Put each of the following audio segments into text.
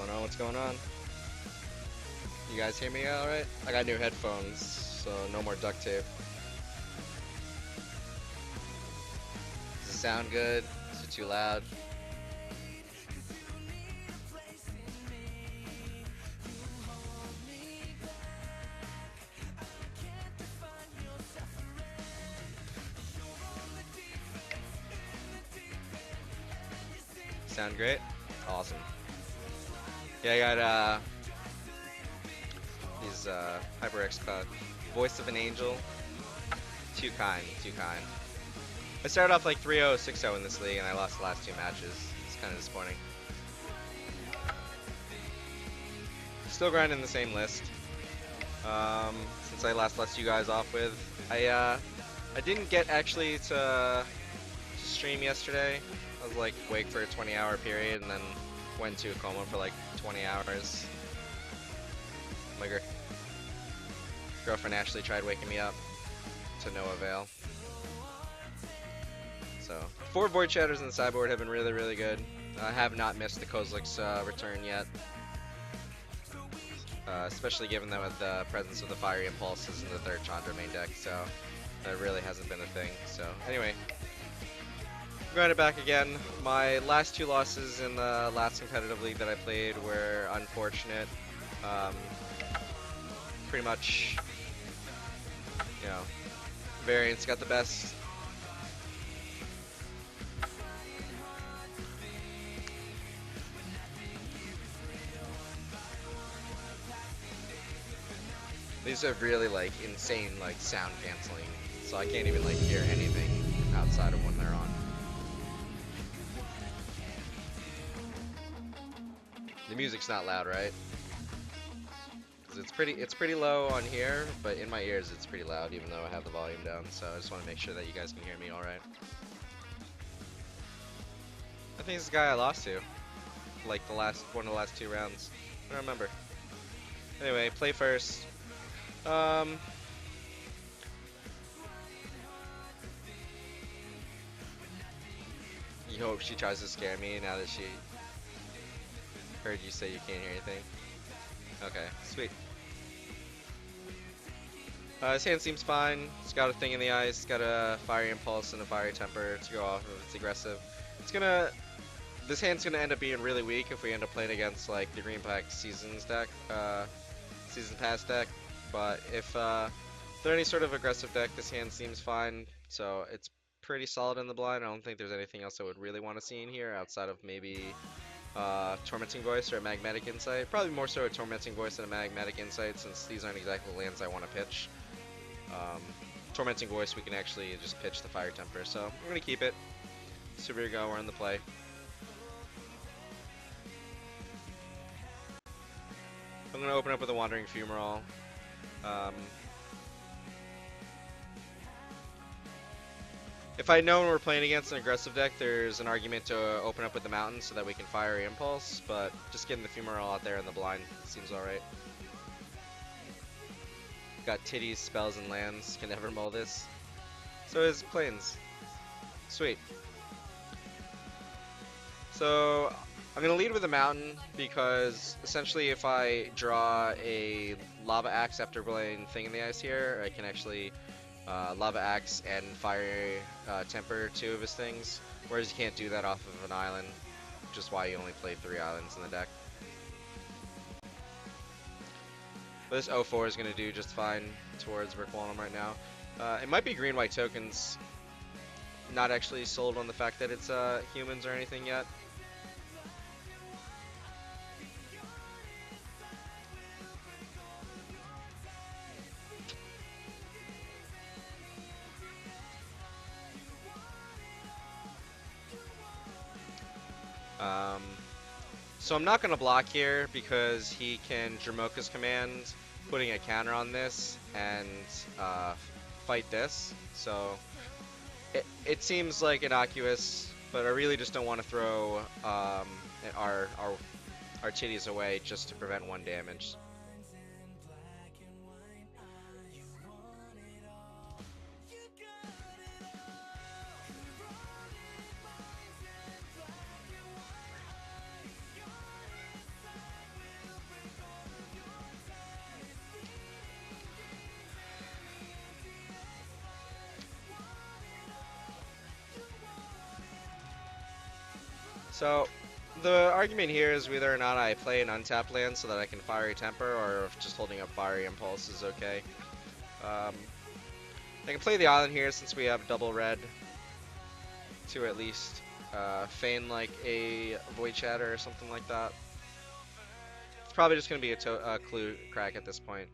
going on? What's going on? You guys hear me alright? I got new headphones, so no more duct tape. Does it sound good? Is it too loud? Sound great? Awesome. Yeah, I got these HyperX Cloud. Voice of an Angel. Too kind, too kind. I started off like 3-0, 6-0 in this league, and I lost the last two matches. It's kind of disappointing. Still grinding the same list. Since I last left you guys off with, I didn't get actually to stream yesterday. I was like awake for a 20-hour period and then went to a coma for like 20 hours. My girlfriend Ashley tried waking me up to no avail. So, 4 Void Shatters in the sideboard have been really, really good. I have not missed the Kozilek's return yet. Especially given that with the presence of the Fiery Impulses in the third Chandra main deck, so that really hasn't been a thing. So, anyway. Grinded back again. My last 2 losses in the last competitive league that I played were unfortunate. Pretty much, you know, variance got the best. These are really like insane like sound canceling, so I can't even like hear anything outside of when they're on. The music's not loud, right? Because it's pretty low on here, but in my ears it's pretty loud, even though I have the volume down. So I just want to make sure that you guys can hear me all right. I think it's the guy I lost to, like one of the last 2 rounds. I don't remember. Anyway, play first. You hope she tries to scare me now that she heard you say you can't hear anything. Okay, sweet. His hand seems fine. It's got a thing in the ice. It's got a Fiery Impulse and a Fiery Temper to go off if it's aggressive. This hand's gonna end up being really weak if we end up playing against like the Green Pack Seasons deck, Season Pass deck. But if they're any sort of aggressive deck, this hand seems fine. So it's pretty solid in the blind. I don't think there's anything else I would really want to see in here outside of maybe Tormenting Voice or a Magnetic Insight. Probably more so a Tormenting Voice than a Magnetic Insight, since these aren't exactly the lands I want to pitch. Tormenting Voice, we can actually just pitch the Fire Temper, so we're going to keep it. So here we go, we're in the play. I'm going to open up with a Wandering Fumarole. If I'd known we're playing against an aggressive deck, there's an argument to open up with the Mountain so that we can Fiery Impulse, but just getting the Fumarole out there in the blind seems alright. Got titties, spells, and lands. Can never mull this. So is Plains. Sweet. So I'm going to lead with a Mountain because essentially if I draw a Lava Axe after playing Thing in the Ice here, I can actually Lava Axe and Fire Temper 2 of his things, whereas you can't do that off of an island, which is why you only play 3 islands in the deck. But this 0-4 is going to do just fine towards Brick Wallum right now. It might be green-white tokens. Not actually sold on the fact that it's humans or anything yet. So I'm not going to block here because he can Dromoka's Command, putting a counter on this, and fight this. So it seems like innocuous, but I really just don't want to throw our titties away just to prevent 1 damage. So, the argument here is whether or not I play an untapped land so that I can Fiery Temper, or if just holding up Fiery Impulse is okay. Um, I can play the island here since we have double red to at least feign like a Void Shatter or something like that. It's probably just going to be a clue crack at this point.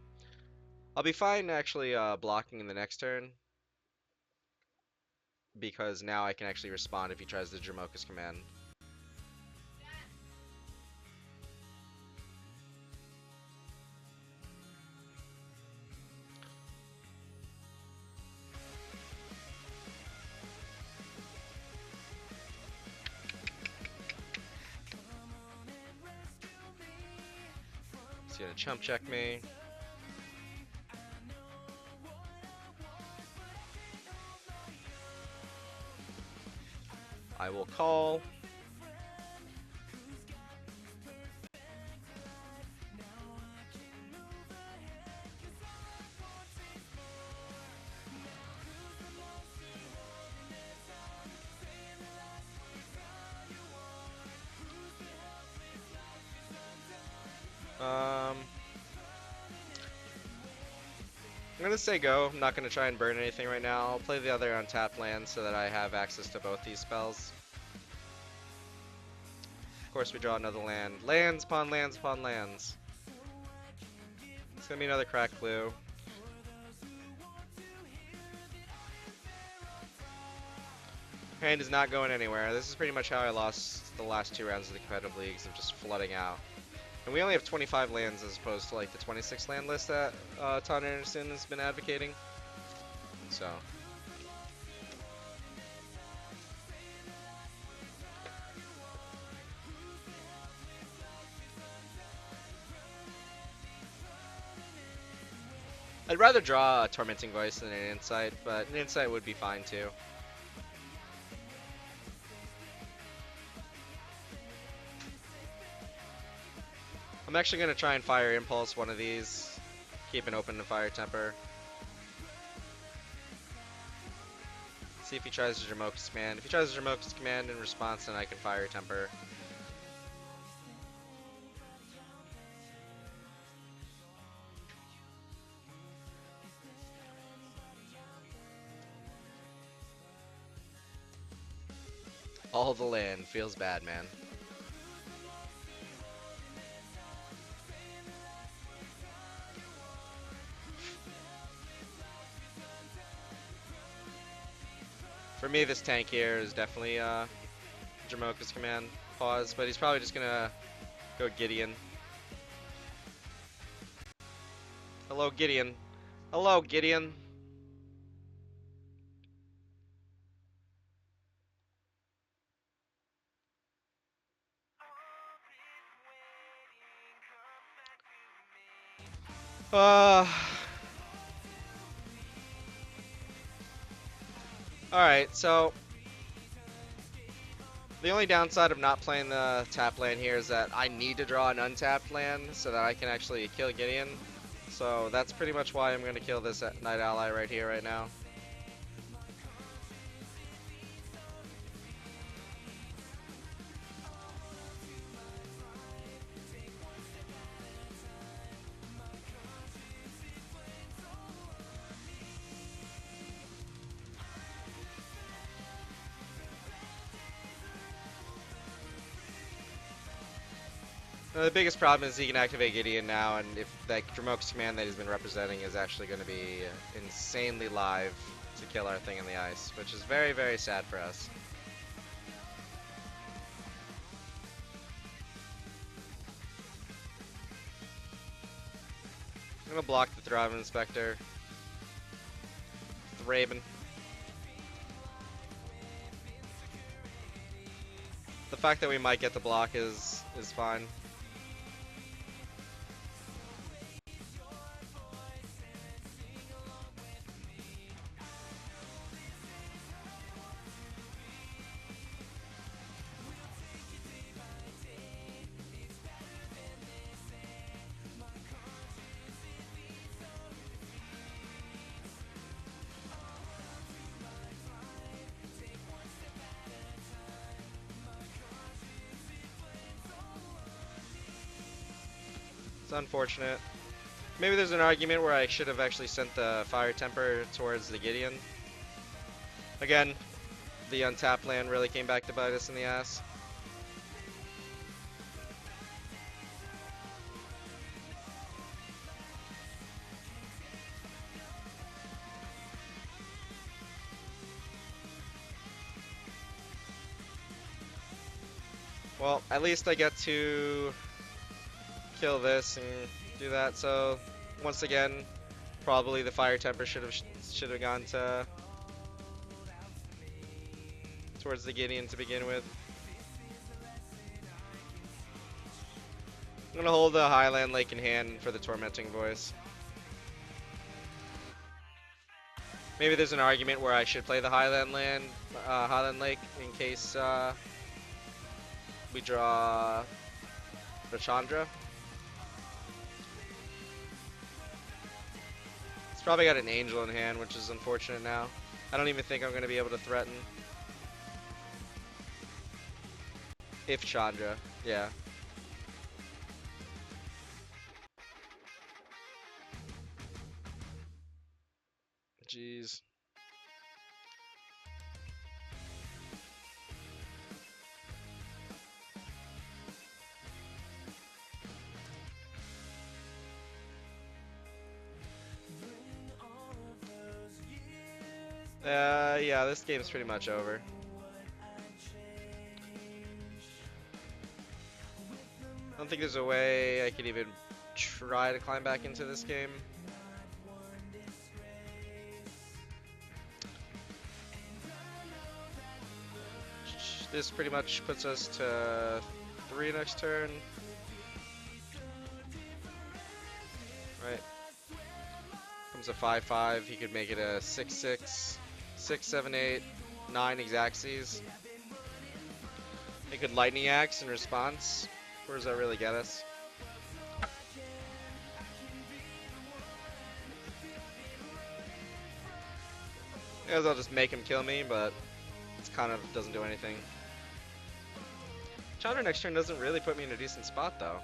I'll be fine actually blocking in the next turn, because now I can actually respond if he tries the Dromoka's command. He's gonna chump check me. I will call. I'm gonna say go. I'm not gonna try and burn anything right now. I'll play the other untapped land so that I have access to both these spells. Of course, we draw another land. Lands upon lands upon lands. It's gonna be another crack blue. Hand is not going anywhere. This is pretty much how I lost the last 2 rounds of the competitive leagues, of just flooding out. And we only have 25 lands as opposed to like the 26 land list that Todd Anderson has been advocating. So. I'd rather draw a Tormenting Voice than an Insight, but an Insight would be fine too. I'm actually going to try and Fire Impulse one of these, keep an open to Fire Temper. See if he tries to Dromoka's command. If he tries to Dromoka's command in response, then I can Fire Temper. All the land feels bad, man. For me, this tank here is definitely Dromoka's command. Pause, but he's probably just gonna go Gideon. Hello, Gideon. Hello, Gideon. Alright, so the only downside of not playing the tap land here is that I need to draw an untapped land so that I can actually kill Gideon. So that's pretty much why I'm going to kill this Knight Ally right here, right now. The biggest problem is he can activate Gideon now, and if that Dromoka's command that he's been representing is actually going to be insanely live to kill our thing in the ice, which is very, very sad for us. I'm going to block the Thraben Inspector. Thraben. The fact that we might get the block is fine. unfortunate. Maybe there's an argument where I should have actually sent the Fire Temper towards the Gideon. Again, the untapped land really came back to bite us in the ass. Well, at least I get to kill this and do that. So once again, probably the Fire Temper should have gone towards the Gideon to begin with. I'm gonna hold the Highland Lake in hand for the Tormenting Voice. Maybe there's an argument where I should play the Highland Lake in case we draw Rachandra. It's probably got an Angel in hand, which is unfortunate now. I don't even think I'm gonna be able to threaten. If Chandra, yeah. Jeez. Yeah, this game's pretty much over. I don't think there's a way I could even try to climb back into this game. This pretty much puts us to 3 next turn. Right. Comes a 5/5. He could make it a 6/6, 6/7/8, 9 Xaxes. He could Lightning Axe in response. Where does that really get us? I guess I'll just make him kill me, but it kind of doesn't do anything. Chandra next turn doesn't really put me in a decent spot, though.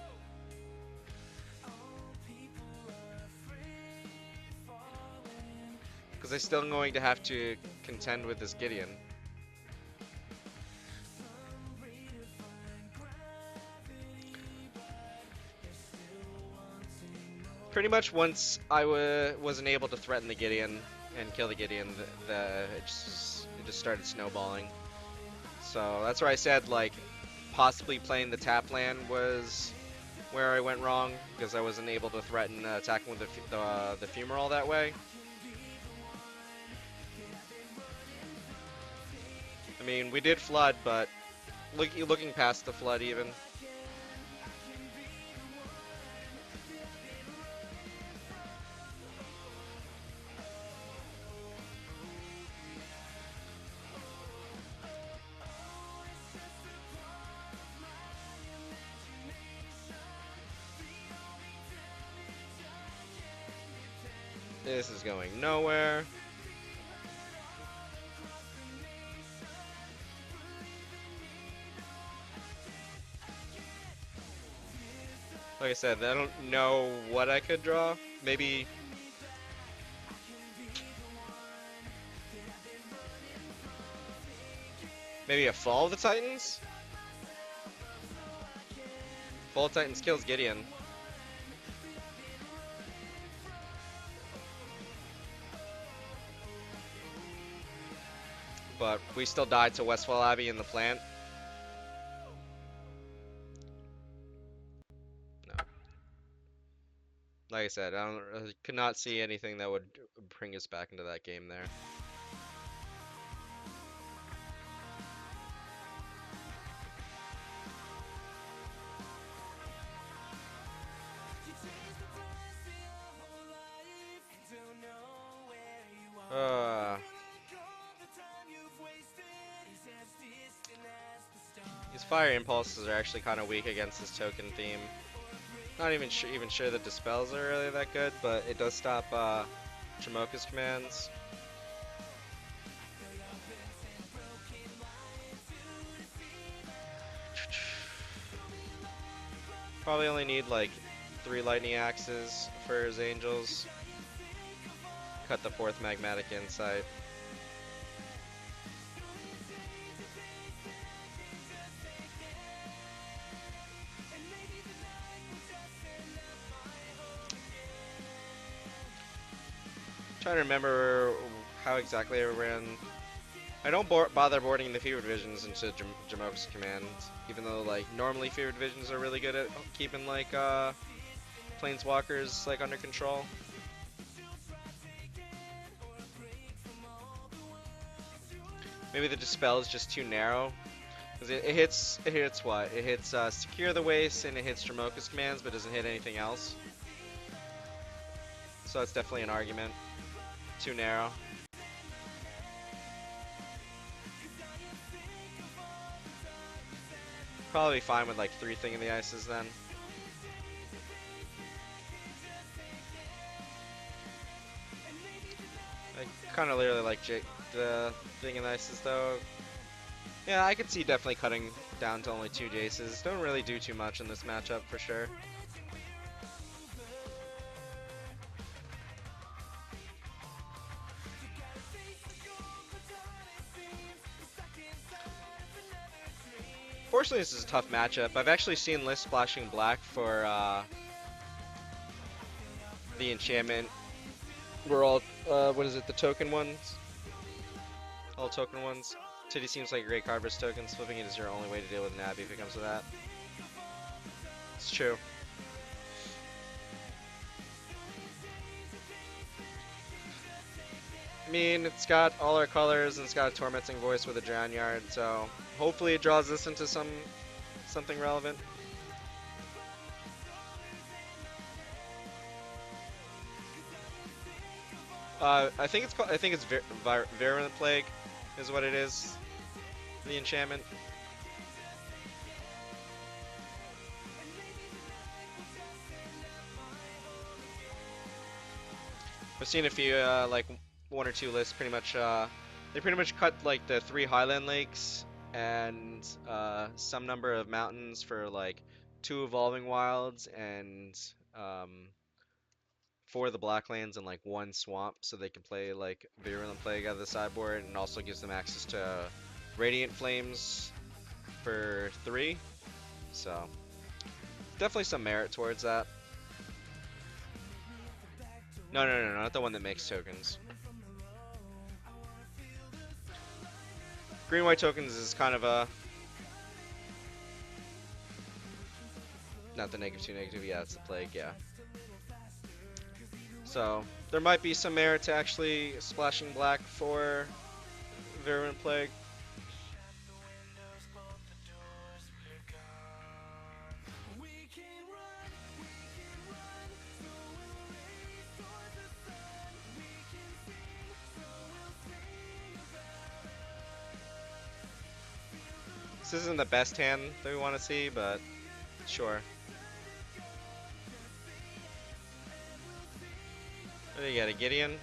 Because I'm still going to have to contend with this Gideon. Pretty much once I wasn't able to threaten the Gideon and kill the Gideon, it just started snowballing. So that's where I said, like, possibly playing the tap land was where I went wrong, because I wasn't able to threaten attacking with the Fumarole that way. I mean, we did flood, but looking past the flood even. This is going nowhere. Like I said, I don't know what I could draw. Maybe a Fall of the Titans? Fall of Titans kills Gideon. But we still died to Westfall Abbey in the plant. No. Like I said, I could not see anything that would bring us back into that game there. These Fire Impulses are actually kind of weak against this token theme. Not even sure the Dispels are really that good, but it does stop Jamoka's commands. Probably only need like 3 lightning axes for his angels. Cut the 4th magmatic insight. Trying to remember how exactly I ran. I don't bother boarding the Fevered Visions into Jamoke's command, even though like normally Fevered Visions are really good at keeping like planeswalkers like under control. Maybe the Dispel is just too narrow. Cause it hits what? It hits Secure the Waste and it hits Jamoke's commands, but doesn't hit anything else. So that's definitely an argument. Too narrow. Probably fine with like 3 Thing in the Ices then. I kind of literally like the Thing in the Ices though. Yeah, I could see definitely cutting down to only 2 Jaces. Don't really do too much in this matchup for sure. Fortunately, this is a tough matchup. I've actually seen lists splashing black for the enchantment. We're all, what is it, the token ones? All token ones. Titty seems like a great card versus tokens. Flipping it is your only way to deal with Nabi if it comes to that. It's true. I mean, it's got all our colors and it's got a Tormenting Voice with a Drown Yard, so hopefully it draws this into something relevant. I think it's Virulent Plague is what it is. The enchantment. I've seen a few like 1 or 2 lists pretty much they pretty much cut like the 3 Highland Lakes and some number of mountains for like 2 Evolving Wilds and 4 of the Blacklands and like 1 swamp, so they can play like Virulent Plague out of the sideboard, and also gives them access to Radiant Flames for 3. So definitely some merit towards that. No, not the one that makes tokens. Green-white tokens is kind of a... Not the -2/-, yeah, it's the plague, yeah. So, there might be some merit to actually splashing black for Virulent Plague. This isn't the best hand that we want to see, but sure. What do you got, a Gideon?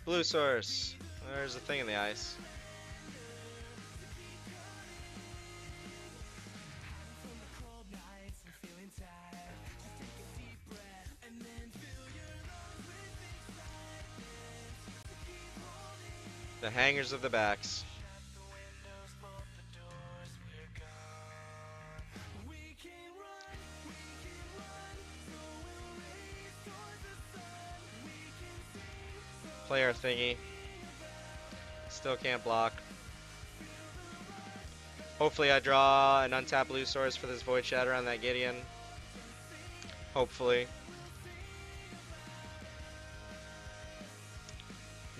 Blue source. There's a Thing in the Ice. The hangers of the backs. Play our thingy. Still can't block. Hopefully I draw an untapped blue source for this Void Shatter on that Gideon. Hopefully.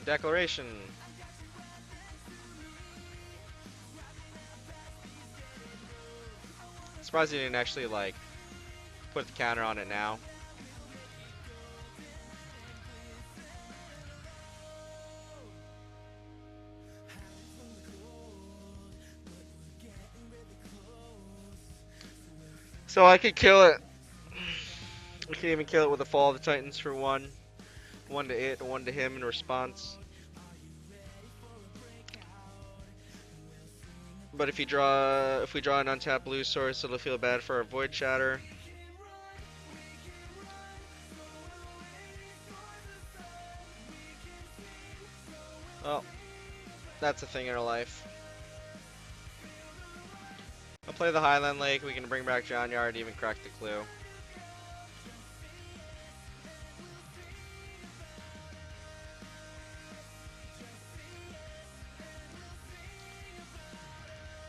Declaration. Surprised he didn't actually like put the counter on it now. So I could kill it. We can even kill it with a Fall of the Titans for 1. 1 to it, 1 to him in response. But if we draw an untapped blue source, it'll feel bad for our Void Shatter. Oh, that's a thing in our life. I'll play the Highland Lake. We can bring back John Yard, even crack the clue.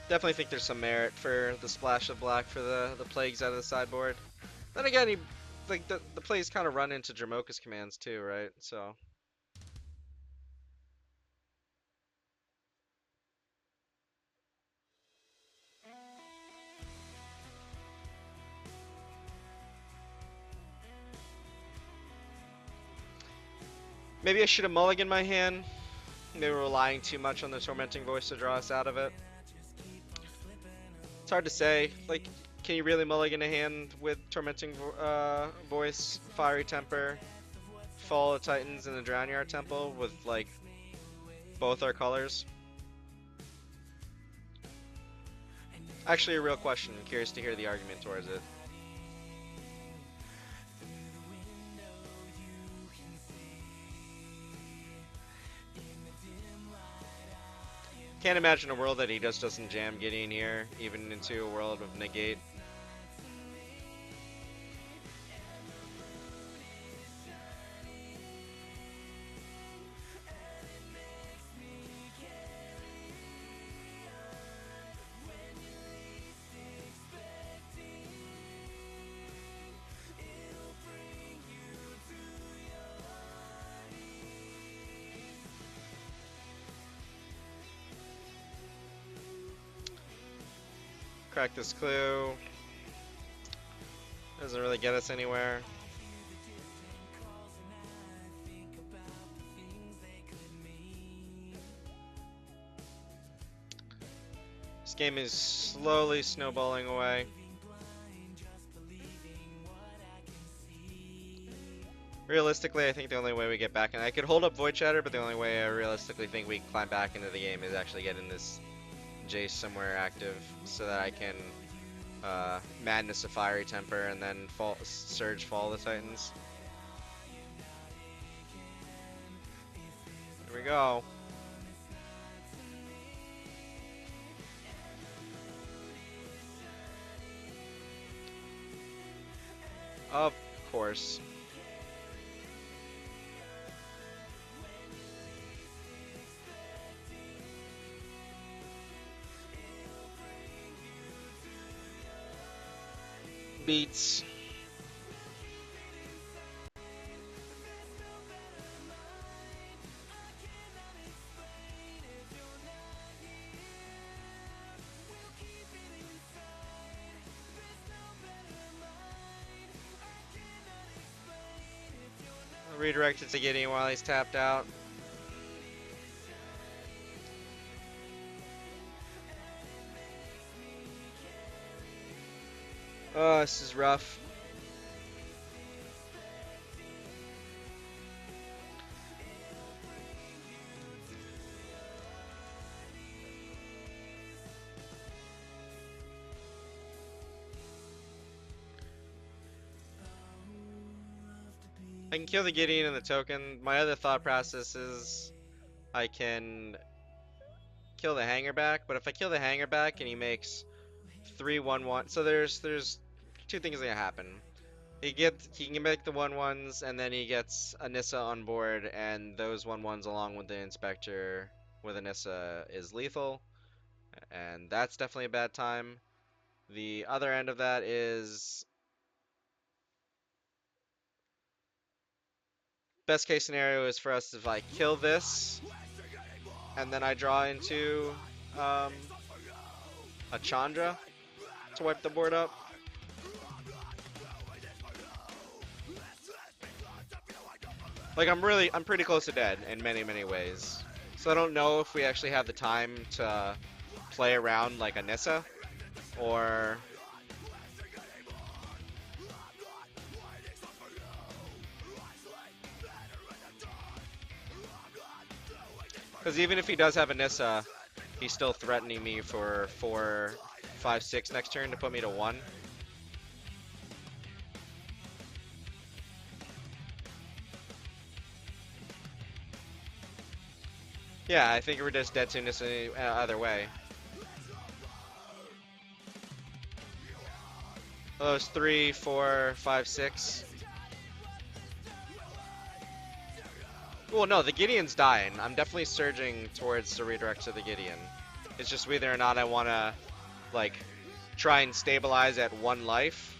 Definitely think there's some merit for the splash of black for the plagues out of the sideboard. Then again, he like the plays kind of run into Jamoka's commands too, right? So maybe I should have mulliganed my hand. Maybe we're relying too much on the Tormenting Voice to draw us out of it. It's hard to say. Like, can you really mulligan a hand with Tormenting Voice, Fiery Temper, Fall of Titans, and the Drownyard Temple with like both our colors? Actually, a real question. I'm curious to hear the argument towards it. Can't imagine a world that he just doesn't jam Gideon here, even into a world of negate. Crack this clue. Doesn't really get us anywhere. This game is slowly snowballing away. Realistically, I think the only way we get back, and I could hold up Void Shatter, but the only way I realistically think we climb back into the game is actually getting this Jace somewhere active, so that I can Madness a Fiery Temper and then Surge Fall the Titans. Here we go. Of course. Beats. Redirected to Gideon while he's tapped out. Oh, this is rough. I can kill the Gideon and the token. My other thought process is I can kill the hanger back, but if I kill the hanger back and he makes 3/1/1, so there's two things that happen. He can make the 1/1s, and then he gets Anissa on board, and those 1/1s along with the Inspector with Anissa is lethal, and that's definitely a bad time. The other end of that is best case scenario is for us if I kill this, and then I draw into a Chandra to wipe the board up. Like I'm pretty close to dead in many ways. So I don't know if we actually have the time to play around like Anissa or because even if he does have Anissa, He's still threatening me for 4, 5, 6 next turn to put me to 1. Yeah, I think we're just dead to this either way. Those 3, 4, 5, 6. Well, no, the Gideon's dying. I'm definitely surging towards the redirect to the Gideon. It's just whether or not I want to, like, try and stabilize at 1 life.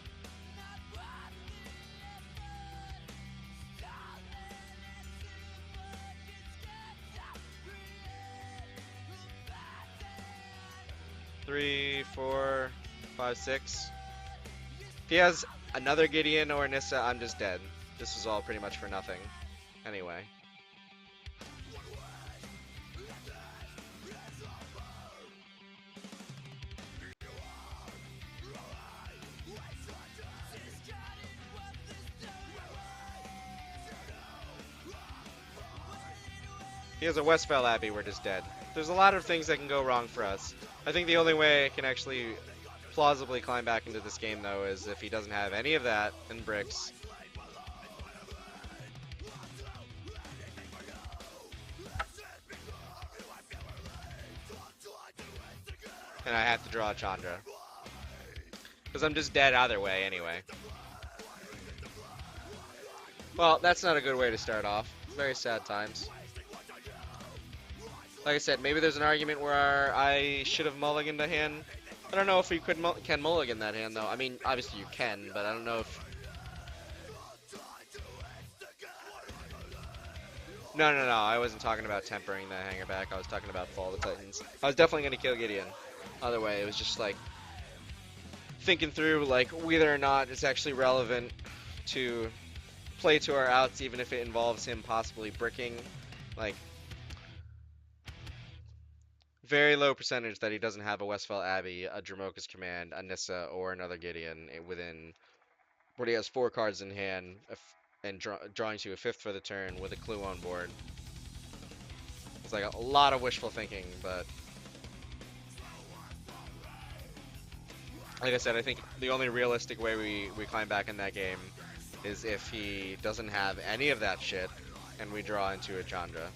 Three, 4, 5, 6. If he has another Gideon or Nissa, I'm just dead. This was all pretty much for nothing. Anyway. He has a Westfell Abbey, we're just dead. There's a lot of things that can go wrong for us. I think the only way I can actually plausibly climb back into this game, though, is if he doesn't have any of that in bricks. And I have to draw a Chandra. Because I'm just dead either way, anyway. Well, that's not a good way to start off. Very sad times. Like I said, maybe there's an argument where I should have mulliganed a hand. I don't know if you can mulligan that hand, though. I mean, obviously you can, but I don't know if... No, I wasn't talking about tempering the hanger back. I was talking about Fall of the Titans. I was definitely going to kill Gideon. Either way, it was just like thinking through like whether or not it's actually relevant to play to our outs, even if it involves him possibly bricking. Like, very low percentage that he doesn't have a Westfell Abbey, a Dramoka's Command, a Nissa, or another Gideon within where he has 4 cards in hand and drawing to a 5th for the turn with a clue on board. It's like a lot of wishful thinking, but like I said, I think the only realistic way we climb back in that game is if he doesn't have any of that shit and we draw into a Chandra.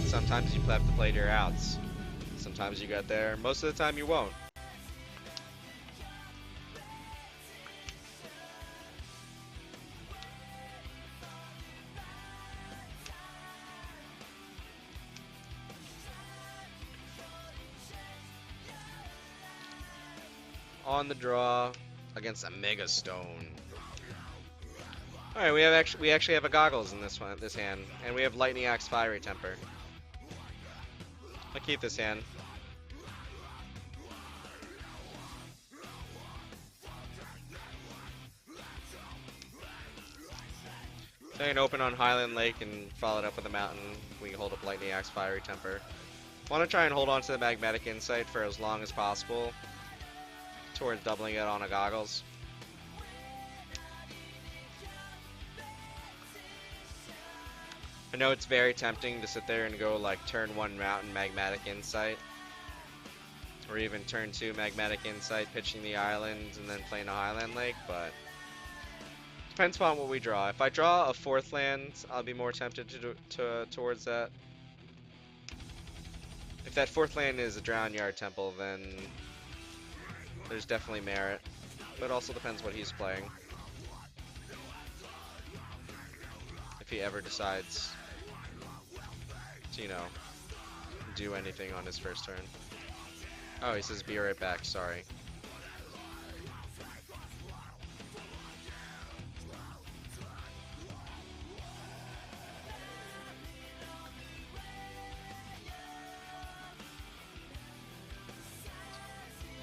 Sometimes you have to play to your outs. Sometimes you get there. Most of the time you won't. On the draw against a Mega Stone. All right, we actually have a Goggles in this hand, and we have Lightning Axe, Fiery Temper. I'll keep this hand. So I can open on Highland Lake and follow it up with a mountain. We can hold up Lightning Axe, Fiery Temper. Want to try and hold on to the Magnetic Insight for as long as possible towards doubling it on a Goggles. I know it's very tempting to sit there and go like turn 1 Mountain Magmatic Insight, or even turn 2 Magmatic Insight, pitching the island and then playing a Highland Lake, but depends upon what we draw. If I draw a 4th land, I'll be more tempted towards that. If that 4th land is a Drown Yard Temple, then there's definitely merit, but it also depends what he's playing. If he ever decides to, you know, do anything on his first turn. Oh, he says be right back, sorry.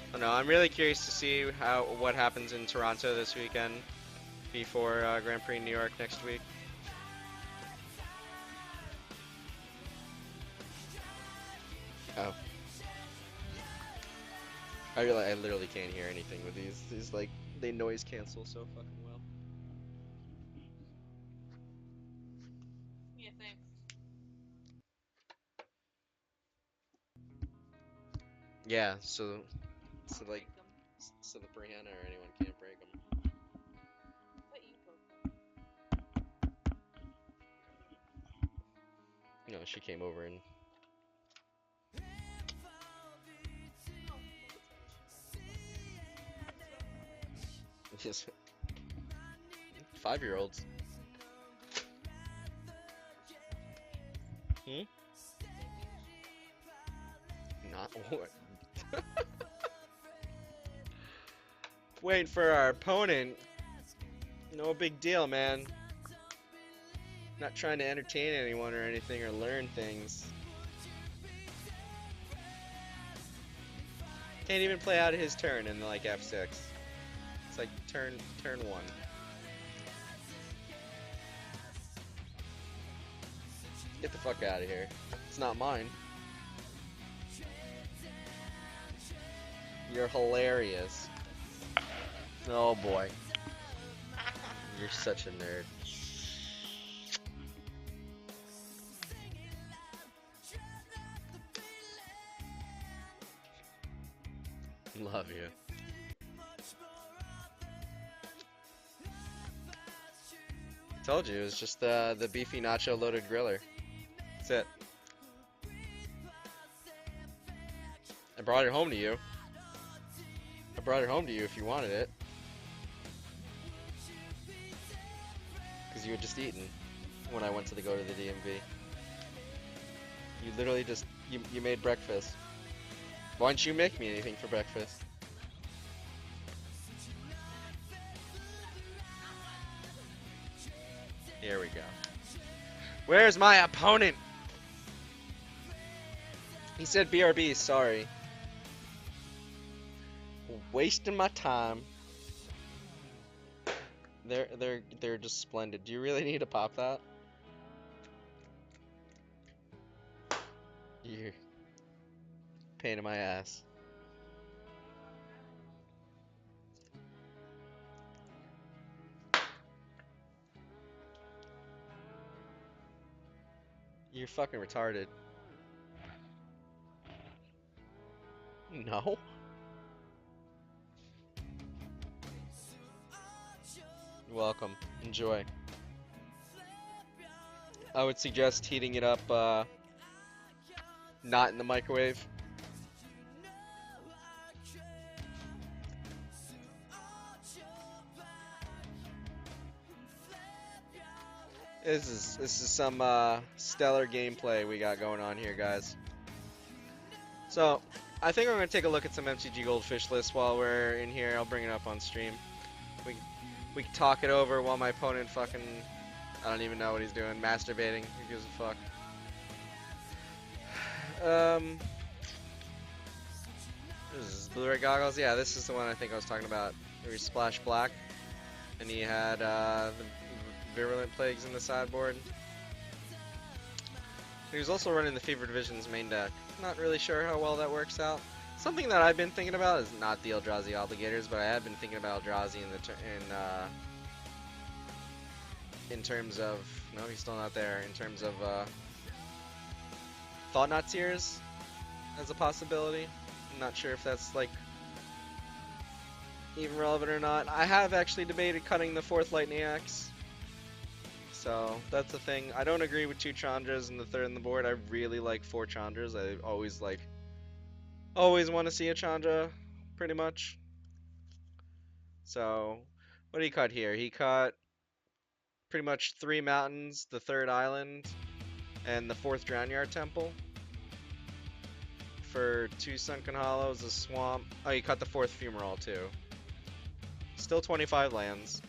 I don't know, I'm really curious to see what happens in Toronto this weekend before Grand Prix New York next week. Oh. I literally can't hear anything with these. These like they noise cancel so fucking well. Yeah, thanks. Yeah, so like so the Brianna or anyone can't break them. No, she came over and just 5-year-olds. Hmm? Not what? Wait for our opponent. No big deal, man. Not trying to entertain anyone or anything or learn things. Can't even play out his turn in like F6. It's like turn 1. Get the fuck out of here. It's not mine. You're hilarious. Oh boy. You're such a nerd. Love you. Told you, it was just the beefy nacho loaded griller. That's it. I brought it home to you. I brought it home to you if you wanted it. Because you had just eaten when I went to go to the DMV. You literally just, you made breakfast. Why don't you make me anything for breakfast? Here we go. Where's my opponent? He said BRB, sorry. Wasting my time. They're just splendid. Do you really need to pop that? You're pain in my ass. You're fucking retarded. No? You're welcome. Enjoy. I would suggest heating it up, not in the microwave. This is some stellar gameplay we got going on here, guys. So, I think I'm gonna take a look at some MTG Goldfish lists while we're in here. I'll bring it up on stream. We can talk it over while my opponent fucking, I don't even know what he's doing, masturbating. Who gives a fuck? This is Blue Ray Goggles. Yeah, this is the one I think I was talking about. Where he splashed black, and he had the Virulent Plagues in the sideboard. He was also running the Fever Division's main deck. Not really sure how well that works out. Something that I've been thinking about is not the Eldrazi Obligators, but I have been thinking about Eldrazi in terms of, no, he's still not there. In terms of Thought-Knot Seers as a possibility. I'm not sure if that's like even relevant or not. I have actually debated cutting the 4th Lightning Axe. So that's the thing. I don't agree with 2 Chandras and the 3rd on the board. I really like 4 Chandras. I always want to see a Chandra, pretty much. So what did he cut here? He cut pretty much 3 mountains, the 3rd island, and the 4th Drownyard Temple. For 2 Sunken Hollows, a swamp. Oh, he cut the 4th Fumarole too. Still 25 lands.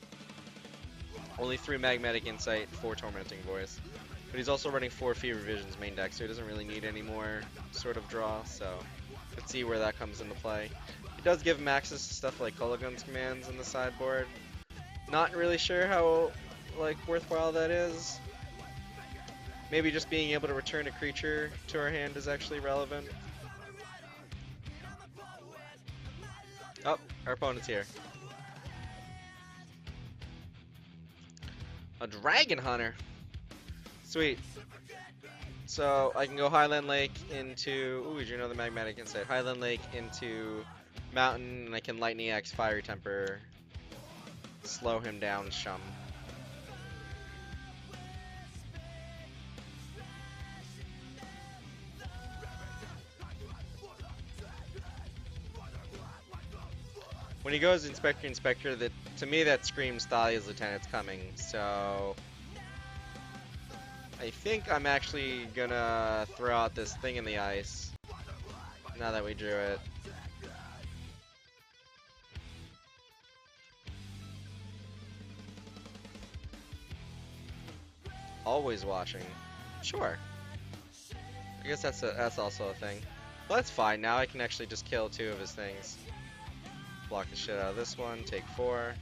Only 3 Magnetic Insight, 4 Tormenting Voice. But he's also running 4 Fever Visions main deck, so he doesn't really need any more sort of draw, so let's see where that comes into play. He does give him access to stuff like Kolaghan's commands in the sideboard. Not really sure how like worthwhile that is. Maybe just being able to return a creature to our hand is actually relevant. Oh, our opponent's here. A Dragon Hunter. Sweet. So I can go Highland Lake into. Ooh, did you know the Magmatic Insight? Highland Lake into Mountain, and I can Lightning Axe, Fiery Temper, slow him down, Shum. When he goes Inspector, Inspector, that to me that screams Thalia's Lieutenant's coming. So I think I'm actually gonna throw out this thing in the ice now that we drew it. Always watching. Sure. I guess that's also a thing. Well, that's fine. Now I can actually just kill 2 of his things. Block the shit out of this one. Take 4.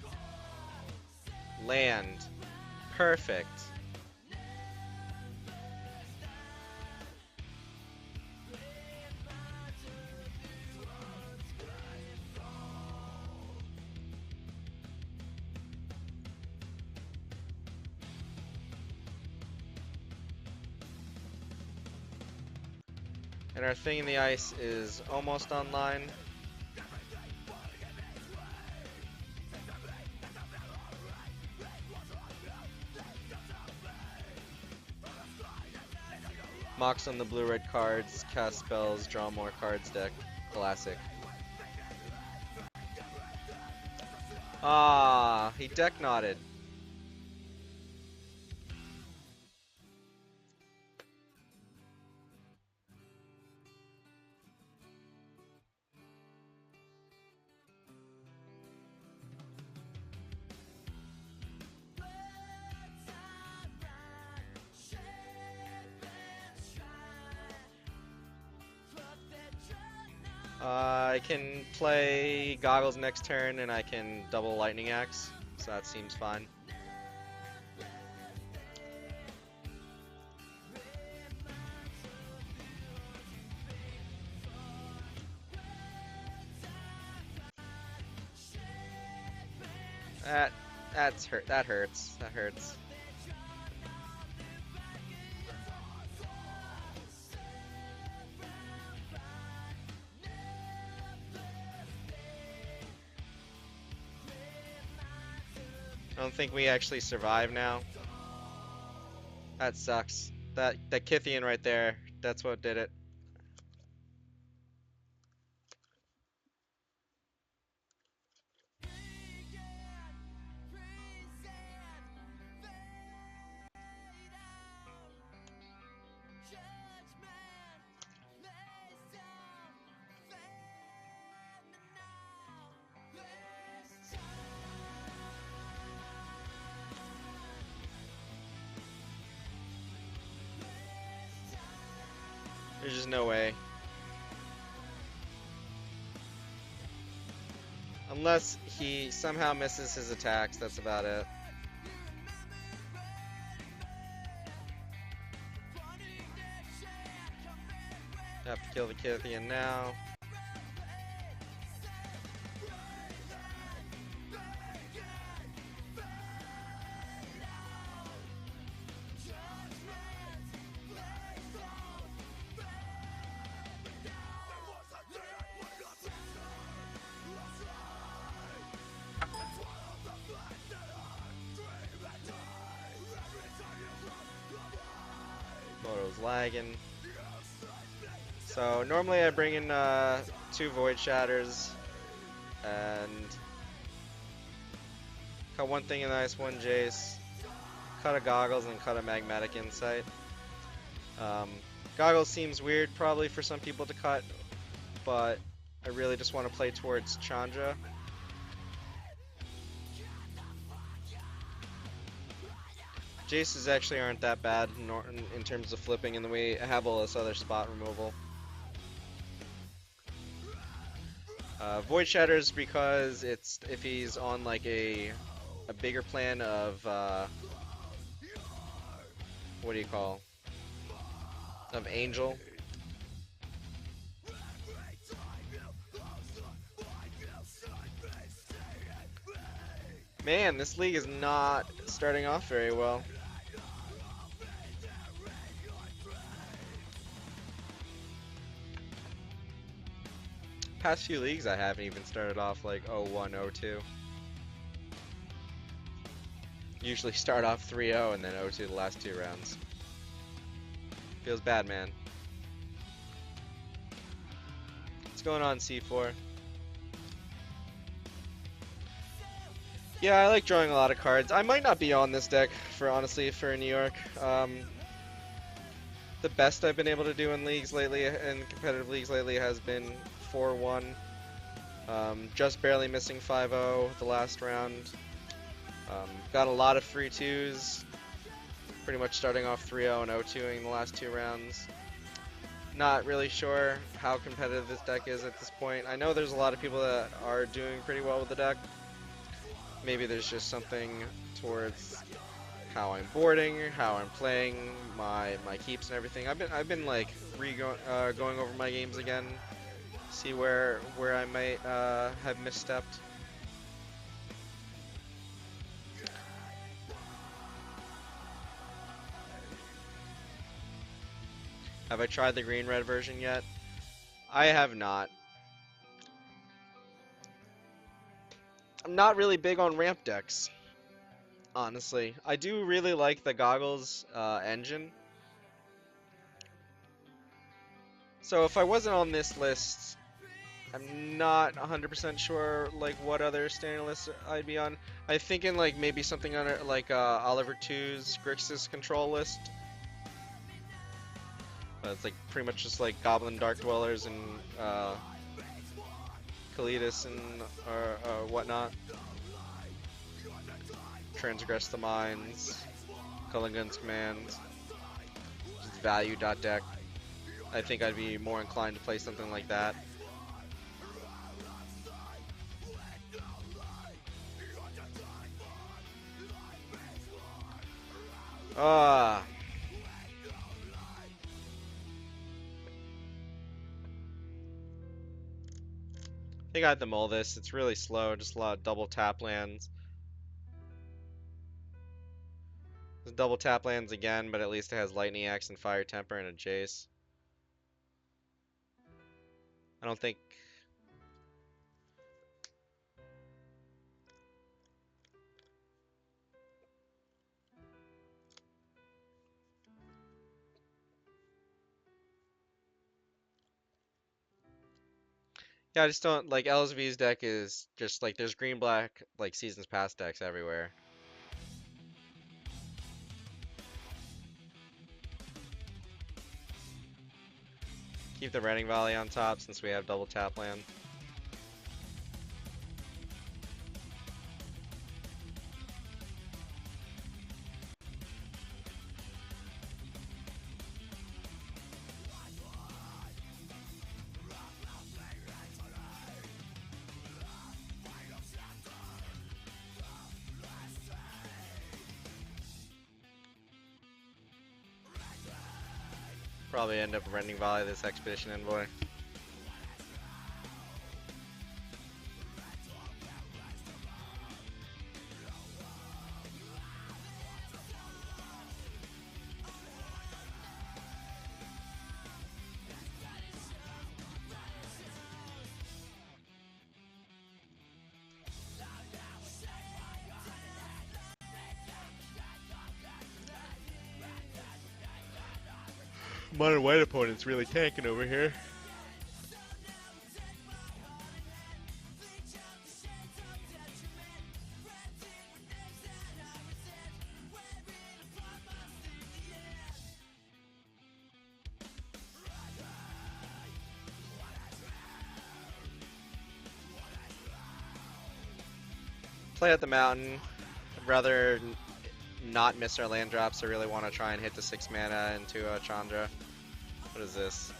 Land. Perfect. And our thing in the ice is almost online. Mox on the blue-red cards, cast spells, draw more cards deck. Classic. Ah, he deck knotted. I can play Goggles next turn, and I can double Lightning Axe, so that seems fine. That's hurt. That hurts. That hurts. I don't think we actually survive now. That sucks. That Kythian right there, that's what did it. There's just no way. Unless he somehow misses his attacks, that's about it. Have to kill the Kythian now. Moto's lagging. So normally I bring in 2 Void Shatters and cut 1 thing in the ice, 1 Jace, cut a Goggles, and cut a Magmatic Insight. Goggles seems weird probably for some people to cut, but I really just want to play towards Chandra. Jaces actually aren't that bad in terms of flipping, and then we have all this other spot removal. Void Shatters because it's if he's on like a bigger plan of what do you call? Of Angel. Man, this league is not starting off very well. Past few leagues I haven't even started off like 0-1, 0-2. Usually start off 3-0 and then 0-2 the last 2 rounds. Feels bad, man. What's going on, C4? Yeah, I like drawing a lot of cards. I might not be on this deck for honestly for New York. The best I've been able to do in leagues lately, in competitive leagues lately, has been 4-1. Just barely missing 5-0 the last round. Got a lot of free twos. Pretty much starting off 3-0 and 0-2ing the last 2 rounds. Not really sure how competitive this deck is at this point. I know there's a lot of people that are doing pretty well with the deck. Maybe there's just something towards how I'm boarding, how I'm playing, my keeps and everything. I've been like going over my games again, see where I might have misstepped. Have I tried the green-red version yet? I have not. I'm not really big on ramp decks, honestly. I do really like the Goggles engine. So if I wasn't on this list, I'm not 100% sure like what other standard lists I'd be on. I'm thinking like maybe something under like Oliver 2's Grixis control list. It's like pretty much just like Goblin Dark Dwellers and Kalidas and or whatnot. Transgress the Mines, Culligan's Commands, just value.deck. I think I'd be more inclined to play something like that. I think I have to mull this. It's really slow, just a lot of double tap lands. There's double tap lands again, but at least it has Lightning Axe and Fire Temper and a Jace. I don't think... Yeah, I just don't... Like, LSV's deck is just, like, there's green-black, like, Seasons Past decks everywhere. Keep the Redding Volley on top since we have double tap land. Probably end up Rending Volley this Expedition Envoy. Modern white opponent's really tanking over here. Play at the mountain. I'd rather not miss our land drops. I really want to try and hit the 6 mana into Chandra. What is this?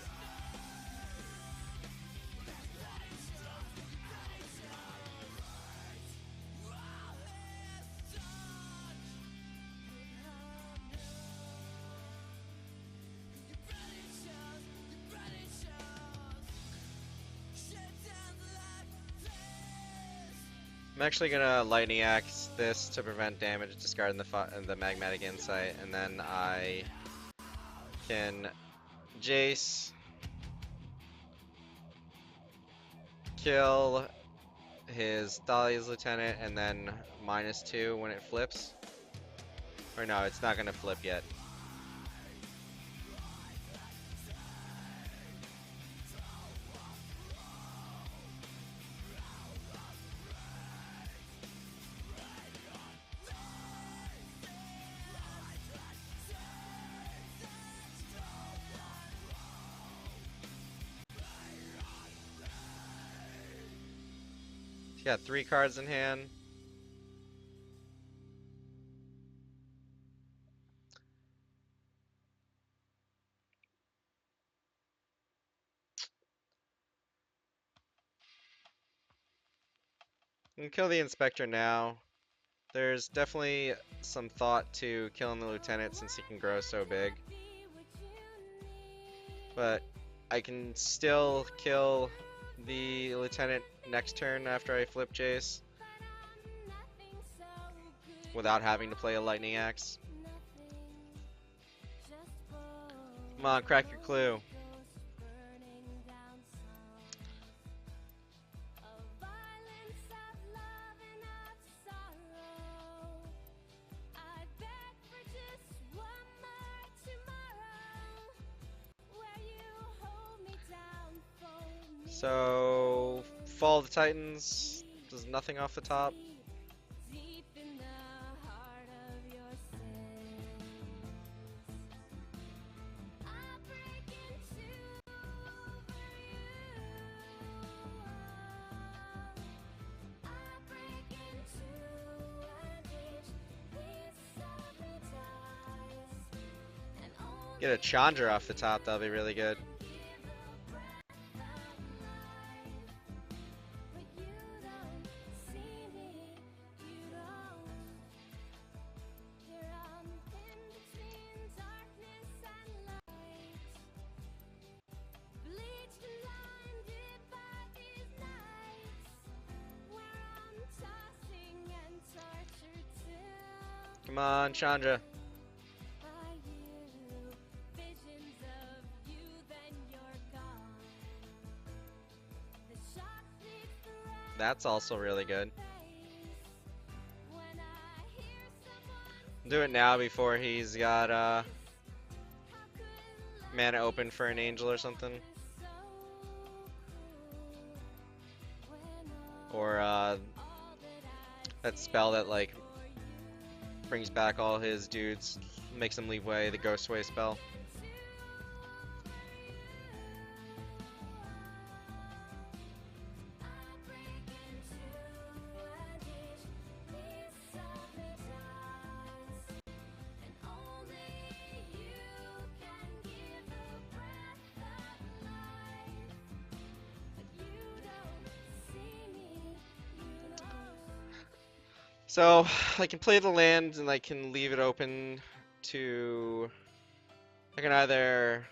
I'm actually gonna Lightning Axe this to prevent damage, discarding the Magmatic Insight, and then I can Jace. kill his Thales Lieutenant and then -2 when it flips. Or no, it's not gonna flip yet. He's got 3 cards in hand. You can kill the Inspector now. There's definitely some thought to killing the Lieutenant since he can grow so big. But I can still kill the Lieutenant next turn after I flip Jace without having to play a Lightning Axe. Come on, crack your clue. So, Fall of the Titans does nothing off the top. Get a Chandra off the top, that'll be really good. Come on, Chandra. That's also really good. Do it now before he's got mana open for an angel or something. Or that spell that like brings back all his dudes, makes them leave way, the Ghostway spell. So, I can play the land and I can leave it open to... I can either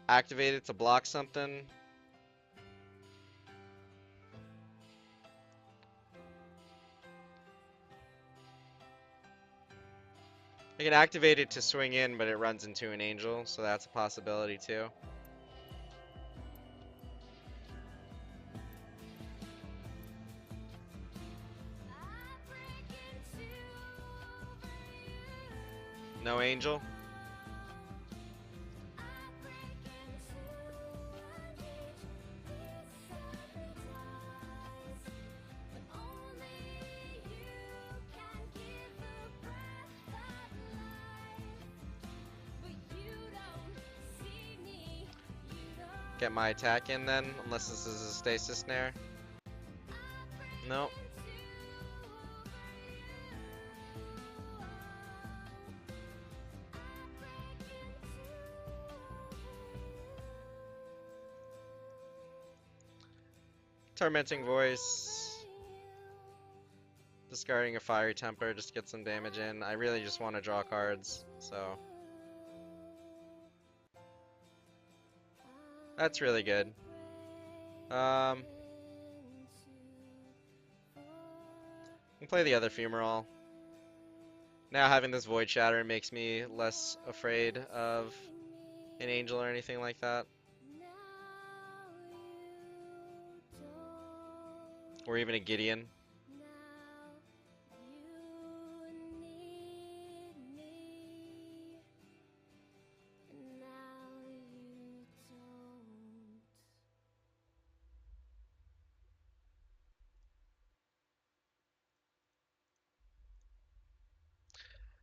activate it to block something. I can activate it to swing in, but it runs into an angel, so that's a possibility too. No angel? Get my attack in then, unless this is a stasis snare. Nope. Tormenting Voice. Discarding a Fiery Temper just to get some damage in. I really just want to draw cards, so. That's really good. Can play the other Fumarole. Now having this Void Shatter makes me less afraid of an angel or anything like that. Or even a Gideon.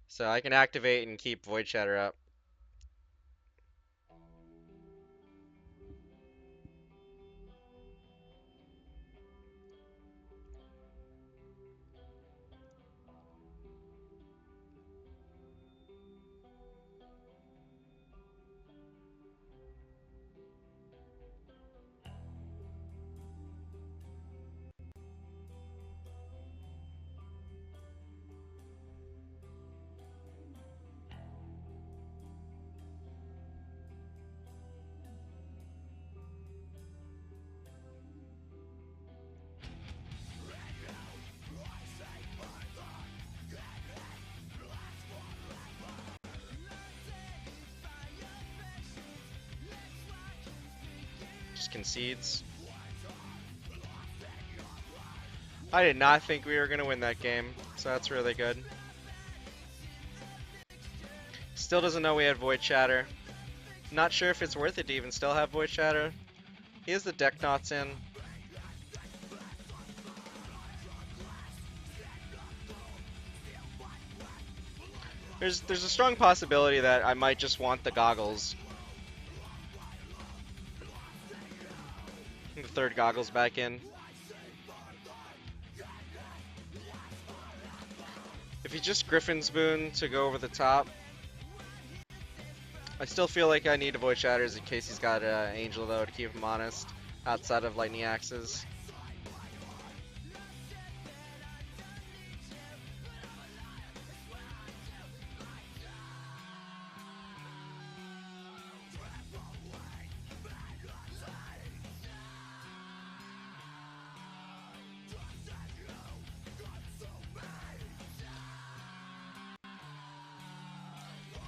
So I can activate and keep Void Shatter up. Just concedes. I did not think we were going to win that game, so that's really good. Still doesn't know we had Void Shatter. Not sure if it's worth it to even still have Void Shatter. He has the Deck Knots in. There's a strong possibility that I might just want the goggles. The third goggles back in. If he just Griffin's Boon to go over the top, I still feel like I need Void Shatters in case he's got Angel though to keep him honest, outside of Lightning Axes.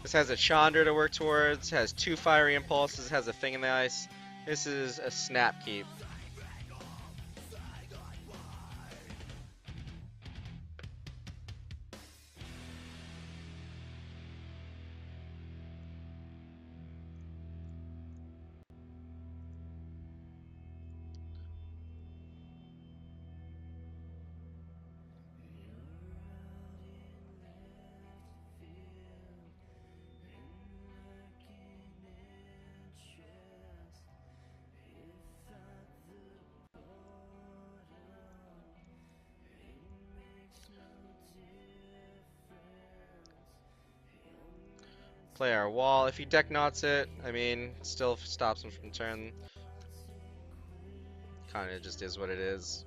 This has a Chandra to work towards, has 2 Fiery Impulses, has a Thing in the Ice. This is a snap keep. Play our wall. If he deck knots it, I mean, still stops him from turn. Kinda just is what it is.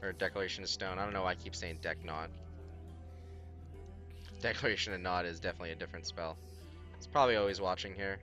Or Declaration of Stone. I don't know why I keep saying deck knot. Declaration of Knot is definitely a different spell. It's probably always watching here.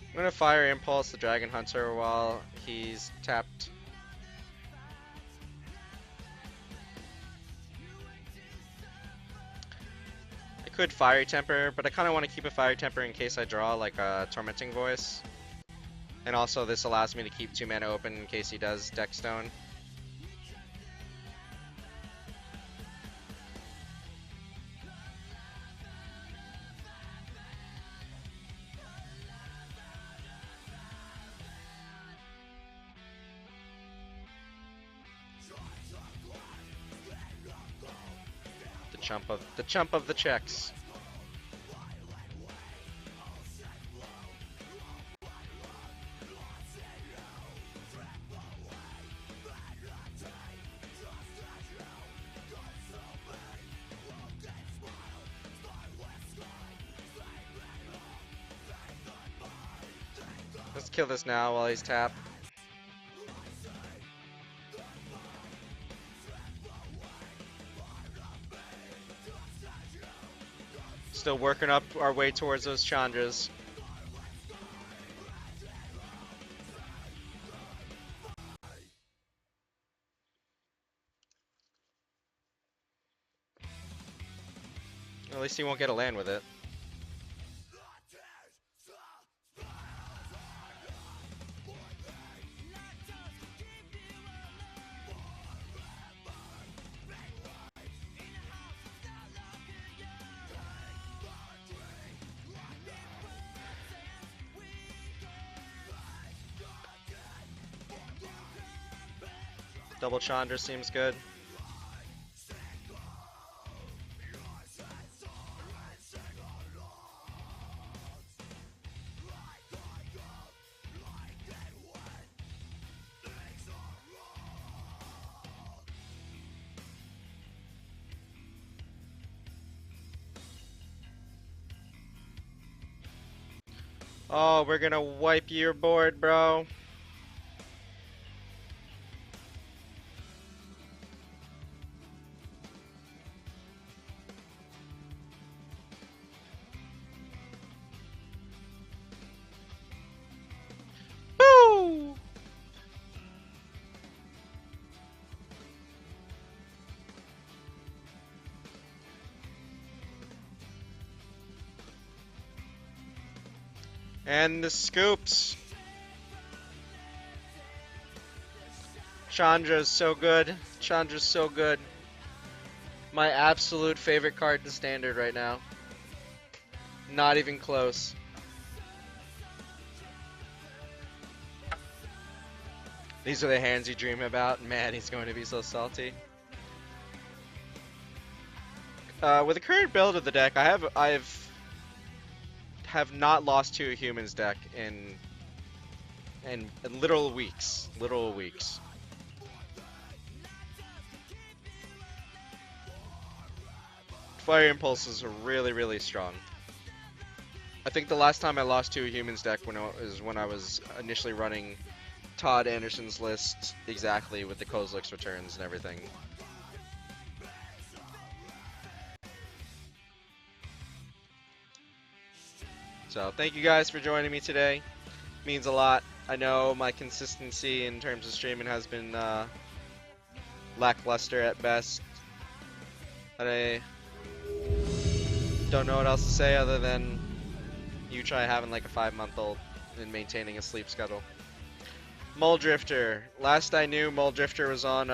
I'm gonna Fire Impulse the Dragon Hunter while he's tapped. I could Fiery Temper, but I kind of want to keep a Fiery Temper in case I draw like a Tormenting Voice. And also this allows me to keep 2 mana open in case he does Deck Stone. The chump of the checks. Let's kill this now while he's tapped. Still working up our way towards those Chandras. At least he won't get a land with it. Double Chandra seems good. Oh, we're gonna wipe your board, bro. Woo! And the scoops. Chandra's so good. Chandra's so good. My absolute favorite card in Standard right now. Not even close. These are the hands you dream about. Man, he's going to be so salty. With the current build of the deck, I've not lost to a humans deck in literal weeks. Literal weeks. Fire Impulses are really, really strong. I think the last time I lost to a humans deck was when I was initially running Todd Anderson's list exactly with the Kozilek's returns and everything. So thank you guys for joining me today. Means a lot. I know my consistency in terms of streaming has been lackluster at best. I don't know what else to say other than you try having like a 5-month-old and maintaining a sleep schedule. Muldrifter. Last I knew, Muldrifter was on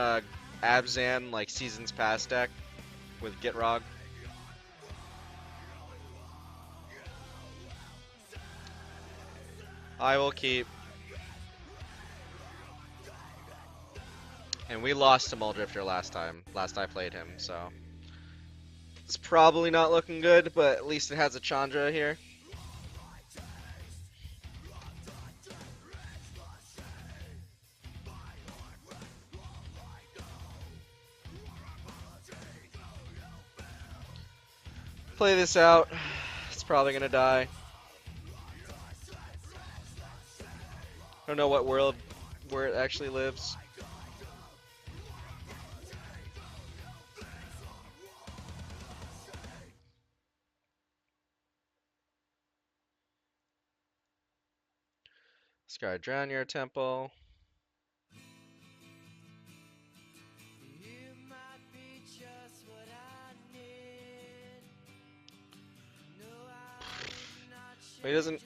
Abzan like Seasons Past deck with Gitrog. I will keep. And we lost to Muldrifter last I played him, so it's probably not looking good, but at least it has a Chandra here. Play this out. It's probably gonna die. I don't know what world where it actually lives. Scar Drownier Temple.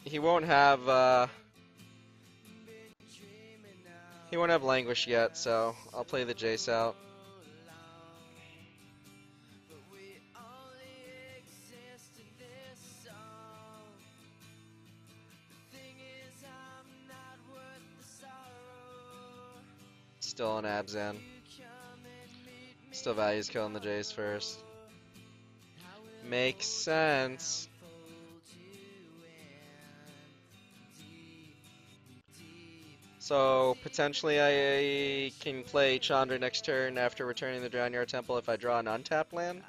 He won't have Languish yet, so I'll play the Jace out. Still an Abzan. Still values killing the Jace first. Makes sense. So potentially I can play Chandra next turn after returning the Drownyard Temple if I draw an untapped land.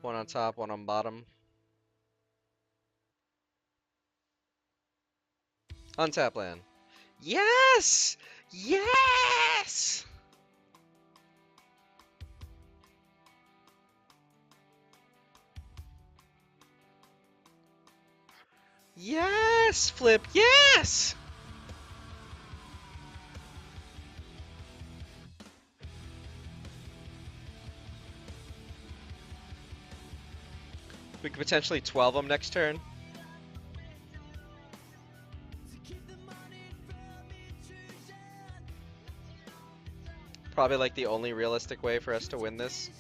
One on top, one on bottom. Untap land. Yes! Yes! Yes! Flip, yes! We could potentially 12 them next turn. Probably like the only realistic way for us to win this.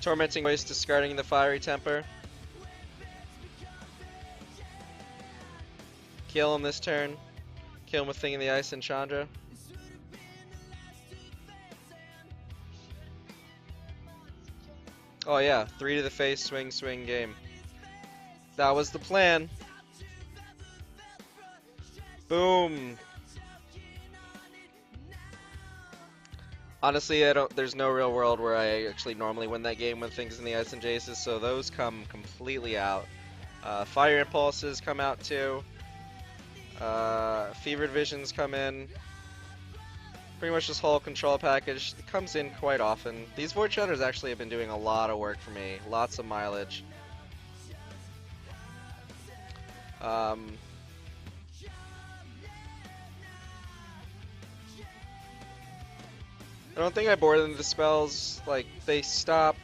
Tormenting Voice discarding the Fiery Temper. Kill him this turn. Kill him with Thing in the Ice and Chandra. Oh yeah, 3 to the face, swing, swing, game. That was the plan. Boom. Honestly, there's no real world where I actually normally win that game with Things in the Ice and Jaces, so those come completely out. Fire Impulses come out too. Fevered Visions come in. Pretty much this whole control package comes in quite often. These Void Shatters actually have been doing a lot of work for me. Lots of mileage. I don't think I bore them the spells. Like, they stop.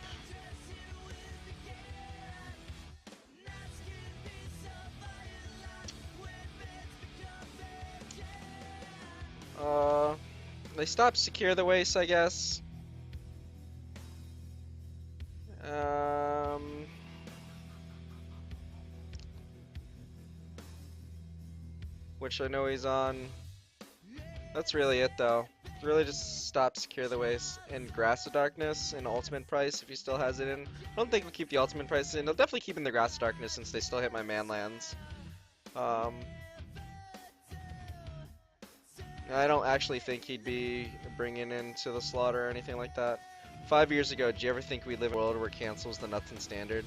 They stop Secure the Waste, I guess. Which I know he's on. That's really it, though. Really just stop Secure the Waste and Grass of Darkness and Ultimate Price if he still has it in. I don't think we'll keep the Ultimate Price in. They'll definitely keep in the Grass of Darkness since they still hit my man lands. I don't actually think he'd be bringing into the slaughter or anything like that. 5 years ago, did you ever think we'd live in a world where cancels the nuts and standard?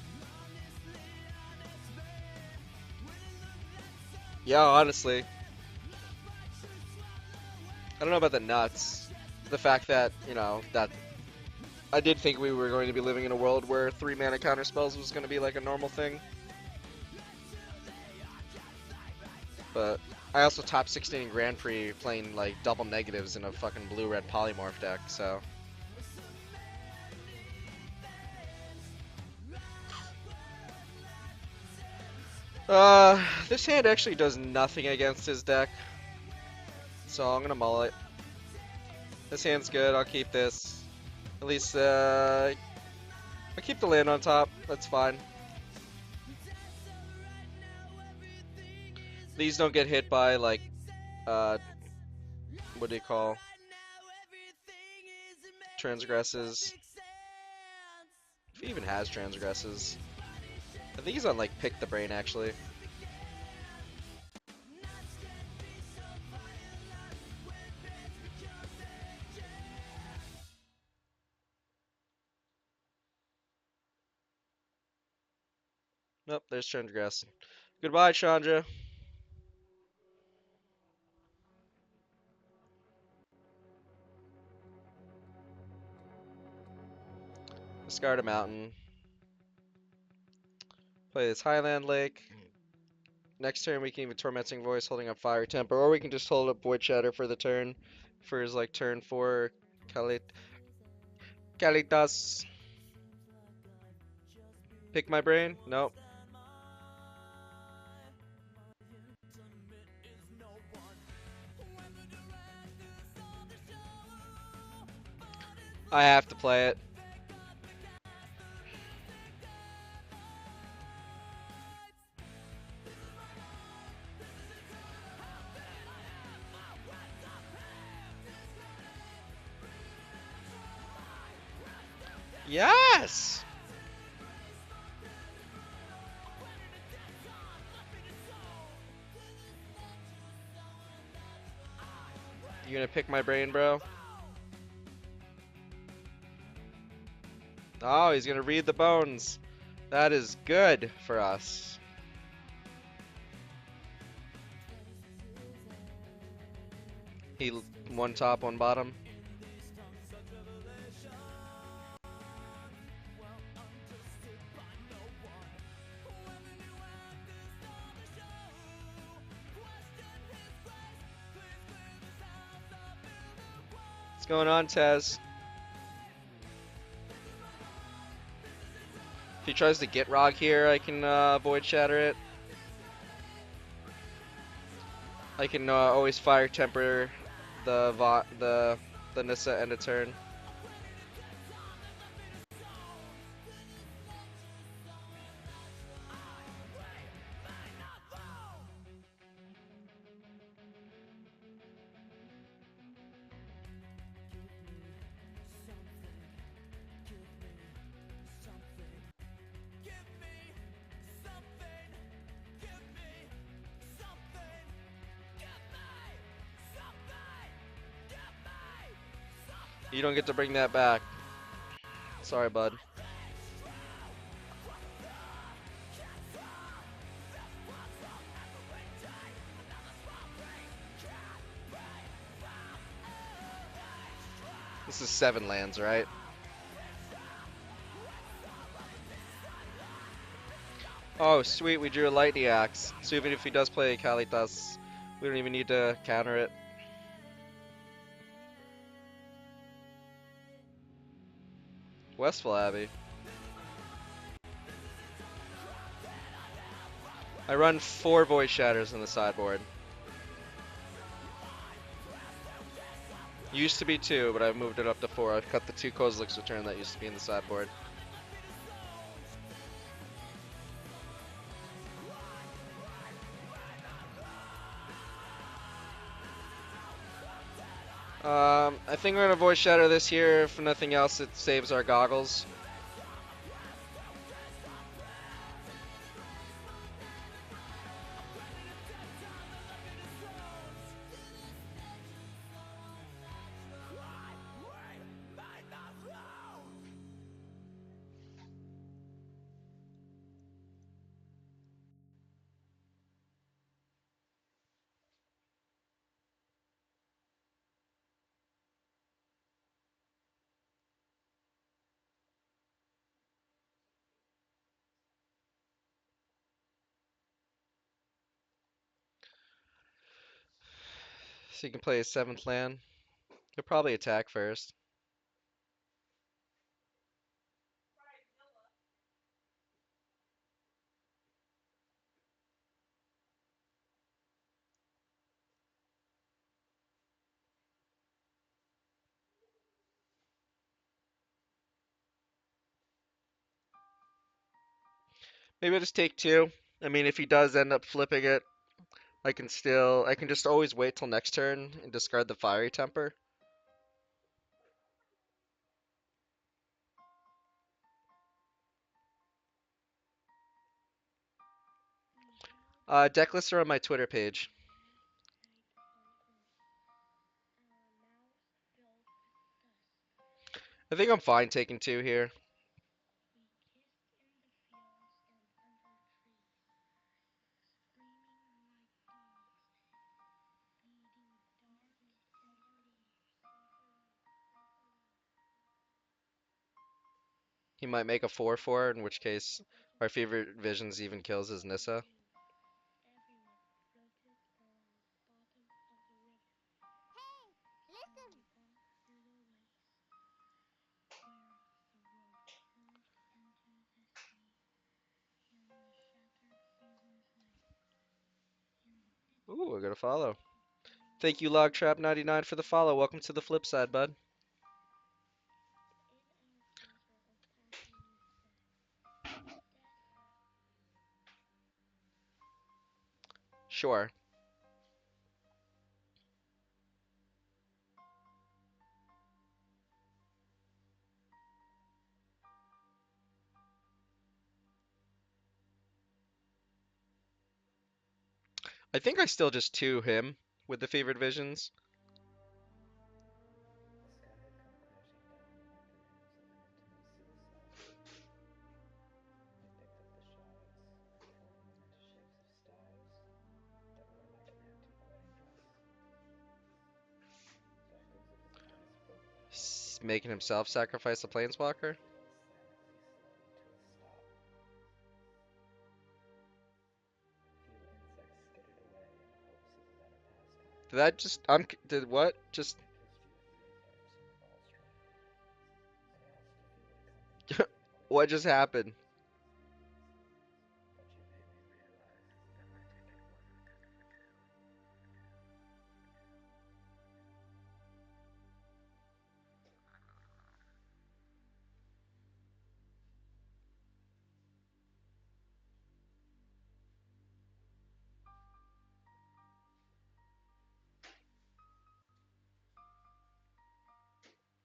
Yeah, honestly. I don't know about the nuts. The fact that, you know, that I did think we were going to be living in a world where 3 mana counter spells was going to be like a normal thing. But I also top 16 in Grand Prix playing like double negatives in a fucking blue-red polymorph deck, so. This hand actually does nothing against his deck. So I'm gonna mull it. This hand's good, I'll keep this. At least, I'll keep the land on top, that's fine. These don't get hit by, like, what do you call? Transgresses. If he even has transgresses. I think he's on, like, Pick the Brain, actually. Nope, there's transgress. Goodbye, Chandra. Discard a mountain. Play this Highland Lake. Next turn we can even Tormenting Voice holding up Fire Temper, or we can just hold up Void Shatter for the turn. For his like turn 4 Kalitas. Pick my brain? Nope. I have to play it. Yes! You gonna pick my brain, bro? Oh, he's gonna read the bones. That is good for us. He one top, one bottom. What's going on, Tez? If he tries to get Rog here, I can Void Shatter it. I can always Fire Temper the Nissa end of turn. You don't get to bring that back. Sorry, bud. This is 7 lands, right? Oh, sweet, we drew a Lightning Axe. So even if he does play Kalitas, we don't even need to counter it. Westfall Abbey. I run 4 Void Shatters in the sideboard. Used to be 2, but I've moved it up to 4. I've cut the 2 Kozilek's Return that used to be in the sideboard. I think we're gonna Void Shatter this here. If nothing else, it saves our goggles. So you can play a 7th land. He'll probably attack first. Maybe I'll just take 2. I mean, if he does end up flipping it, I can just always wait till next turn and discard the Fiery Temper. Deck lists are on my Twitter page. I think I'm fine taking 2 here. He might make a 4/4, in which case our favorite visions even kills his Nissa. Ooh, I got a follow. Thank you, Logtrap99 for the follow. Welcome to the flip side, bud. Sure. I think I still just 2 him with the favored visions. Making himself sacrifice a planeswalker. Did that just did what? Just what just happened?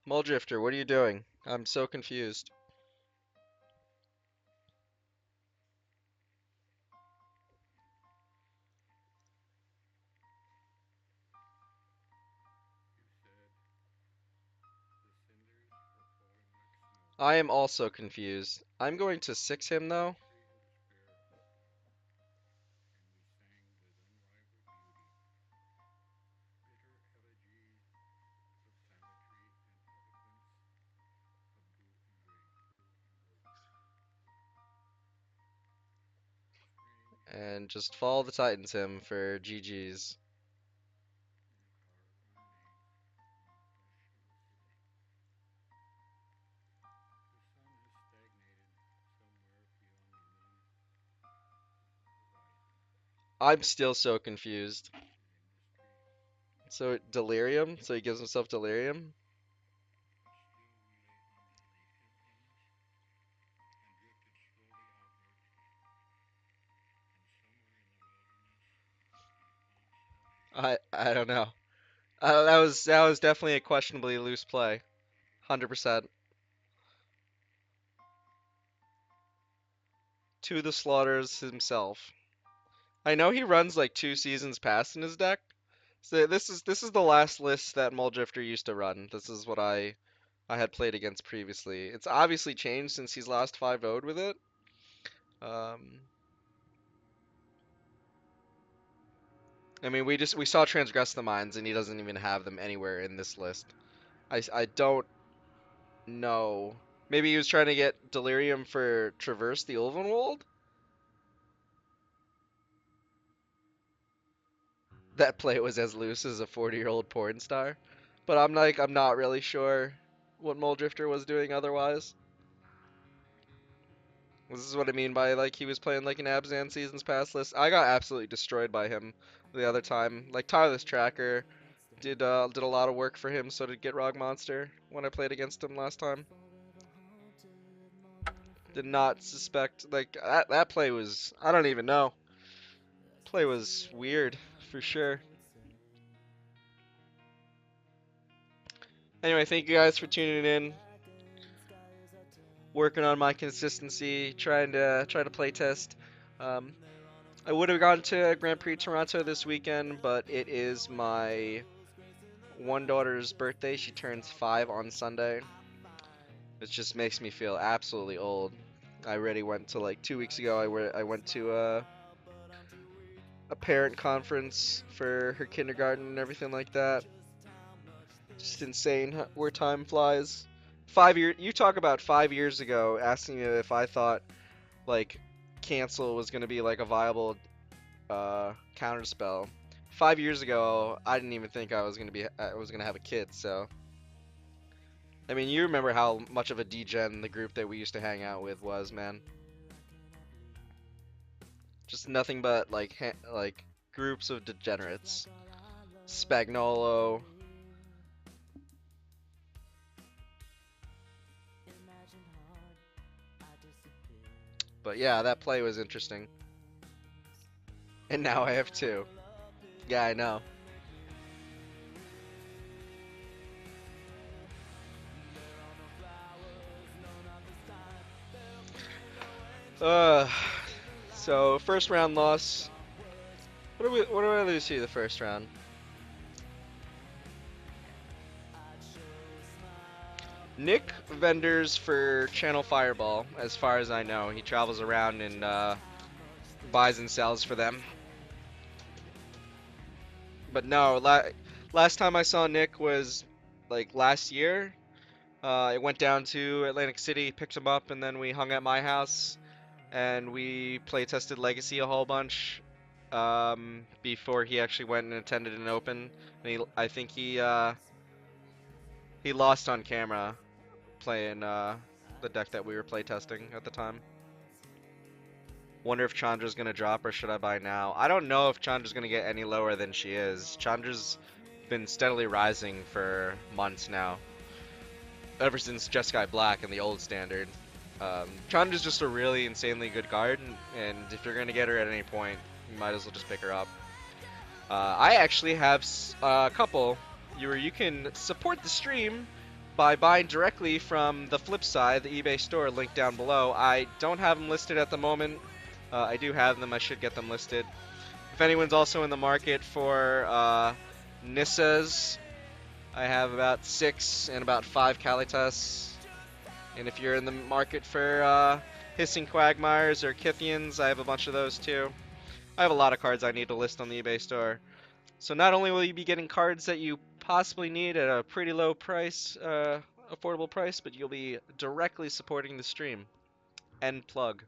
Muldrifter, what are you doing? I'm so confused. I am also confused. I'm going to 6 him though. And just follow the Titans him for GG's. I'm still so confused. So delirium? So he gives himself delirium? I don't know. That was definitely a questionably loose play. 100%. To the slaughters himself. I know he runs like 2 seasons past in his deck. So this is the last list that Muldrifter used to run. This is what I had played against previously. It's obviously changed since he's last 5-0'd with it. Um, I mean, we saw Transgress the Minds, and he doesn't even have them anywhere in this list. I don't know. Maybe he was trying to get Delirium for Traverse the Ulvenwold? That play was as loose as a 40-year-old porn star. But I'm not really sure what Muldrifter was doing otherwise. This is what I mean by like he was playing like an Abzan Seasons Pass list. I got absolutely destroyed by him the other time. Like Tireless Tracker did a lot of work for him, so did Gitrog Monster when I played against him last time. Did not suspect like that play was I don't even know. Play was weird for sure. Anyway, thank you guys for tuning in. Working on my consistency, try to play test. Um, I would have gone to Grand Prix Toronto this weekend, but it is my one daughter's birthday. She turns 5 on Sunday. It just makes me feel absolutely old. I already went to like 2 weeks ago. I went to a parent conference for her kindergarten and everything like that. Just insane where time flies. 5 years. You talk about 5 years ago, asking me if I thought like cancel was gonna be like a viable counterspell. 5 years ago, I didn't even think I was gonna have a kid. So I mean, you remember how much of a degen the group that we used to hang out with was, man. Just nothing but like groups of degenerates. Spagnolo. But yeah, that play was interesting. And now I have two. Yeah, I know. Uh, so first round loss. What do I lose here the first round? Nick vendors for Channel Fireball, as far as I know. He travels around and buys and sells for them. But no, last time I saw Nick was like last year. I went down to Atlantic City, picked him up, and then we hung at my house and we play tested Legacy a whole bunch before he actually went and attended an open. And I think he lost on camera playing the deck that we were play testing at the time. Wonder if Chandra's gonna drop or should I buy now? I don't know if Chandra's gonna get any lower than she is. Chandra's been steadily rising for months now, ever since Jeskai Black and the old standard. Chandra's just a really insanely good card, and if you're gonna get her at any point, you might as well just pick her up. I actually have a couple where you can support the stream by buying directly from the flip side, the eBay store, link down below. I don't have them listed at the moment. I do have them. I should get them listed. If anyone's also in the market for Nissas, I have about 6 and about 5 Kalitas. And if you're in the market for Hissing Quagmires or Kythians, I have a bunch of those too. I have a lot of cards I need to list on the eBay store. So not only will you be getting cards that you possibly need at a pretty low price, affordable price, but you'll be directly supporting the stream. End plug.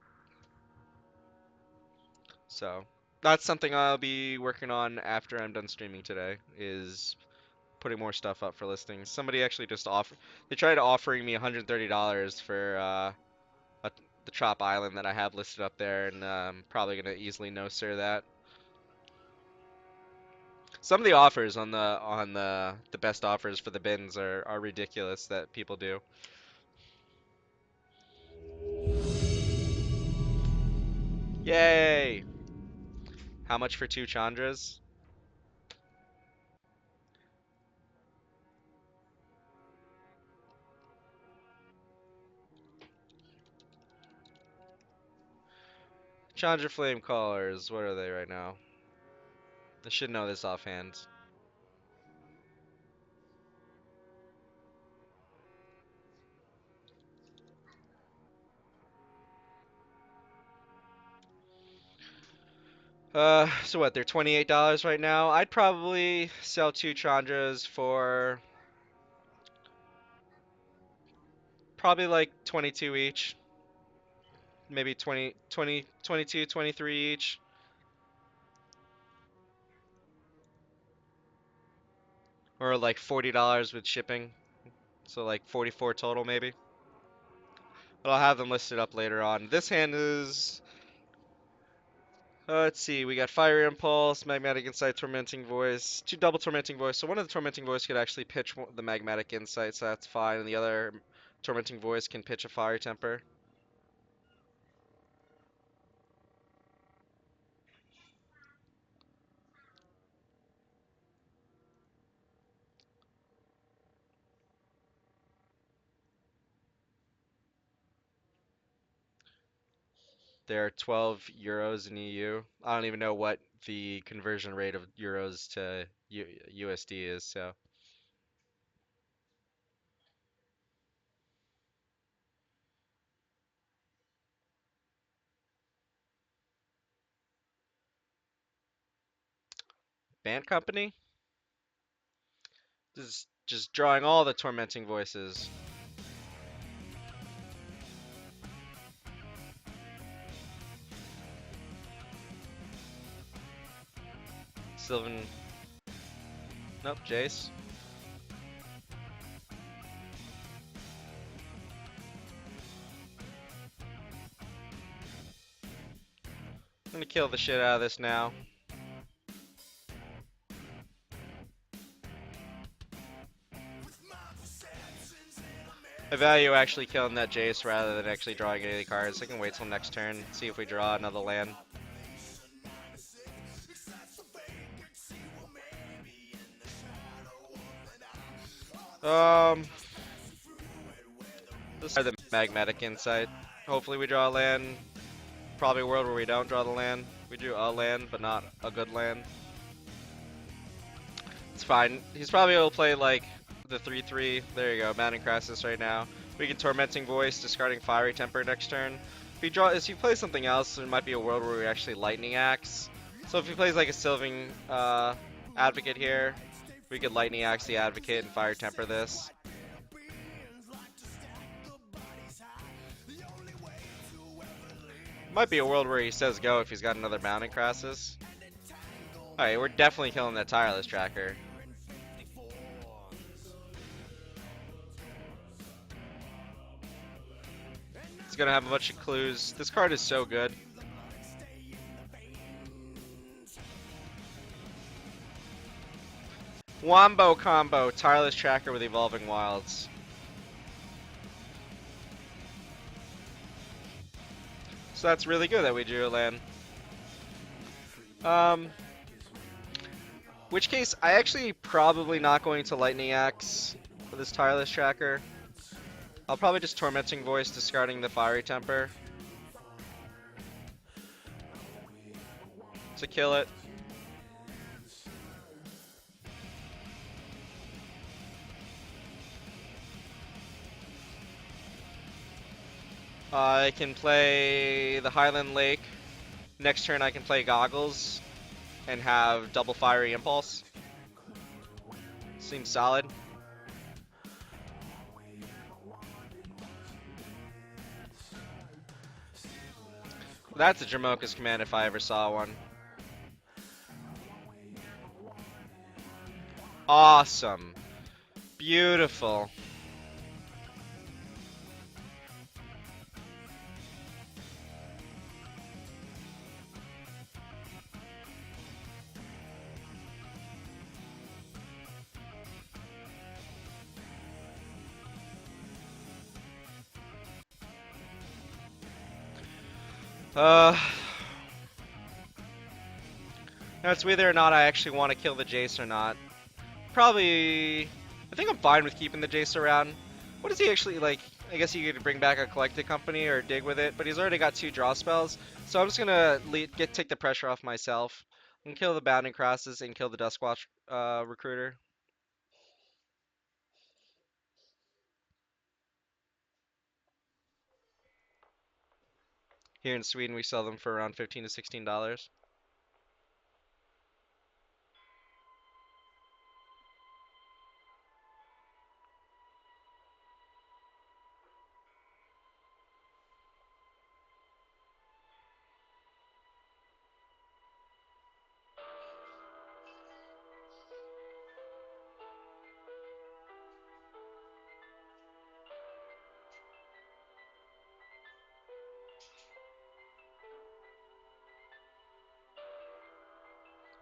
So that's something I'll be working on after I'm done streaming today, is putting more stuff up for listings. Somebody actually just they tried offering me $130 for the Chop Island that I have listed up there, and I'm probably gonna easily no-sir that. Some of the offers on the best offers for the bins are ridiculous that people do. Yay! How much for 2 Chandras? Chandra Flame Callers, what are they right now? I should know this offhand. So what, they're $28 right now? I'd probably sell 2 Chandras for probably like 22 each. Maybe 22, 23 each. Or like $40 with shipping. So like 44 total maybe. But I'll have them listed up later on. This hand is, let's see, we got Fire Impulse, Magmatic Insight, Tormenting Voice, 2 double Tormenting Voice. So one of the Tormenting Voice could actually pitch the Magmatic Insight, so that's fine. And the other Tormenting Voice can pitch a Fire Temper. There are 12 euros in EU. I don't even know what the conversion rate of euros to USD is, so. Band Company? Just drawing all the Tormenting Voices. Sylvan. Nope, Jace. I'm gonna kill the shit out of this now. I value actually killing that Jace rather than actually drawing any cards. I can wait till next turn, see if we draw another land. This is the Magnetic Insight. Hopefully we draw a land. Probably a world where we don't draw the land. We drew a land, but not a good land. It's fine. He's probably able to play like the 3/3. There you go, Mounting Crassus right now. We can Tormenting Voice, discarding Fiery Temper next turn. If he plays something else, there might be a world where we actually Lightning Axe. So if he plays like a Sylvan Advocate here, we could Lightning Axe the Advocate and Fire Temper this. Might be a world where he says go if he's got another Mounting Crassus. Alright, we're definitely killing that Tireless Tracker. It's gonna have a bunch of clues. This card is so good. Wombo combo, Tireless Tracker with Evolving Wilds. So that's really good that we drew a land. Which case, I actually probably not going to Lightning Axe for this Tireless Tracker. I'll probably just Tormenting Voice, discarding the Fiery Temper to kill it. I can play the Highland Lake. Next turn I can play Goggles and have double Fiery Impulse. Seems solid. That's a Jamoka's command if I ever saw one. Awesome. Beautiful. Now it's whether or not I actually want to kill the Jace or not. Probably, I think I'm fine with keeping the Jace around. What does he actually like? I guess he could bring back a Collected Company or dig with it, but he's already got 2 draw spells, so I'm just gonna take the pressure off myself and kill the Bounding Crosses and kill the Duskwatch Recruiter. Here in Sweden, we sell them for around $15 to $16.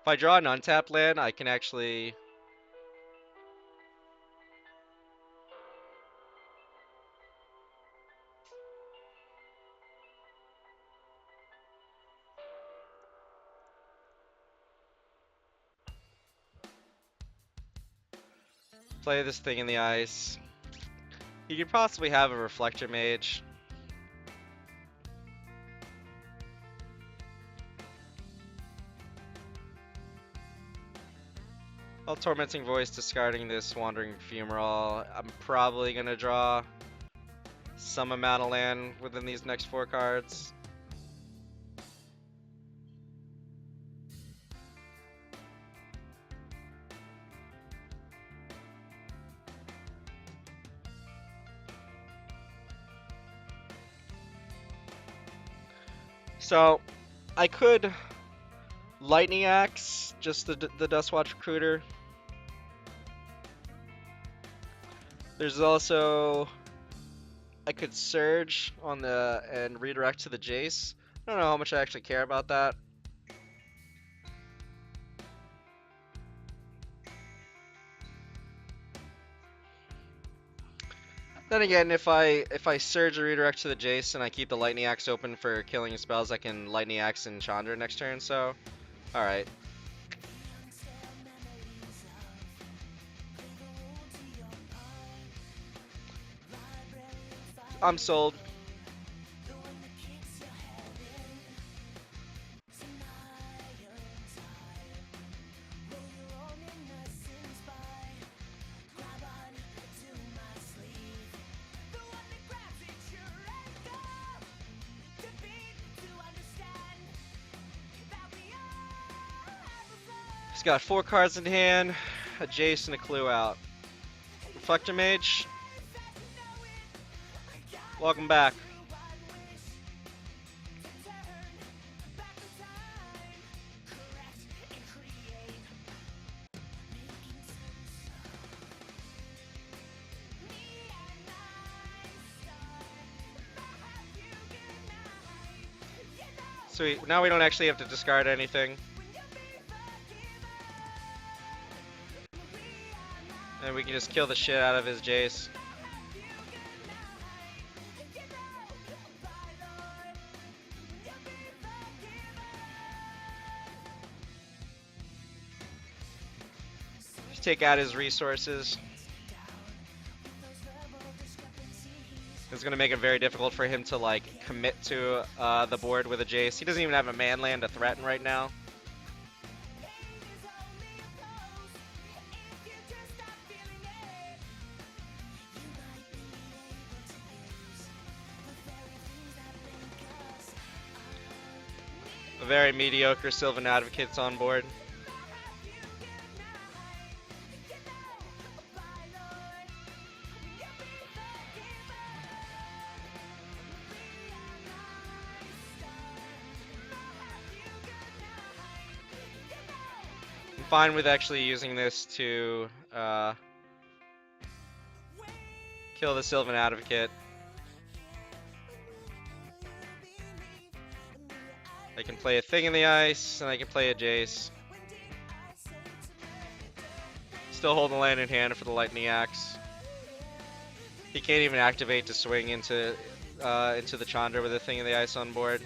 If I draw an untapped land, I can actually... play this thing in the ice. You could possibly have a Reflector Mage. I'll Tormenting Voice, discarding this Wandering Fumarole. I'm probably gonna draw some amount of land within these next 4 cards. So, I could Lightning Axe, just the Duskwatch Recruiter. There's also, I could Surge on the and redirect to the Jace. I don't know how much I actually care about that. Then again, if I surge a redirect to the Jace and I keep the Lightning Axe open for killing spells, I can Lightning Axe and Chandra next turn. So, all right. I'm sold. He's got 4 cards in hand, a Jace and a Clue out. Reflector Mage, welcome back. Sweet, now we don't actually have to discard anything. And we can just kill the shit out of his Jace. Just take out his resources. It's going to make it very difficult for him to like commit to the board with a Jace. He doesn't even have a man land to threaten right now. A very mediocre Sylvan Advocate's on board. I'm fine with actually using this to kill the Sylvan Advocate. I can play a Thing in the Ice, and I can play a Jace. Still hold the land in hand for the Lightning Axe. He can't even activate to swing into the Chandra with a Thing in the Ice on board.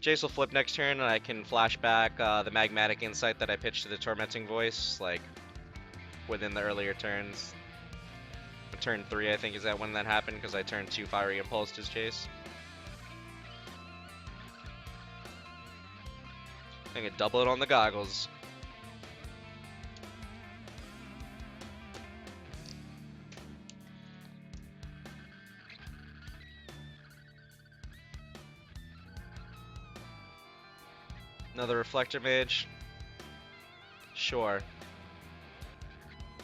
Jace will flip next turn, and I can flash back the Magmatic Insight that I pitched to the Tormenting Voice, like, within the earlier turns. Turn 3, I think, is that when that happened, because I turned 2 Fiery Impulse to Jace. I can double it on the goggles. Another Reflector Mage. Sure.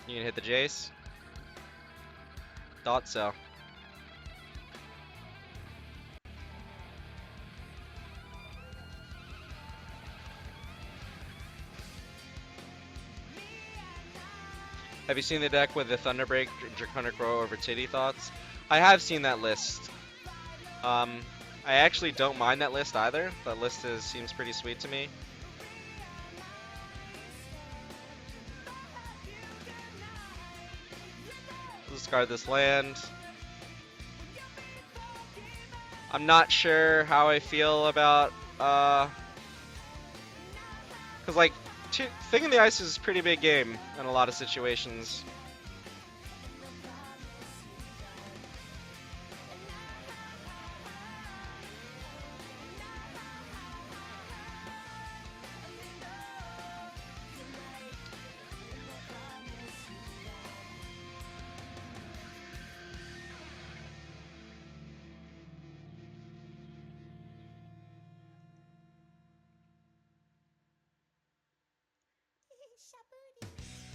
You can hit the Jace? Thought so. Have you seen the deck with the Thunderbreak, Draconic Row over Titty Thoughts? I have seen that list. I actually don't mind that list either. That list seems pretty sweet to me. Discard this land. I'm not sure how I feel about, cause like, Thing in the Ice is a pretty big game in a lot of situations.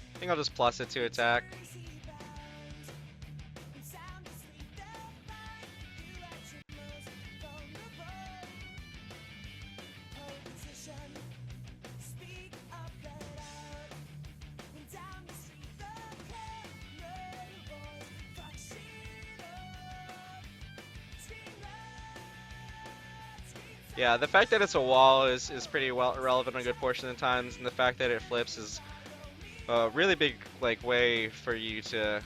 I think I'll just plus it to attack. Yeah, the fact that it's a wall is pretty well relevant a good portion of the times, and the fact that it flips is a really big like way for you to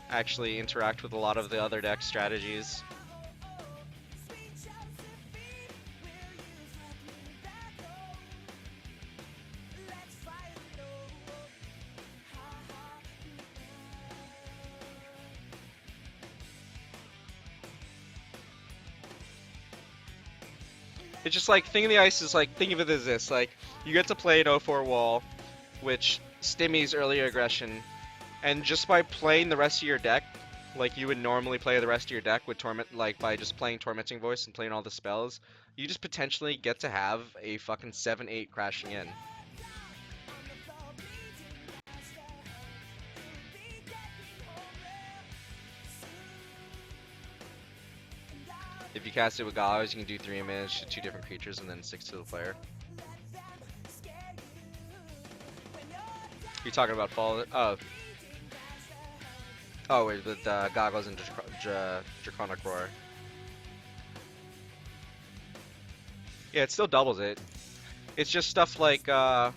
actually interact with a lot of the other deck strategies. It's just like Thing in the Ice is like, think of it as this, like you get to play an 0-4 wall, which stimmies earlier aggression, and just by playing the rest of your deck, like you would normally play the rest of your deck with Torment, like by just playing Tormenting Voice and playing all the spells, you just potentially get to have a fucking 7-8 crashing in. If you cast it with Gallows, you can do 3 damage to 2 different creatures and then 6 to the player. You're talking about Fall? Oh wait, with Goggles and Draconic Roar. Yeah, it still doubles it. It's just stuff like the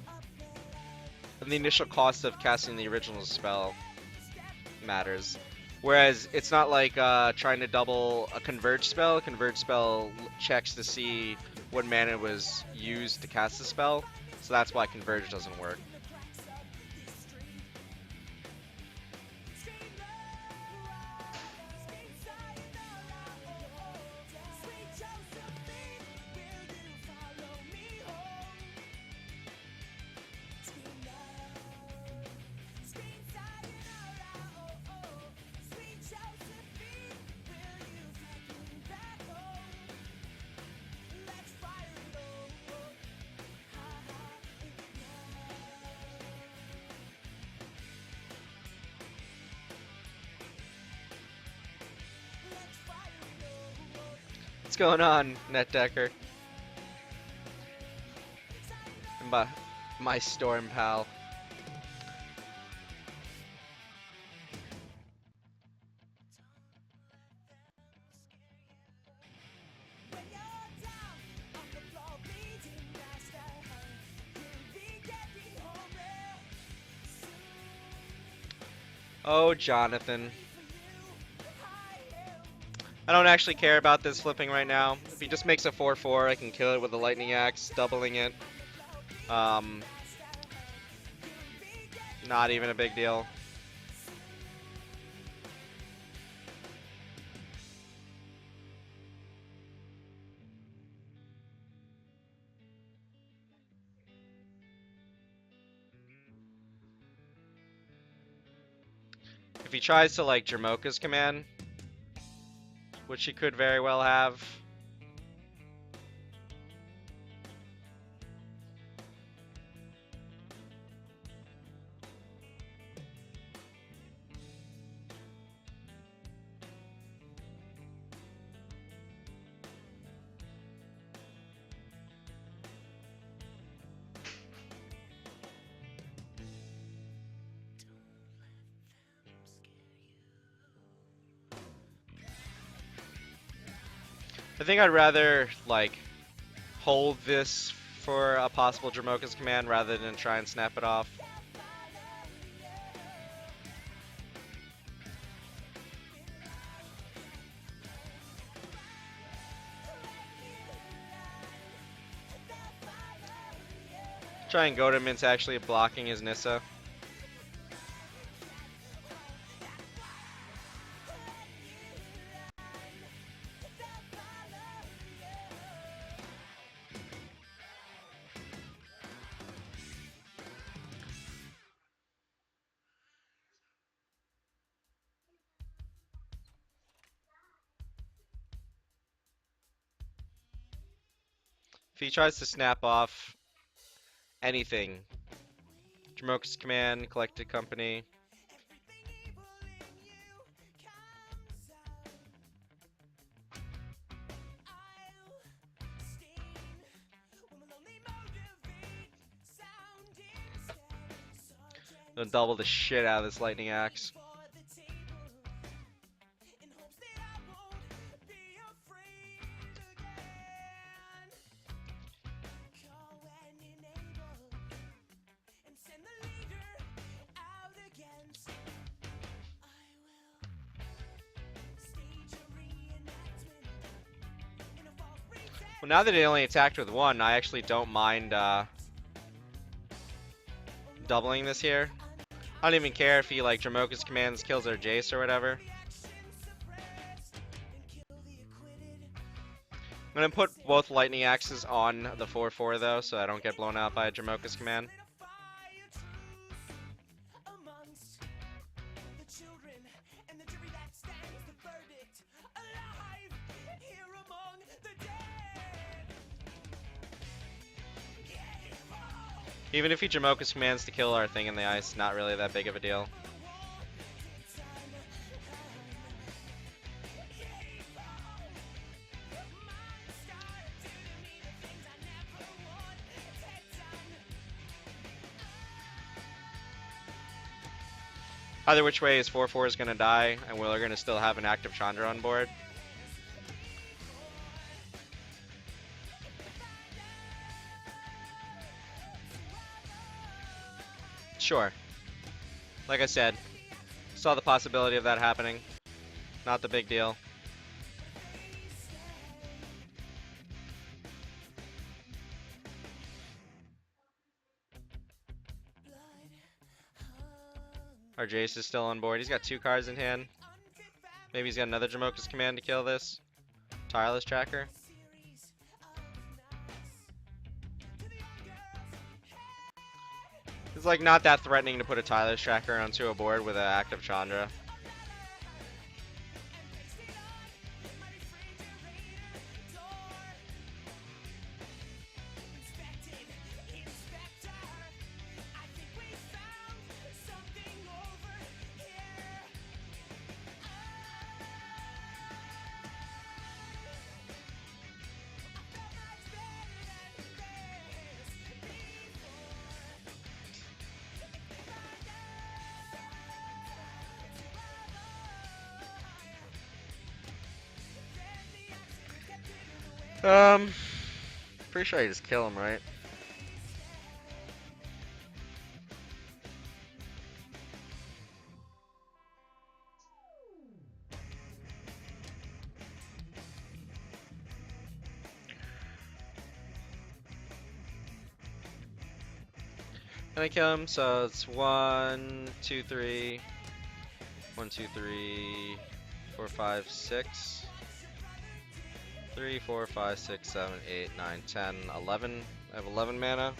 initial cost of casting the original spell matters. Whereas it's not like trying to double a Converge spell. A Converge spell checks to see what mana was used to cast the spell, so that's why Converge doesn't work. What's going on, NetDecker? My Storm pal. Oh, Jonathan. I don't actually care about this flipping right now. If he just makes a 4-4, I can kill it with a Lightning Axe, doubling it. Not even a big deal. If he tries to like Jamoka's command, which he could very well have. I think I'd rather like hold this for a possible Jamoka's command rather than try and snap it off. Try and goad him into actually blocking his Nissa. If he tries to snap off anything, Jamoka's command, Collected Company. Gonna double the shit out of this Lightning Axe. Well, now that he only attacked with one, I actually don't mind doubling this here. I don't even care if he like Dramoka's commands kills our Jace or whatever. I'm gonna put both lightning axes on the 4/4 though, so I don't get blown out by a Dramoka's command. Even if he Jamoka's commands to kill our thing in the ice, not really that big of a deal. Either which way, his 4/4 is gonna die, and we're gonna still have an active Chandra on board. Sure. Like I said, saw the possibility of that happening. Not the big deal. Our Jace is still on board. He's got 2 cards in hand. Maybe he's got another Jamoka's command to kill this. Tireless Tracker. It's like not that threatening to put a Tireless Tracker onto a board with an active Chandra. Pretty sure I just kill him, right? Can I kill him? So it's 1, 2, 3. 1, 2, 3, 4, 5, 6. 3, 4, 5, 6, 7, 8, 9, 10, 11. I have 11 mana.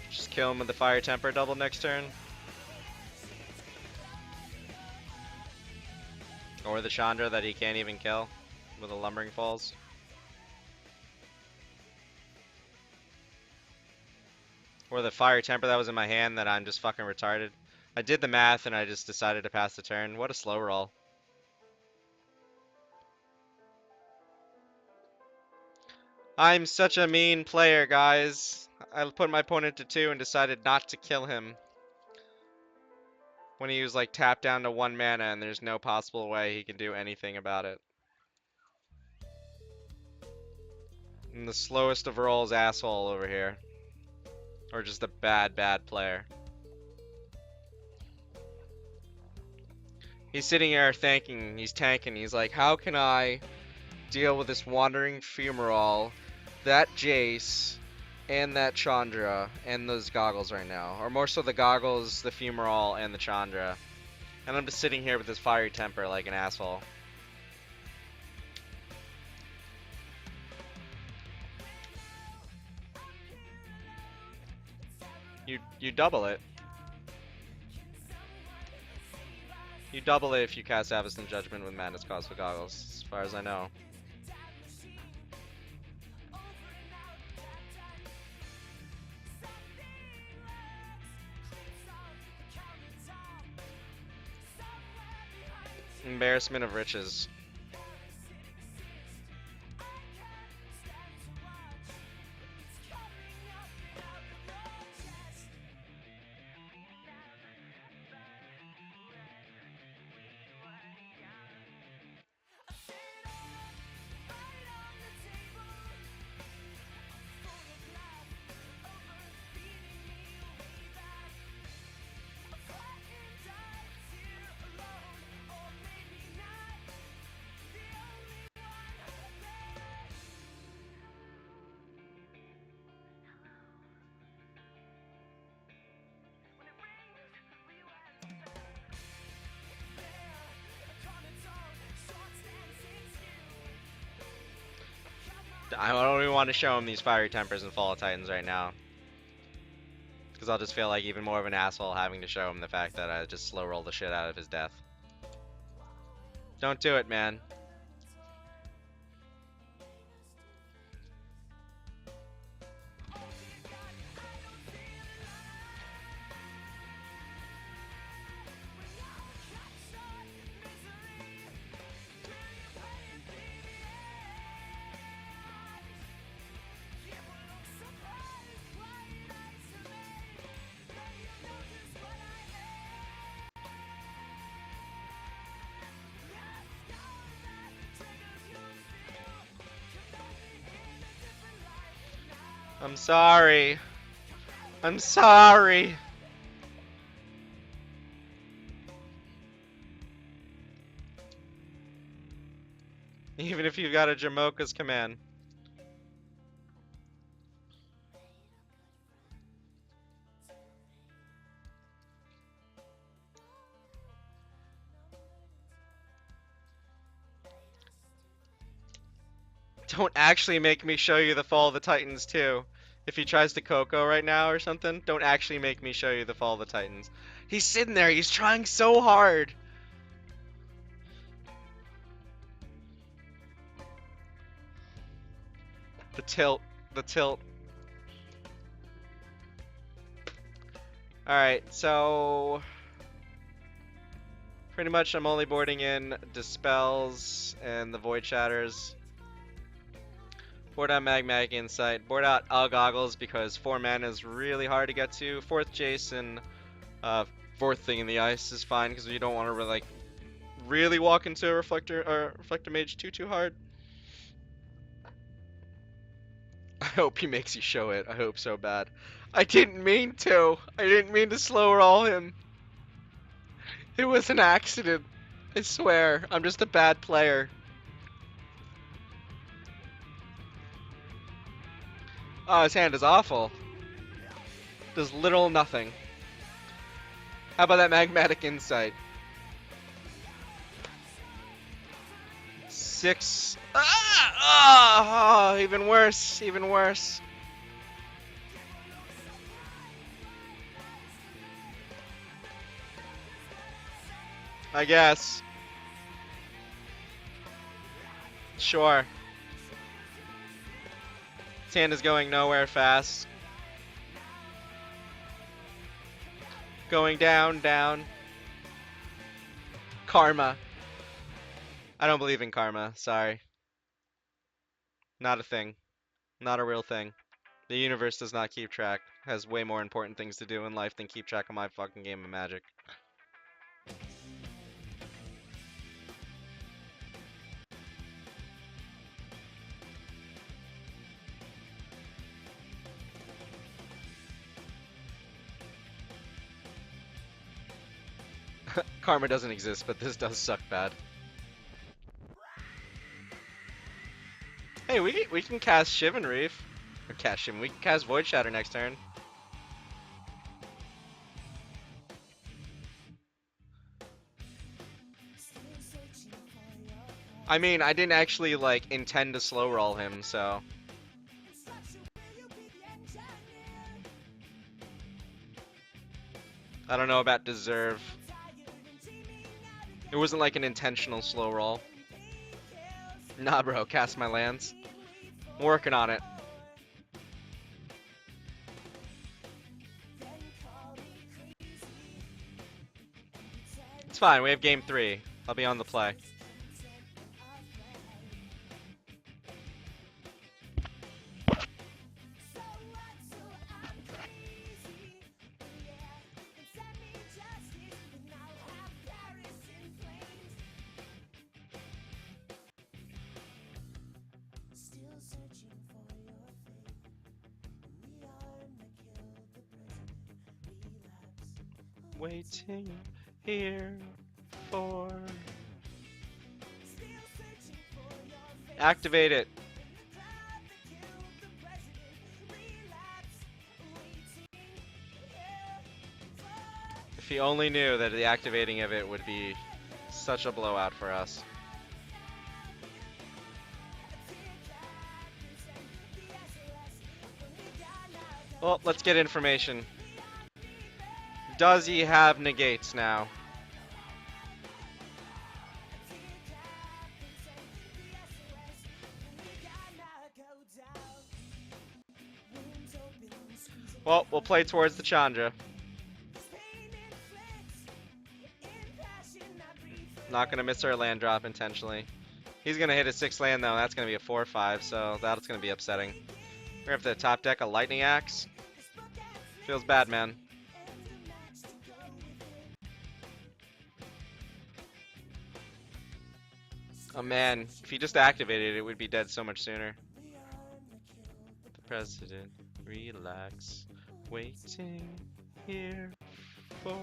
Just kill him with the Fire Temper double next turn. Or the Chandra that he can't even kill with the Lumbering Falls. Or the Fire Temper that was in my hand that I'm just fucking retarded. I did the math and I just decided to pass the turn. What a slow roll. I'm such a mean player, guys. I put my opponent to 2 and decided not to kill him. When he was like tapped down to 1 mana and there's no possible way he can do anything about it. And the slowest overall's asshole over here. Or just a bad player. He's sitting here he's tanking. He's like, how can I deal with this wandering fumarole, that Jace, and that Chandra, and those goggles right now? Or more so the goggles, the fumarole, and the Chandra. And I'm just sitting here with this fiery temper like an asshole. You double it. You double it if you cast Avacyn Judgment with Madness Cosmic Goggles, as far as I know. Embarrassment of riches. I don't even want to show him these fiery tempers and Fall of Titans right now. Because I'll just feel like even more of an asshole having to show him the fact that I just slow roll the shit out of his death. Don't do it, man. I'm sorry. I'm sorry. Even if you've got a Jamoka's command. Don't actually make me show you the Fall of the Titans too. If he tries to Coco right now or something, don't actually make me show you the Fall of the Titans. He's sitting there, he's trying so hard. The tilt. The tilt. Alright, so... pretty much I'm only boarding in Dispels and the Void Shatters. Board out Magmatic Insight. Board out Goggles because 4 mana is really hard to get to. 4th Jason. 4th Thing in the Ice is fine because you don't want to really walk into a Reflector Mage too hard. I hope he makes you show it. I hope so bad. I didn't mean to. I didn't mean to slow roll him. It was an accident. I swear. I'm just a bad player. Oh, his hand is awful. Does little nothing. How about that Magmatic Insight? 6. Ah! Oh, even worse. Even worse. I guess. Sure. His hand is going nowhere fast. Going down, down. Karma. I don't believe in karma. Sorry. Not a thing. Not a real thing. The universe does not keep track. Has way more important things to do in life than keep track of my fucking game of Magic. Karma doesn't exist, but this does suck bad. Hey, we can cast Shivan Reef. Or cast Shivan. We can cast Void Shatter next turn. I mean, I didn't actually, like, intend to slow roll him, so... I don't know about deserve. It wasn't like an intentional slow roll. Nah, bro, cast my lands. I'm working on it. It's fine, we have game 3. I'll be on the play. Waiting here for... Activate it. If he only knew that the activating of it would be such a blowout for us. Well, let's get information. Does he have negates now? Well, we'll play towards the Chandra. Not gonna miss our land drop intentionally. He's gonna hit a 6 land though, that's gonna be a 4/5, so that's gonna be upsetting. We're gonna have to top deck a Lightning Axe. Feels bad, man. Oh man, if he just activated it, it would be dead so much sooner. The president, relax, waiting here for...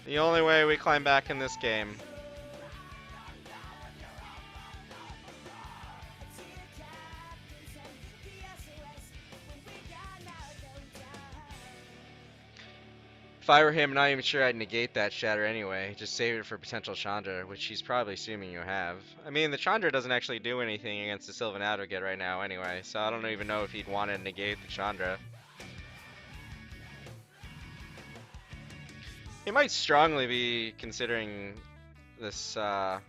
The only way we climb back in this game. If I were him, not even sure I'd negate that shatter anyway. Just save it for potential Chandra, which he's probably assuming you have. I mean, the Chandra doesn't actually do anything against the Sylvan Advocate right now anyway, so I don't even know if he'd want to negate the Chandra. He might strongly be considering this, So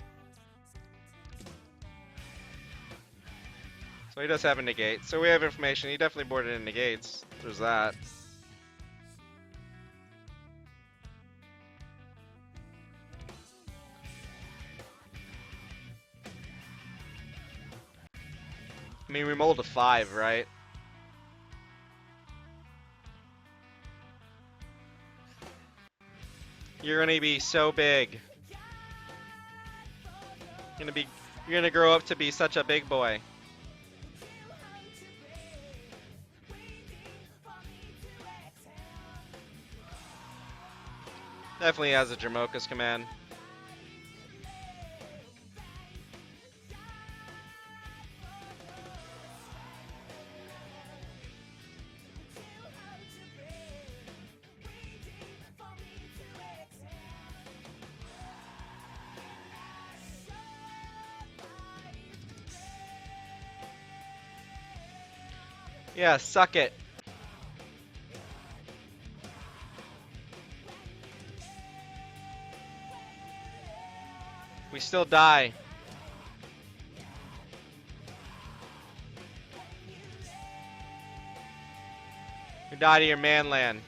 he does have a negate. So we have information. He definitely boarded in negates. There's that. I mean, we mulled a 5, right? You're gonna be so big. You're gonna grow up to be such a big boy. Definitely has a Jamoka's command. Yeah, suck it. We still die. You die to your man land.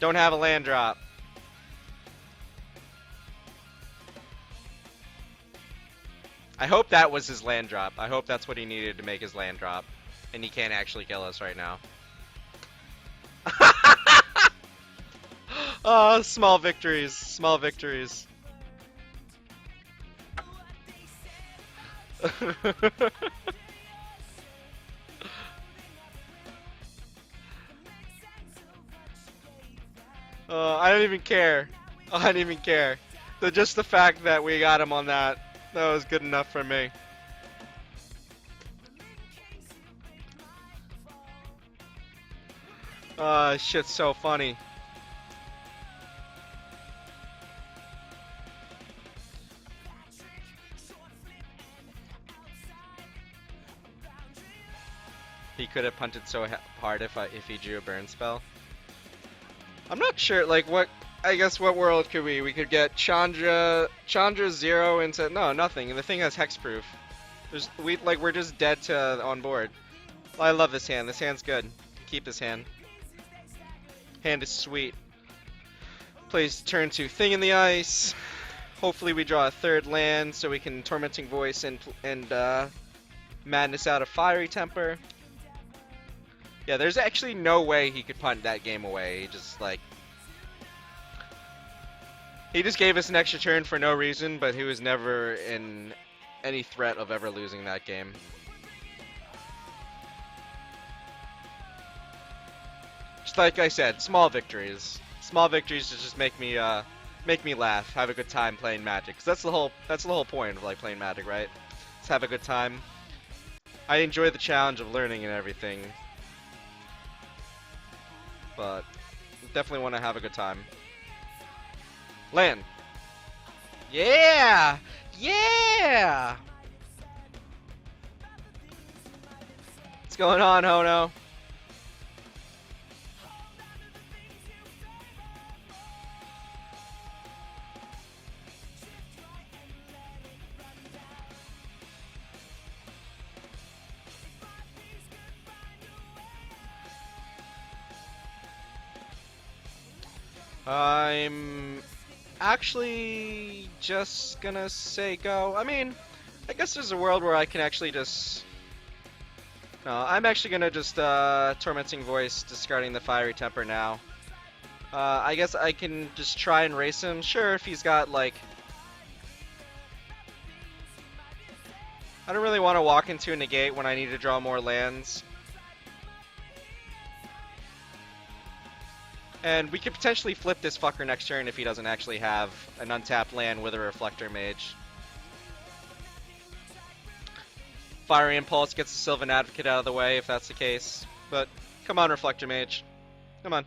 Don't have a land drop. I hope that was his land drop. I hope that's what he needed to make his land drop. And he can't actually kill us right now. Oh, small victories. Small victories. I don't even care. I don't even care. Just the fact that we got him on that was good enough for me. Shit's so funny. He could have punted so hard if he drew a burn spell. I'm not sure, like, what, I guess what world could we could get Chandra 0 into, no, nothing, and the thing has hexproof. We're just dead to on board. I love this hand. This hand's good. Keep this hand. Hand is sweet. Plays turn 2 Thing in the Ice. Hopefully we draw a third land so we can Tormenting Voice and Madness out of Fiery Temper. Yeah, there's actually no way he could punt that game away. He just, like... He just gave us an extra turn for no reason, but he was never in any threat of ever losing that game. Just like I said, small victories. Small victories to just make me laugh, have a good time playing Magic. 'Cause that's the whole point of, like, playing Magic, right? Just have a good time. I enjoy the challenge of learning and everything. But definitely want to have a good time. Land. Yeah! Yeah! What's going on, Hono? I'm actually just gonna say go. I mean, I guess there's a world where I can actually just... No, I'm actually gonna just Tormenting Voice, discarding the Fiery Temper now. I guess I can just try and race him. Sure, if he's got, like... I don't really want to walk into a negate when I need to draw more lands. And we could potentially flip this fucker next turn if he doesn't actually have an untapped land with a Reflector Mage. Fiery Impulse gets the Sylvan Advocate out of the way if that's the case. But come on, Reflector Mage. Come on.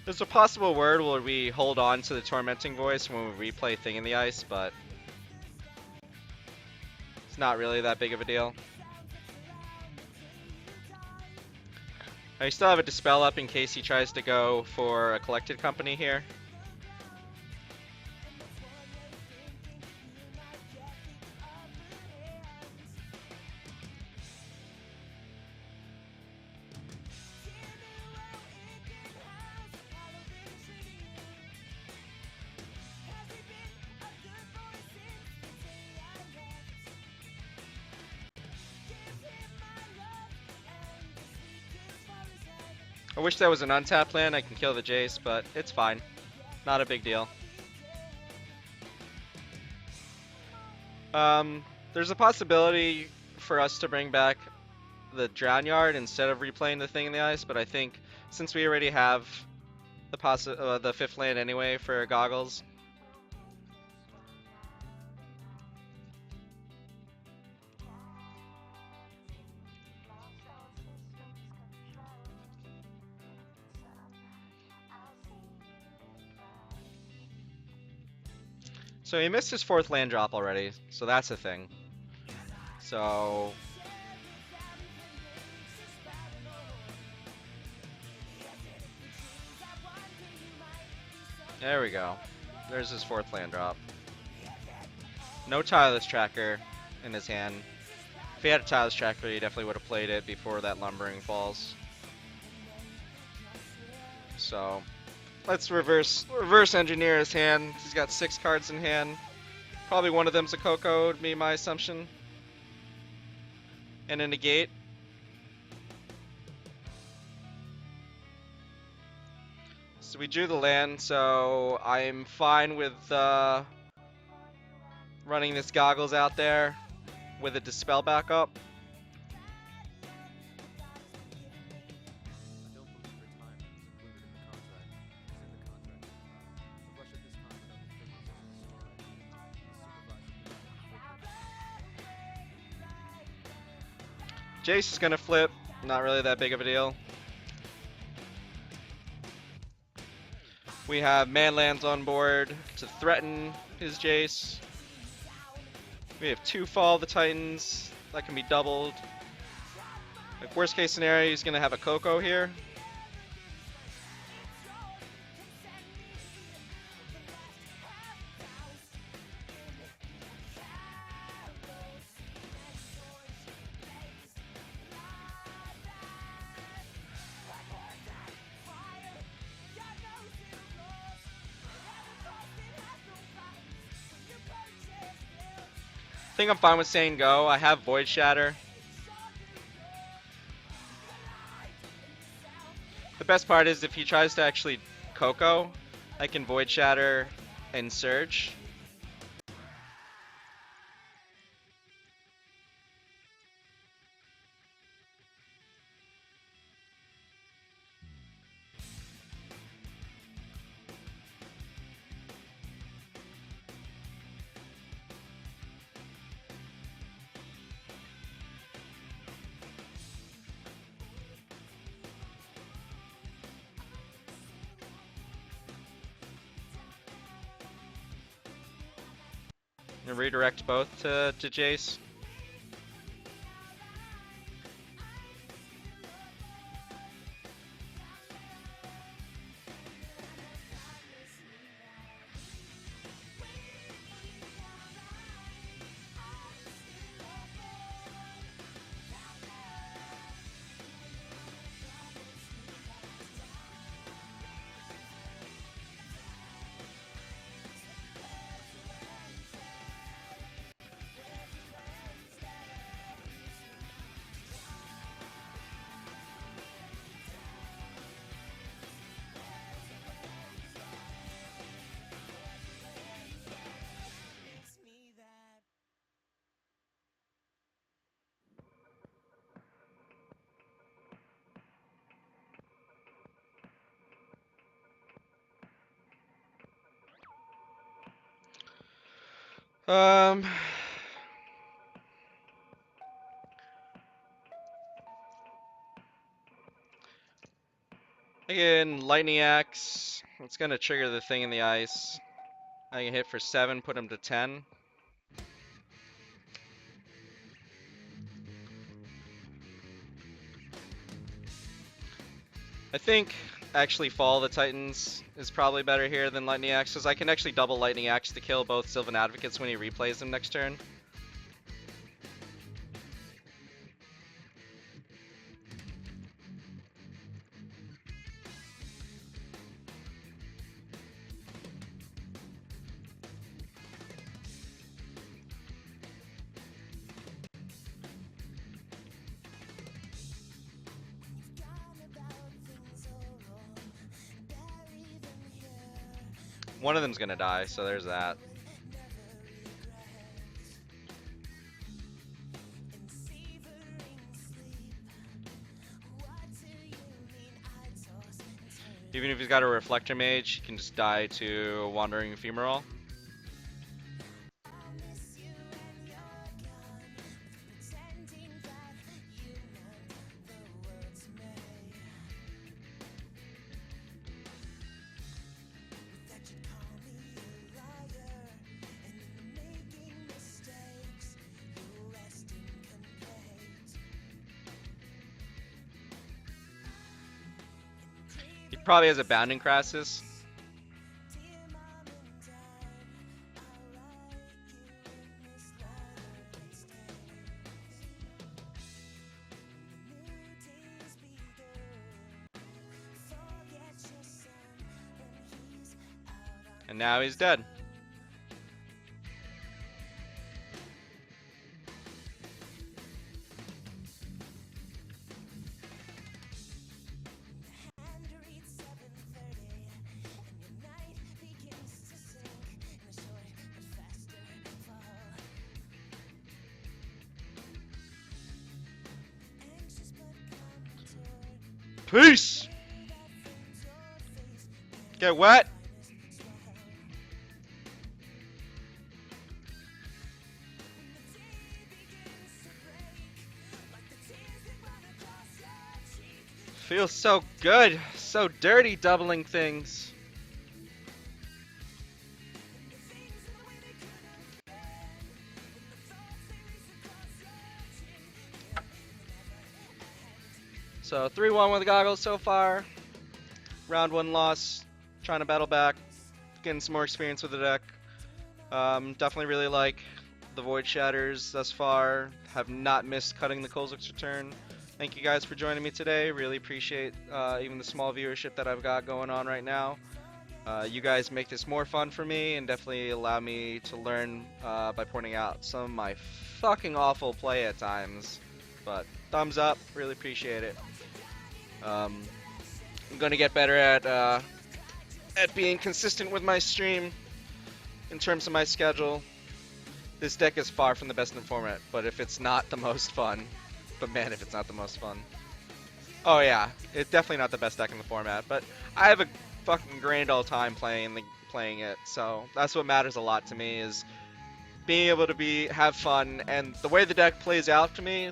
There's a possible word where we hold on to the Tormenting Voice when we replay Thing in the Ice, but it's not really that big of a deal. I still have a Dispel up in case he tries to go for a Collected Company here. I wish there was an untapped land I can kill the Jace, but it's fine. Not a big deal. There's a possibility for us to bring back the Drown Yard instead of replaying the Thing in the Ice, but I think since we already have the 5th land anyway for Goggles. So he missed his 4th land drop already, so that's a thing. So there we go. There's his 4th land drop. No Tireless Tracker in his hand. If he had a Tireless Tracker, he definitely would have played it before that Lumbering falls. So let's reverse engineer his hand. He's got 6 cards in hand. Probably one of them's a Coco, would be my assumption. And a negate. So we drew the land, so I'm fine with running this Goggles out there with a Dispel backup. Jace is gonna flip, not really that big of a deal. We have Manlands on board to threaten his Jace. We have 2 Fall of the Titans that can be doubled. Like worst case scenario, he's gonna have a Coco here. I think I'm fine with saying go. I have Void Shatter. The best part is if he tries to actually Coco, I can Void Shatter and Surge. And redirect both to Jace. Again, Lightning Axe. It's gonna trigger the thing in the ice. I can hit for 7, put him to 10. I think actually Fall of the Titans is probably better here than Lightning Axe, because I can actually double Lightning Axe to kill both Sylvan Advocates when he replays them next turn. One of them's gonna die, so there's that. Even if he's got a Reflector Mage, he can just die to Wandering Ephemeral. Probably has a Bounding Crassus. And now he's dead. Peace! Get wet! Feels so good. So dirty doubling things. So 3-1 with the goggles so far. Round 1 loss. Trying to battle back. Getting some more experience with the deck. Definitely really like the Void Shatters thus far. Have not missed cutting the Kozilek's Return. Thank you guys for joining me today. Really appreciate even the small viewership that I've got going on right now. You guys make this more fun for me and definitely allow me to learn by pointing out some of my fucking awful play at times. But thumbs up, really appreciate it. I'm gonna get better at being consistent with my stream in terms of my schedule. This deck is far from the best in the format, but if it's not the most fun, but man, if it's not the most fun. Oh yeah, it's definitely not the best deck in the format, but I have a fucking grand old time playing it, so that's what matters a lot to me, is being able to have fun, and the way the deck plays out to me,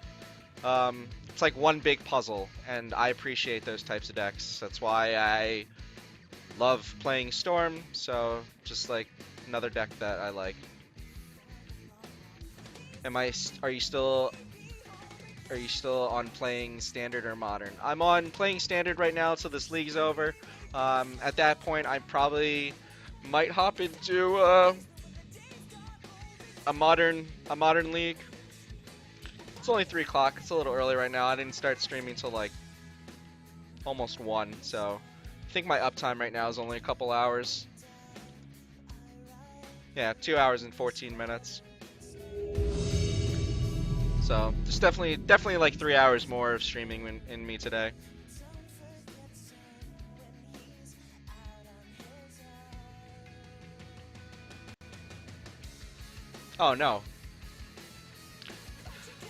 it's like one big puzzle, and I appreciate those types of decks. That's why I love playing Storm, so just like another deck that I like. Are you still on playing Standard or Modern? I'm on playing Standard right now, so this league's over. At that point, I probably might hop into a modern league. It's only 3 o'clock. It's a little early right now. I didn't start streaming till like almost 1, so I think my uptime right now is only a couple hours. Yeah, 2 hours and 14 minutes. So just definitely like 3 hours more of streaming in me today. Oh no.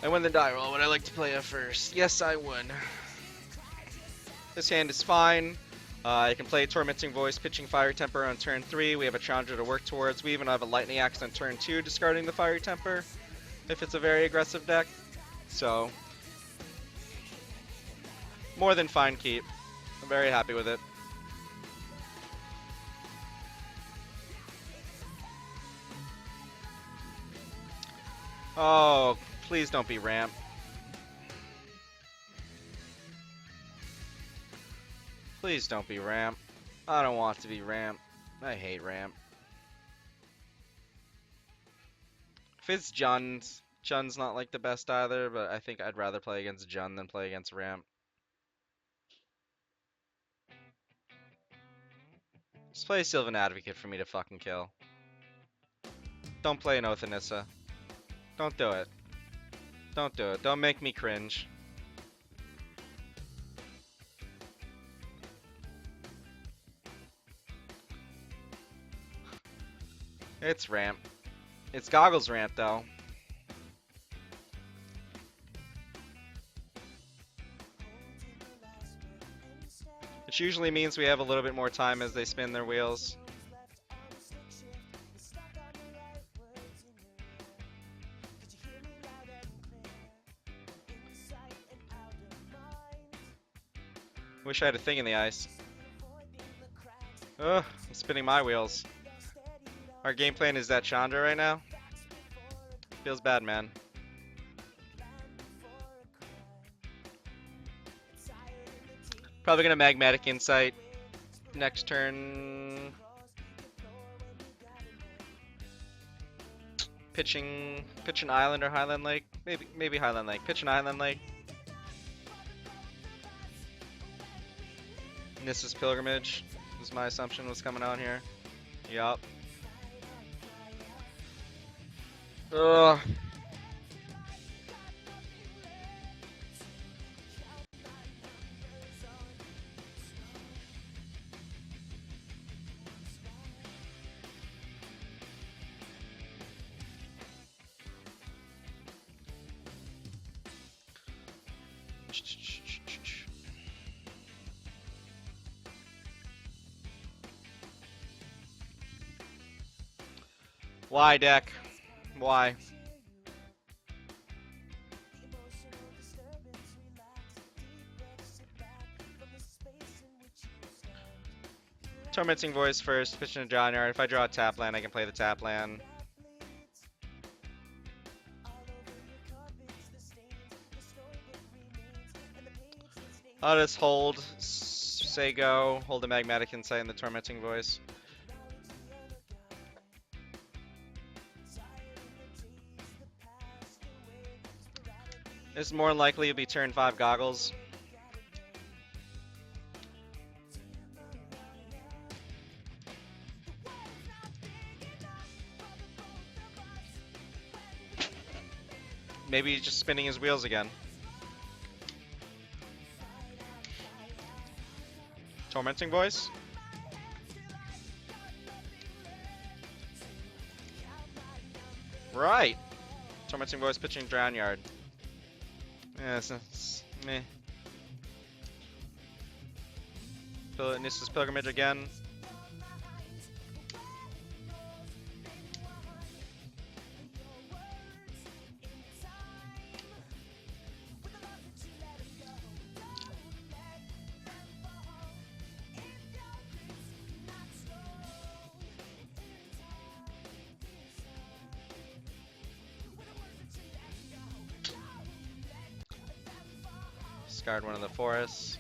I win the die roll. Would I like to play it first? Yes, I would. This hand is fine. I can play Tormenting Voice, pitching Fiery Temper on turn 3. We have a Challenger to work towards. We even have a Lightning Axe on turn 2, discarding the Fiery Temper if it's a very aggressive deck. So, more than fine keep. I'm very happy with it. Oh, please don't be ramp. Please don't be ramp. I don't want to be ramp. I hate ramp. If it's Jund's not like the best either, but I think I'd rather play against Jund than play against ramp. Just play Sylvan Advocate for me to fucking kill. Don't play an Oath of Nissa. Don't do it. Don't do it. Don't make me cringe. It's ramp. It's Goggles ramp though. Which usually means we have a little bit more time as they spin their wheels. Wish I had a thing in the ice. Ugh, I'm spinning my wheels. Our game plan is that Chandra right now. Feels bad, man. Probably gonna Magmatic Insight Next turn, pitch an island or Highland Lake. Maybe Highland Lake. Pitch an Island Lake. Nissa's Pilgrimage was my assumption was coming out here. Yup. Ugh. Why, deck? Why? Tormenting Voice first, pitching a John Yard. If I draw a tap land, I can play the tap land. I'll just hold, say go, hold the Magmatic Insight and the Tormenting Voice. This more than likely will be turn 5 Goggles. Maybe he's just spinning his wheels again. Tormenting Voice? Right! Tormenting Voice pitching Drown Yard. Yeah, it's meh. Nissa's Pilgrimage again. Discard one of the forests.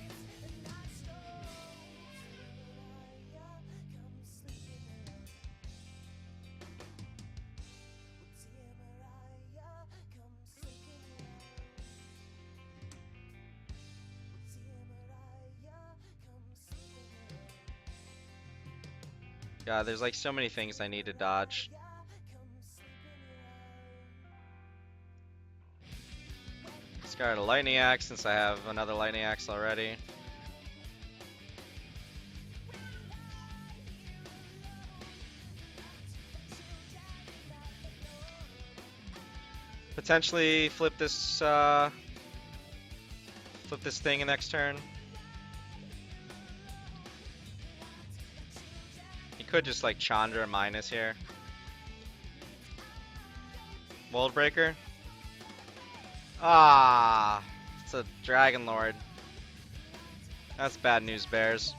God, there's like so many things I need to dodge. Discard a Lightning Axe since I have another Lightning Axe already. Potentially flip this thing in next turn. He could just like Chandra minus here. Mold Breaker. Ah, it's a Dragon Lord. That's bad news, Bears.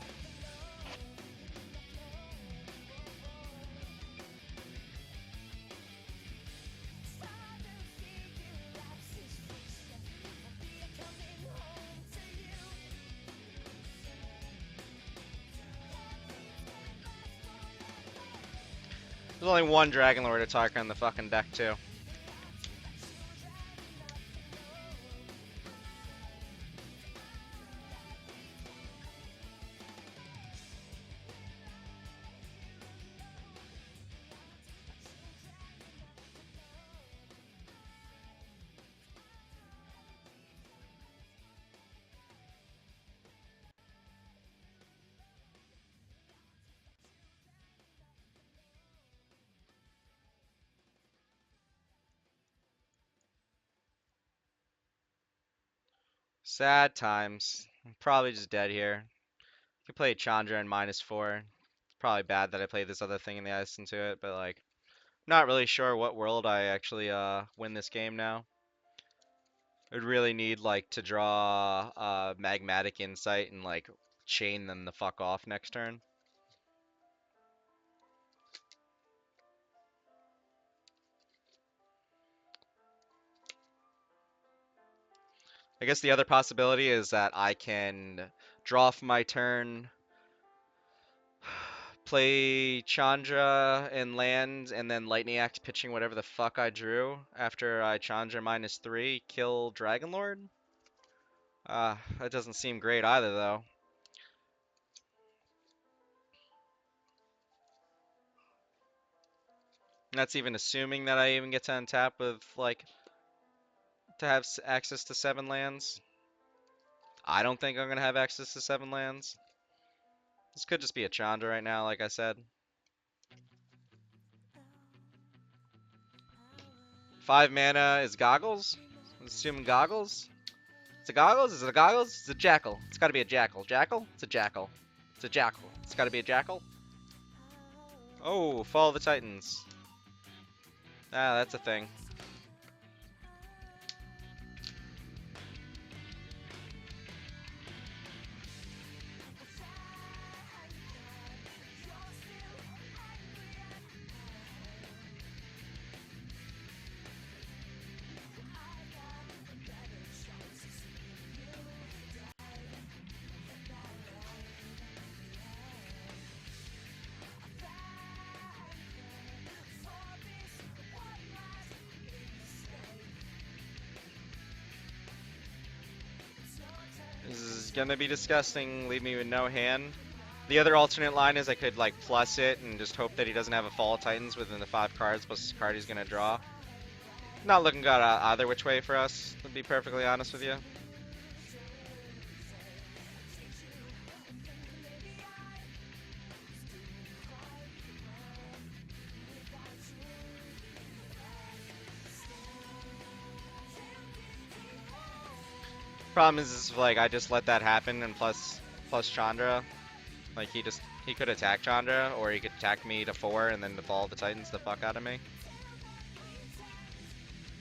There's only one Dragon Lord attacker in the fucking deck too. Sad times. I'm probably just dead here. Could play Chandra and -4. It's probably bad that I played this other thing in the ice into it, but like, not really sure what world I actually win this game now. I'd really need like to draw Magmatic Insight and like chain them the fuck off next turn. I guess the other possibility is that I can draw for my turn, Play Chandra and land, and then Lightning Axe pitching whatever the fuck I drew after I Chandra -3, kill Dragonlord? That doesn't seem great either, though. And that's even assuming that I even get to untap with, like, to have access to 7 lands. I don't think I'm gonna have access to 7 lands. This could just be a Chandra right now, like I said. 5 mana is Goggles? I'm assuming Goggles? Is it Goggles? Is it a Goggles? It's a Jackal. It's gotta be a Jackal. Jackal? It's a Jackal. It's a Jackal. It's gotta be a Jackal. Oh, Fall of the Titans. Ah, that's a thing. This is gonna be disgusting. Leave me with no hand. The other alternate line is I could like plus it and just hope that he doesn't have a Fall of Titans within the 5 cards plus his card he's gonna draw. Not looking good either which way for us, to be perfectly honest with you. Problem is like I just let that happen and plus Chandra. Like he could attack Chandra or he could attack me to 4 and then to Fall of the Titans the fuck out of me.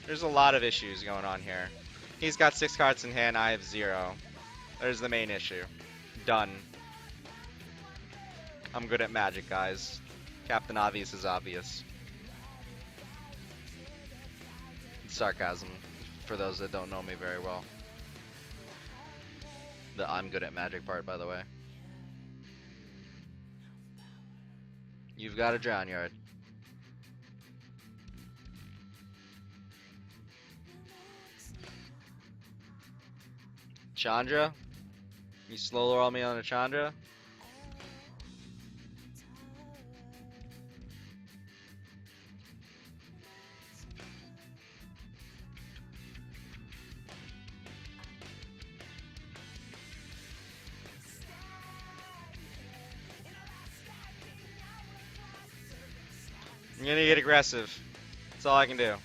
There's a lot of issues going on here. He's got 6 cards in hand, I have 0. There's the main issue. Done. I'm good at Magic, guys. Captain Obvious is obvious. Sarcasm, for those that don't know me very well. The I'm good at Magic part, by the way. You've got a Drown Yard. Chandra? You slow roll me on a Chandra? I'm gonna get aggressive. That's all I can do.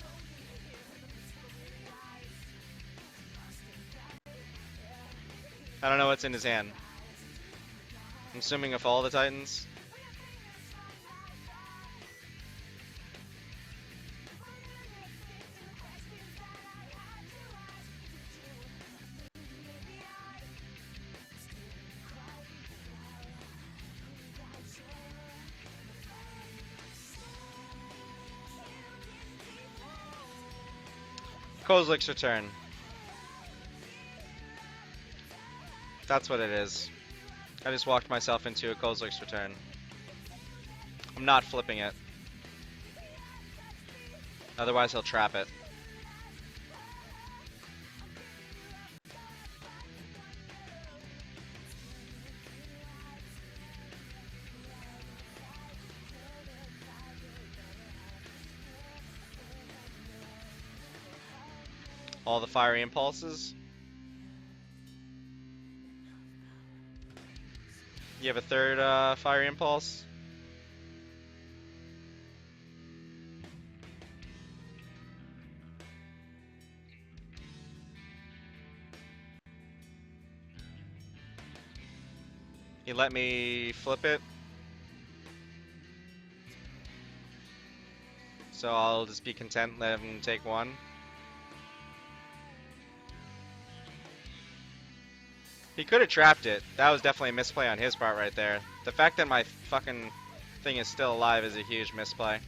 I don't know what's in his hand. I'm assuming a Fall of the Titans. Kozilek's Return. That's what it is. I just walked myself into a Kozilek's Return. I'm not flipping it. Otherwise he'll trap it. All the fiery impulses. You have a third fiery impulse. He let me flip it. So I'll just be content, let him take 1. He could have trapped it. That was definitely a misplay on his part right there. The fact that my fucking thing is still alive is a huge misplay.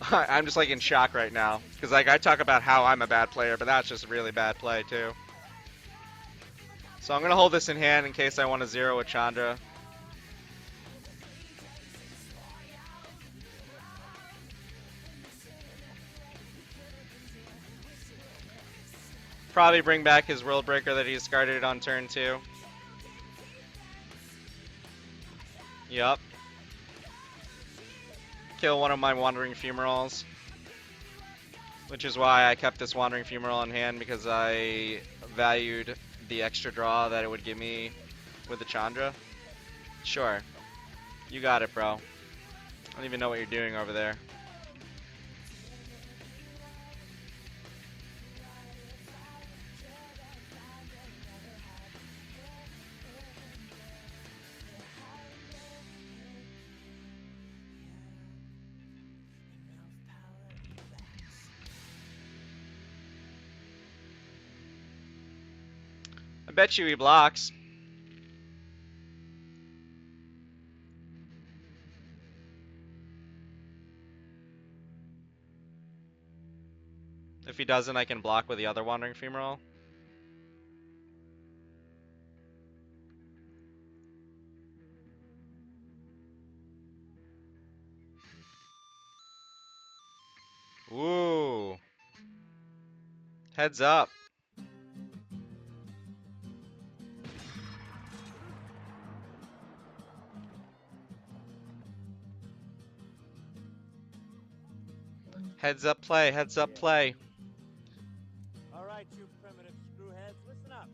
I'm just like in shock right now. Because like I talk about how I'm a bad player, but that's just a really bad play too. So I'm going to hold this in hand in case I want to zero with Chandra. Probably bring back his World Breaker that he discarded on turn 2. Yup. Kill one of my Wandering Fumaroles. Which is why I kept this Wandering Fumarole in hand, because I valued the extra draw that it would give me with the Chandra. Sure. You got it, bro. I don't even know what you're doing over there. I bet you he blocks. If he doesn't, I can block with the other Wandering Fumarole. Ooh. Heads up. Heads up play, heads up play. Alright, you primitive screwheads, listen up.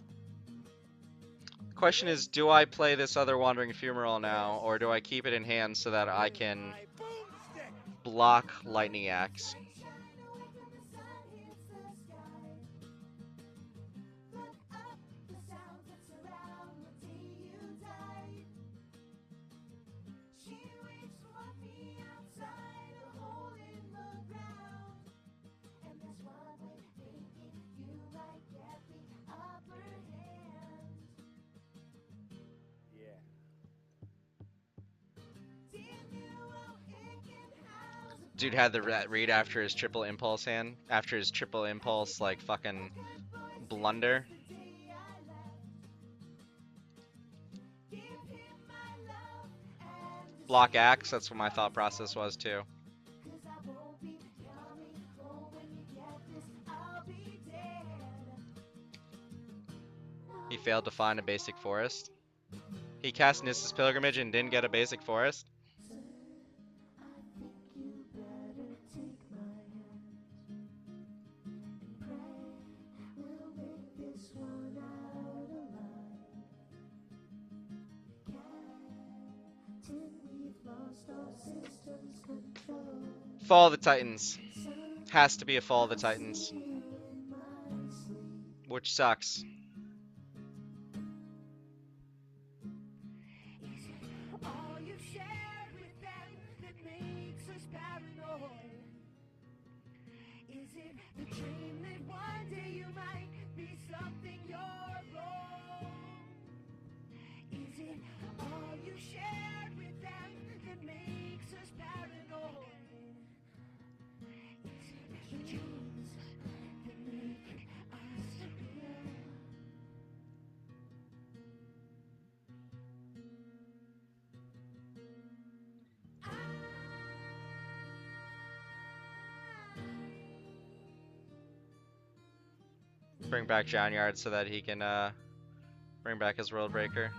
The question is, do I play this other Wandering Fumarole now, or do I keep it in hand so that I can block Lightning Axe? Dude had the read after his triple impulse hand, after his triple impulse, like, fucking blunder. Block Axe, that's what my thought process was too. He failed to find a basic forest. He cast Nissa's Pilgrimage and didn't get a basic forest. Fall of the Titans. Has to be a Fall of the Titans. Which sucks. Bring back Johnyard so that he can bring back his World Breaker.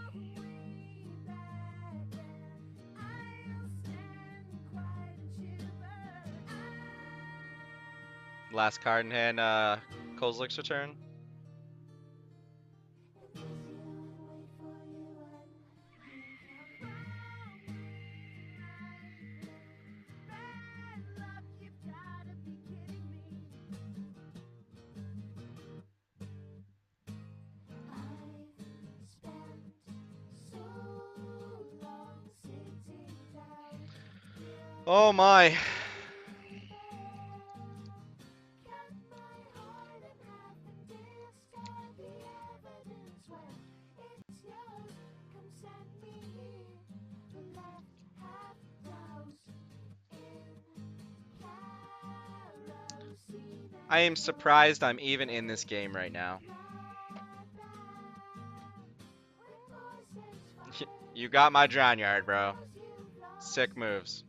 Last card in hand, Kozilek's Return. Oh my. I am surprised I'm even in this game right now. You got my drown yard, bro. Sick moves.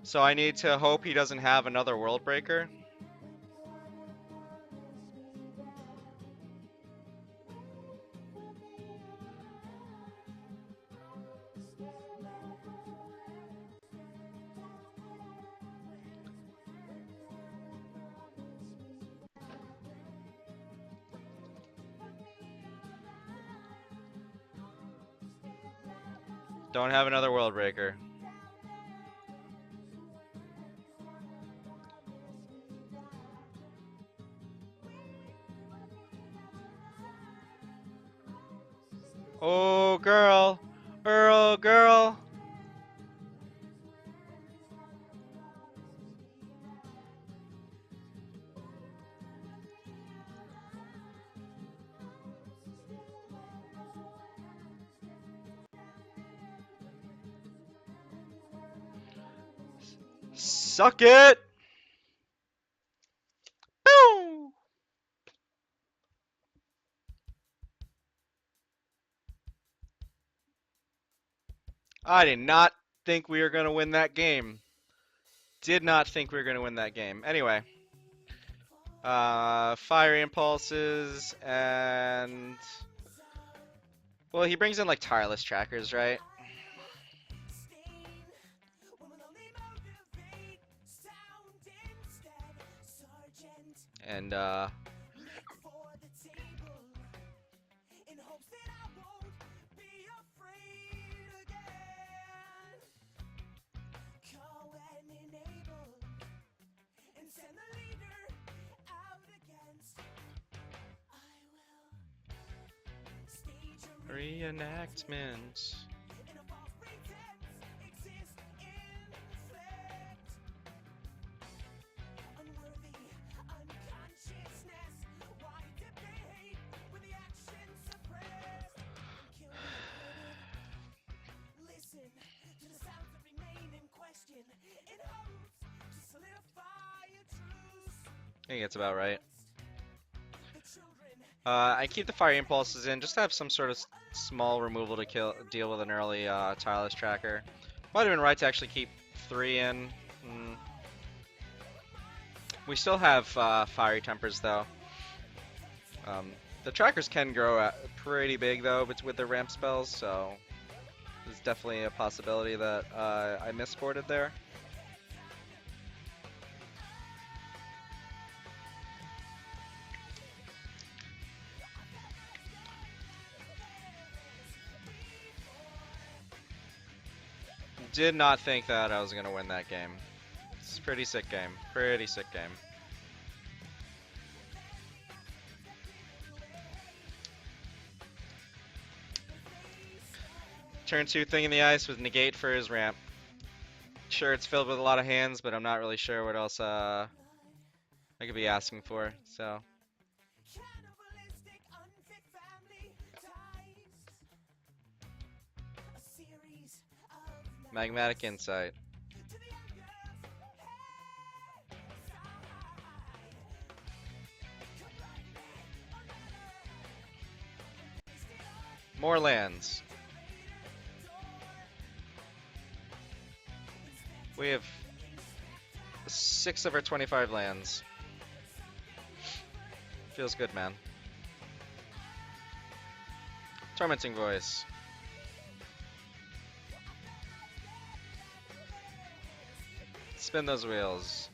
So I need to hope he doesn't have another world breaker. Don't have another world breaker. Oh, girl. Earl, girl. Suck it! Boom! I did not think we were going to win that game. Did not think we were going to win that game. Anyway. Fire impulses and... Well, he brings in like tireless trackers, right? And reenactment. I think it's about right. I keep the fire impulses in just to have some sort of small removal to deal with an early tireless tracker. Might have been right to actually keep 3 in. We still have fiery tempers though. The trackers can grow pretty big though, but with the ramp spells, so there's definitely a possibility that I misboarded there. Did not think that I was going to win that game. It's a pretty sick game. Pretty sick game. Turn 2 Thing in the Ice with negate for his ramp. Sure, it's filled with a lot of hands, but I'm not really sure what else I could be asking for, so... Magmatic Insight. More lands. We have 6 of our 25 lands. Feels good, man. Tormenting Voice. Spin those wheels.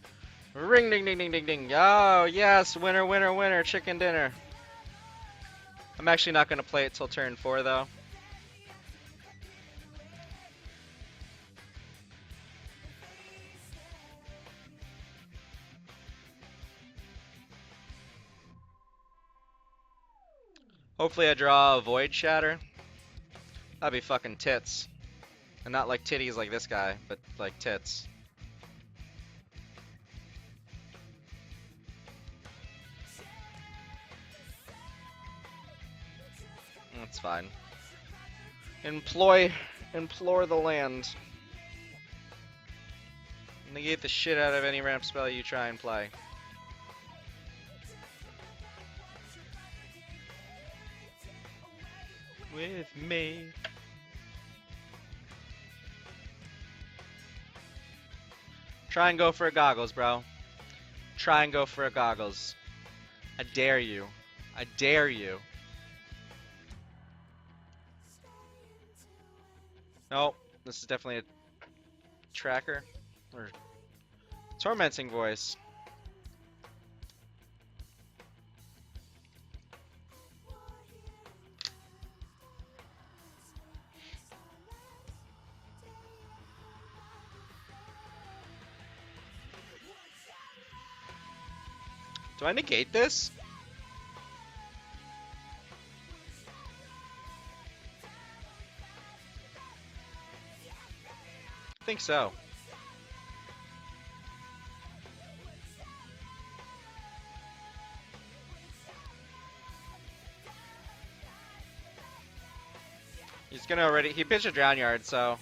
Ring ding ding ding ding ding. Oh yes, winner winner winner, chicken dinner. I'm actually not gonna play it till turn 4 though. Hopefully I draw a Void Shatter. That'd be fucking tits. And not like titties like this guy, but like tits. That's fine. Implore the land. Negate the shit out of any ramp spell you try and play. With me. Try and go for a goggles, bro. Try and go for a goggles. I dare you. I dare you. Nope. This is definitely a tracker. Or tormenting voice. Do I negate this? I think so. He's gonna already. He pitched a Drown Yard, so.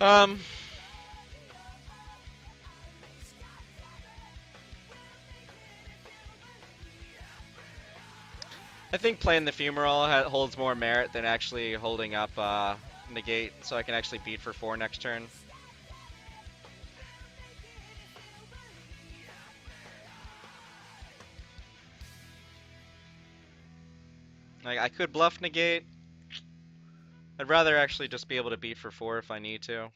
Um. I think playing the Fumarole holds more merit than actually holding up negate, so I can actually beat for 4 next turn. Like, I could bluff negate. I'd rather actually just be able to beat for 4 if I need to. I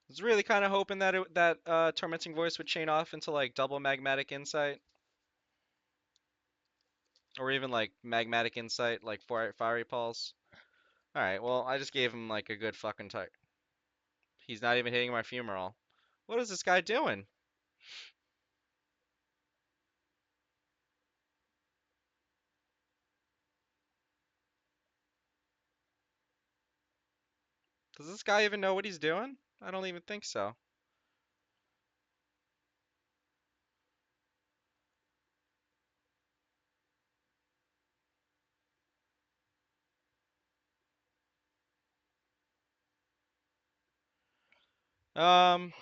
was really kind of hoping that Tormenting Voice would chain off into like double Magmatic Insight. Or even like Magmatic Insight, like Fiery Pulse. Alright, well, I just gave him like a good fucking type. He's not even hitting my Fumarole. What is this guy doing? Does this guy even know what he's doing? I don't even think so. Um,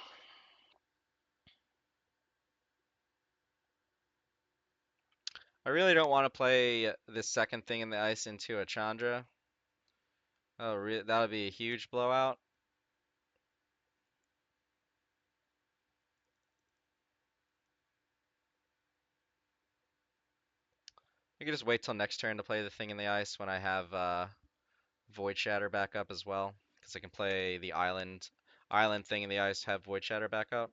I really don't want to play this second thing in the ice into a Chandra. Oh, that would be a huge blowout. I could just wait till next turn to play the thing in the ice when I have Void Shatter back up as well, because I can play the island thing in the ice, have Void Shatter back up.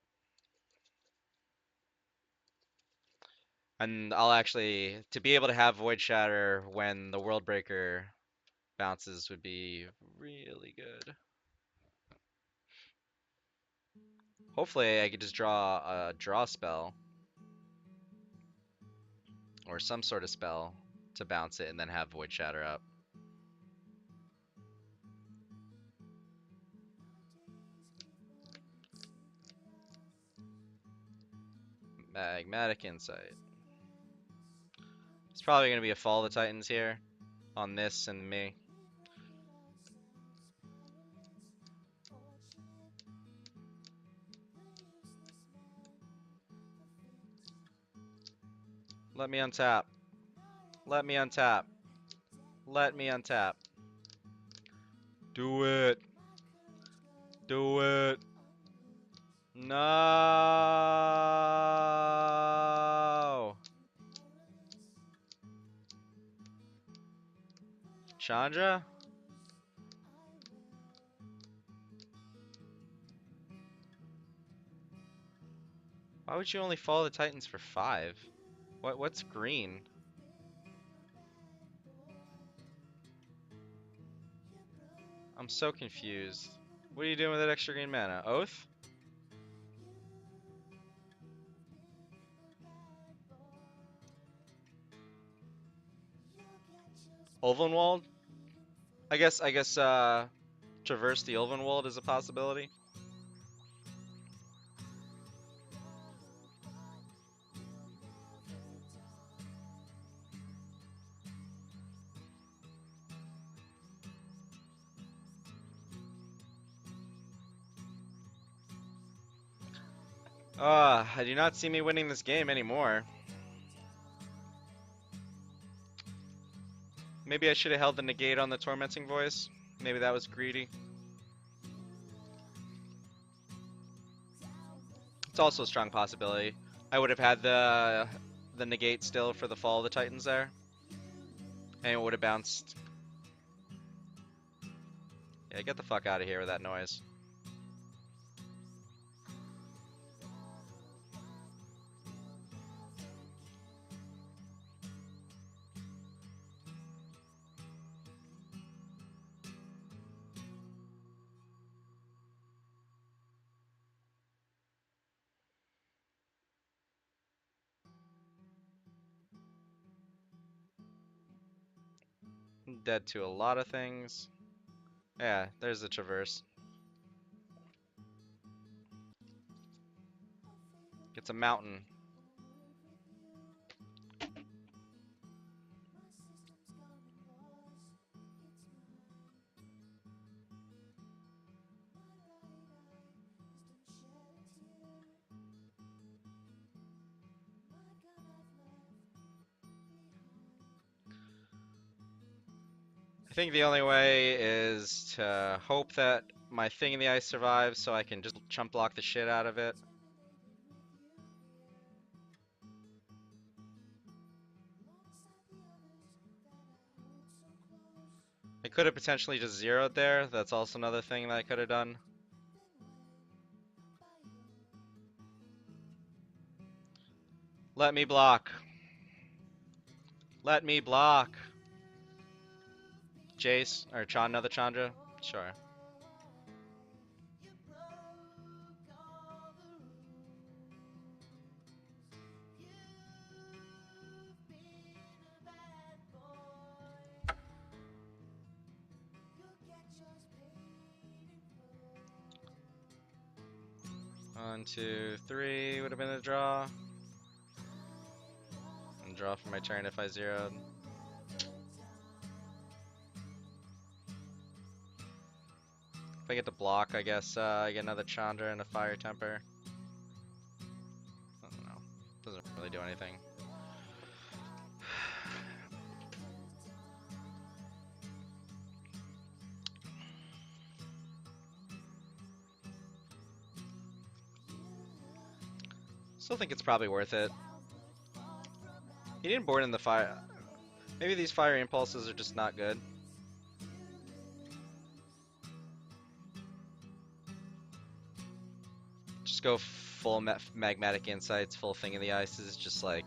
And I'll actually, to be able to have Void Shatter when the World Breaker bounces would be really good. Hopefully I could just draw a draw spell or some sort of spell to bounce it and then have Void Shatter up. Magmatic Insight. It's probably going to be a Fall of the Titans here on this and me. Let me untap. Let me untap. Let me untap. Do it. Do it. No. Chandra? Why would you only follow the Titans for 5? What's green? I'm so confused. What are you doing with that extra green mana? Oath? Ulvenwald? I guess traverse the Ulvenwald is a possibility. I do not see me winning this game anymore. Maybe I should have held the negate on the Tormenting Voice. Maybe that was greedy. It's also a strong possibility. I would have had the negate still for the fall of the Titans there. And it would have bounced. Yeah, get the fuck out of here with that noise. I'm dead to a lot of things. Yeah, there's the traverse. It's a mountain. I think the only way is to hope that my thing in the ice survives so I can just chump block the shit out of it. I could have potentially just zeroed there. That's also another thing that I could have done. Let me block. Let me block. Jace, or another Chandra? Sure. One, two, three would have been a draw. And draw for my turn if I zeroed. If I get to block, I guess I get another Chandra and a Fire Temper. I don't know. Doesn't really do anything. Still think it's probably worth it. He didn't board in the fire. Maybe these fire impulses are just not good. Just go full magmatic insights, full thing in the ices, just like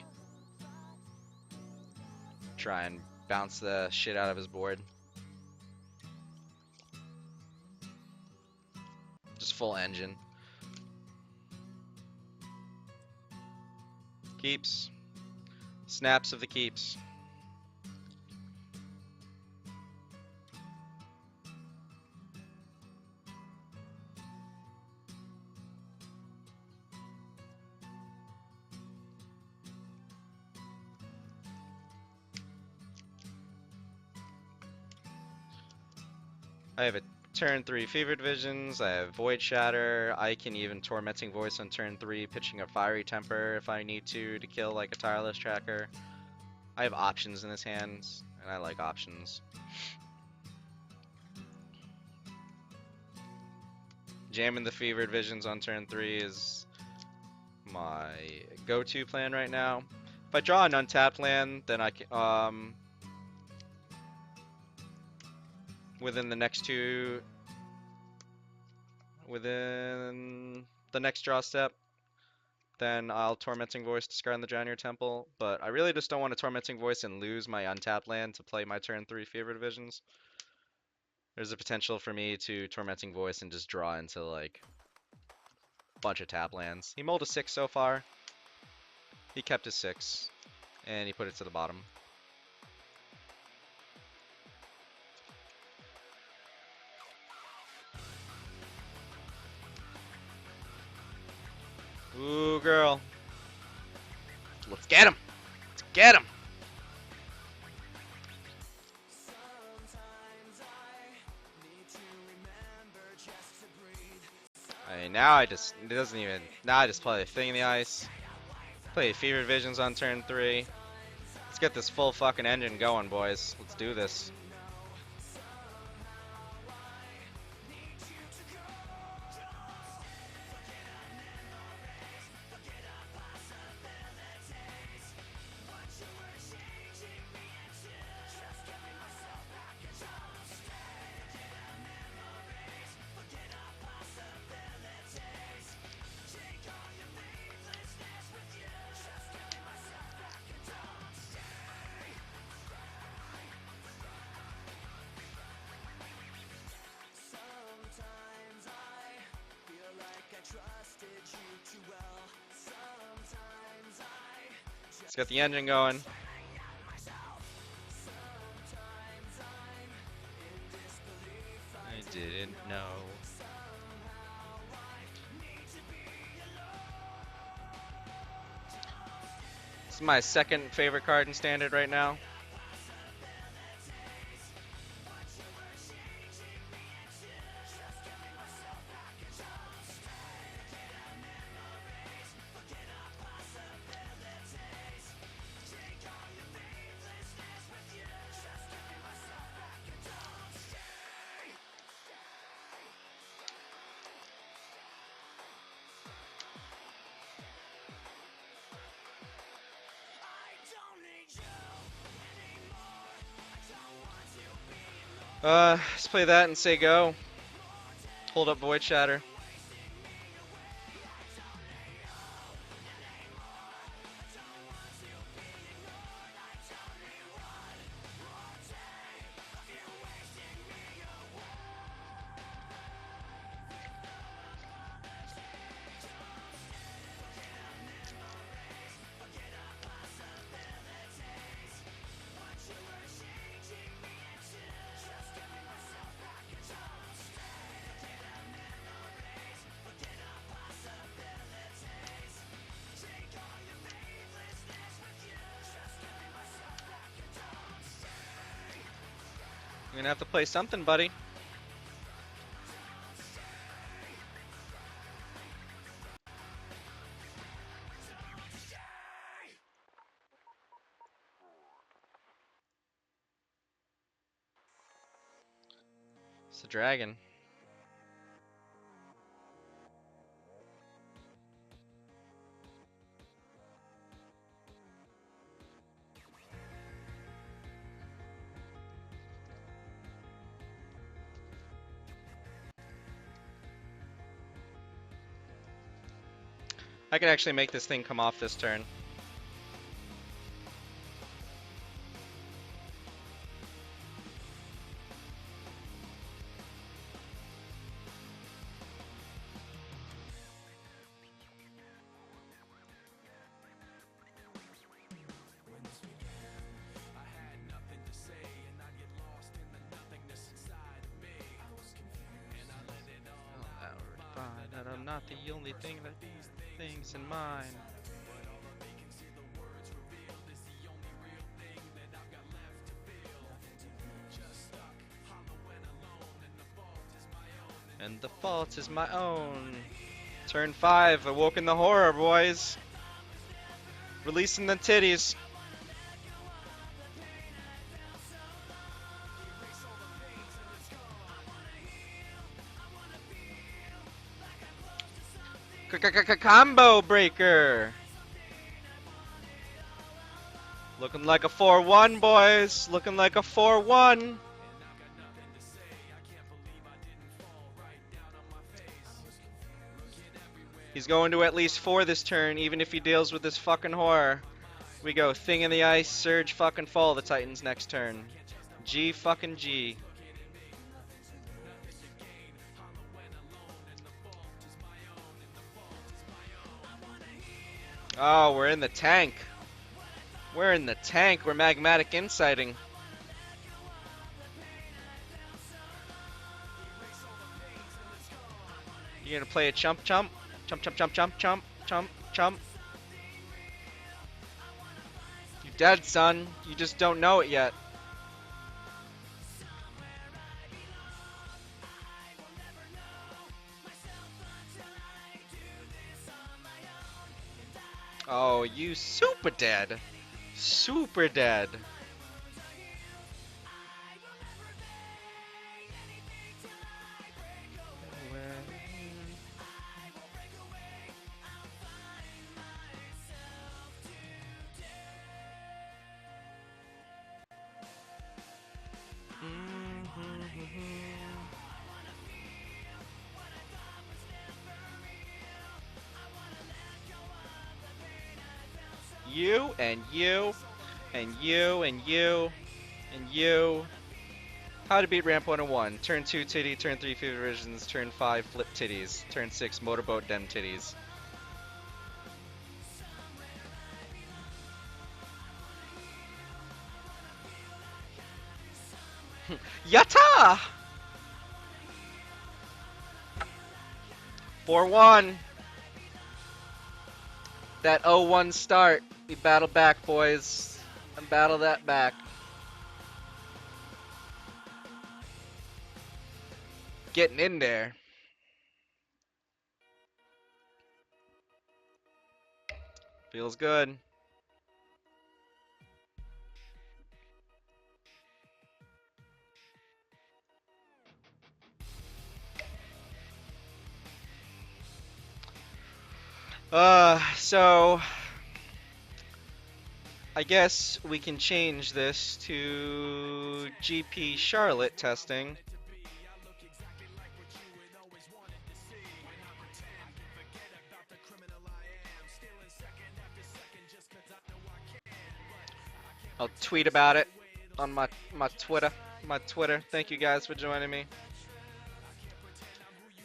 try and bounce the shit out of his board. Just full engine. Keeps. Snaps of the keeps. I have a turn 3 Fevered Visions, I have Void Shatter, I can even Tormenting Voice on turn 3, pitching a Fiery Temper if I need to kill like a Tireless Tracker. I have options in this hand, and I like options. Jamming the Fevered Visions on turn 3 is my go-to plan right now. If I draw an untapped land, then I can, within the next draw step, then I'll Tormenting Voice, discard the Drown Your Temple, but I really just don't want to Tormenting Voice and lose my untapped land to play my turn 3 Fevered Visions. There's a potential for me to Tormenting Voice and just draw into like a bunch of tap lands. He mulled a 6 so far. He kept his 6, and he put it to the bottom. Ooh, girl. Let's get him! Let's get him! Now I just play a Thing in the Ice. Play Fevered Visions on turn 3. Let's get this full fucking engine going, boys. Let's do this. Let's get the engine going. I didn't know. This is my second favorite card in Standard right now. Let's play that and say go. Hold up Void Shatter. You're gonna have to play something, buddy. It's a dragon. I can actually make this thing come off this turn. That I'm not the only thing that things in mind. The fault is my own. Turn 5, awoken the horror, boys. Releasing the titties. Combo breaker. Looking like a 4-1, boys. Looking like a 4-1. He's going to at least 4 this turn, even if he deals with this fucking horror. We go Thing in the Ice, Surge, fucking Fall the Titans next turn. G fucking G. Oh, we're in the tank. We're in the tank. We're magmatic inciting. You gonna play a chump chump? Chump chump chump chump chump chump chump. You dead, son. You just don't know it yet. Oh, you super dead. Super dead. You and you and you and you and you. How to beat ramp 101. Turn 2 titty, turn 3 fever visions, turn 5 flip titties, turn 6 motorboat den titties. Yatta! 4-1. That 0-1 start. We battle back, boys. And battle that back. Getting in there. Feels good. So I guess we can change this to GP Charlotte testing. I'll tweet about it on my Twitter. Thank you guys for joining me.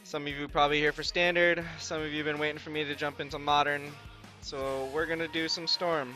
Some of you probably here for standard. Some of you have been waiting for me to jump into modern. So we're gonna do some storm.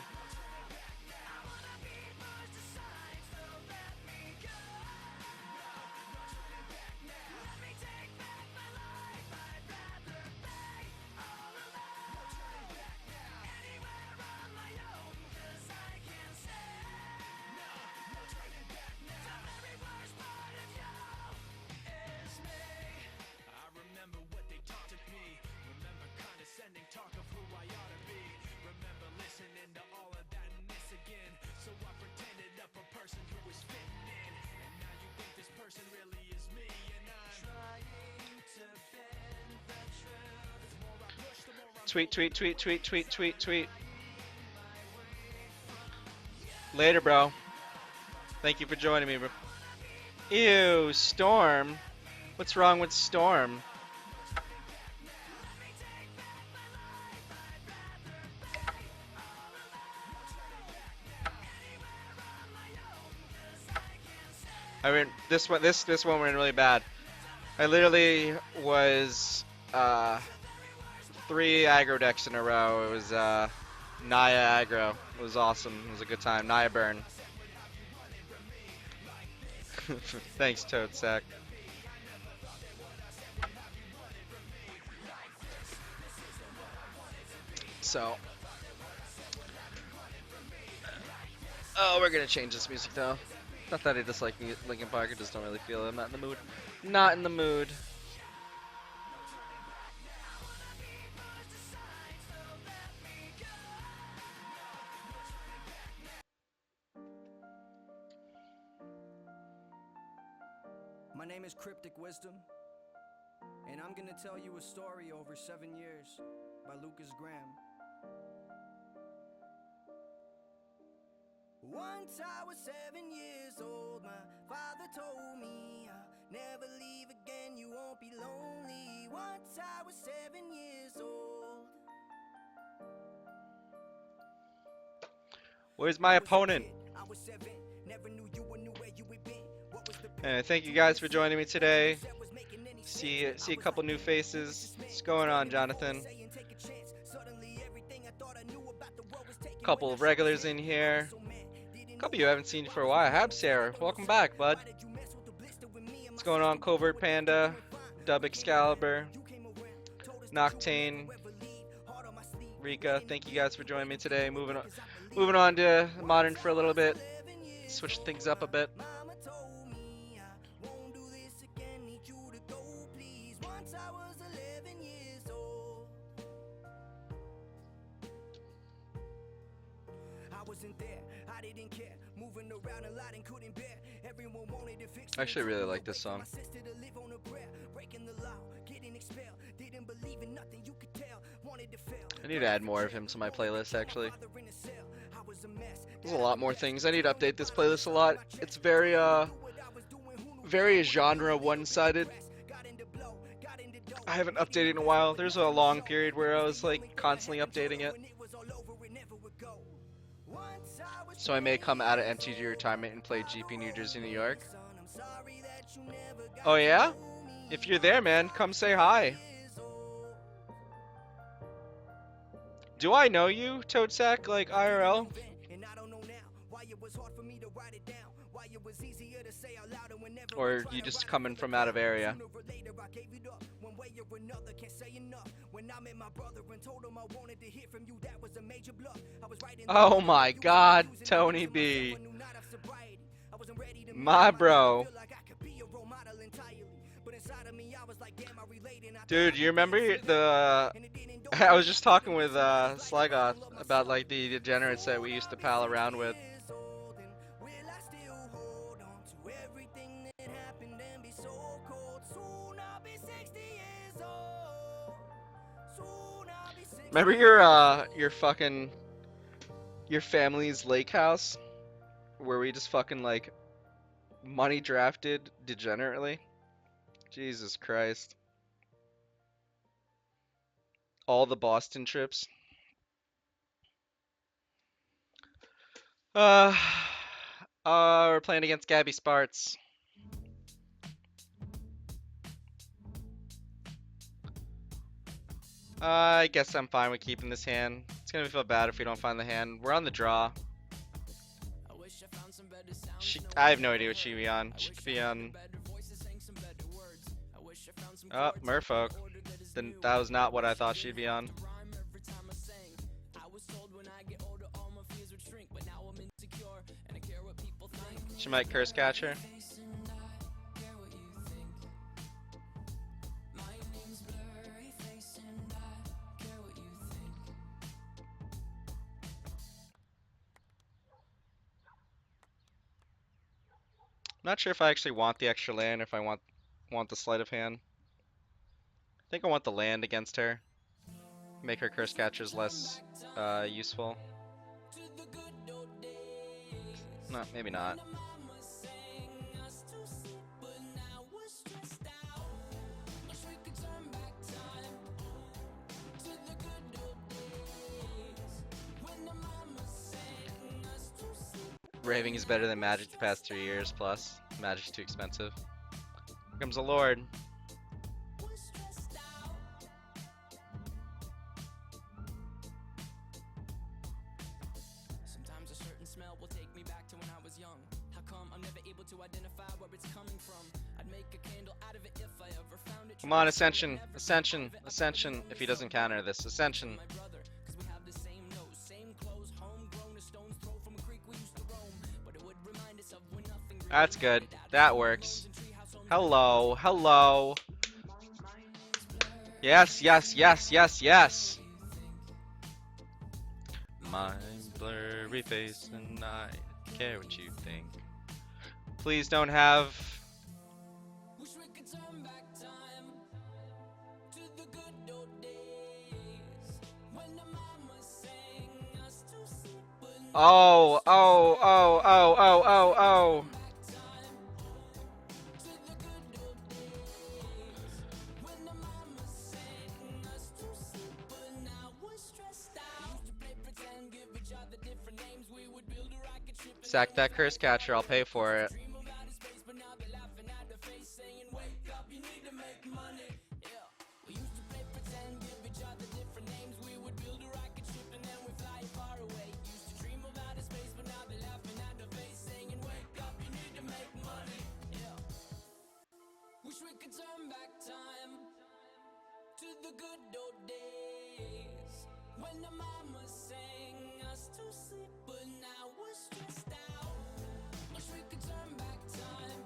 Tweet, tweet, tweet, tweet, tweet, tweet, tweet. Later, bro. Thank you for joining me, bro. Ew, Storm. What's wrong with Storm? I mean, this one went really bad. I literally was 3 aggro decks in a row. It was Naya aggro. It was awesome. It was a good time. Naya burn. Thanks, Toad Sack. So, oh, we're gonna change this music though. Not that I dislike Linkin Park, I just don't really feel it. I'm not in the mood. Not in the mood. name is Cryptic Wisdom, and I'm gonna tell you a story over 7 years by Lucas Graham. Once I was 7 years old, my father told me, I'll never leave again, you won't be lonely. Once I was 7 years old. Where's my opponent? I was 7, never knew you or knew where you had been. What was the And thank you guys for joining me today. See a couple new faces. What's going on, Jonathan? Couple of regulars in here. Couple you haven't seen for a while. Habsare, welcome back, bud. What's going on, Covert Panda, Dub Excalibur, Noctane, Rika? Thank you guys for joining me today. Moving on to Modern for a little bit. Switch things up a bit. I actually really like this song. I need to add more of him to my playlist, actually. There's a lot more things. I need to update this playlist a lot. It's very genre one-sided. I haven't updated in a while. There's a long period where I was like constantly updating it. So I may come out of MTG retirement and play GP New Jersey, New York. Oh yeah? If you're there, man, come say hi. Do I know you, Toadsack, like IRL? Or you just coming from out of area? Oh my god, Tony B. My bro. Dude, you remember the... I was just talking with Slygoth about like the degenerates that we used to pal around with. Remember your family's lake house where we just fucking like money drafted degenerately? Jesus Christ. All the Boston trips. We're playing against Gabby Sparts. I guess I'm fine with keeping this hand. It's gonna feel bad if we don't find the hand. We're on the draw. I have no idea what she'd be on. She could be on... Oh, Merfolk. Then that was not what I thought she'd be on. She might curse catch her. I'm not sure if I actually want the extra land or if I want the sleight of hand. I think I want the land against her. Make her curse catchers less useful. No, maybe not. Raving is better than Magic the past 3 years plus. Magic's too expensive. Here comes a Lord. Sometimes a certain smell will take me back to when I was young. How come I'm never able to identify where it's coming from? I'd make a candle out of it if I ever found it. Come on, Ascension. Ascension. Ascension. If he doesn't counter this. Ascension. That's good. That works. Hello. Hello. Yes, yes, yes, yes, yes. My blurry face and I care what you think. Please don't have Oh, oh, oh, oh, oh, oh, oh. Sack that curse catcher, I'll pay for it. Wish we could turn back time to the good old days when the mama sang us to sleep, but now we're stressed out. Wish we could turn back time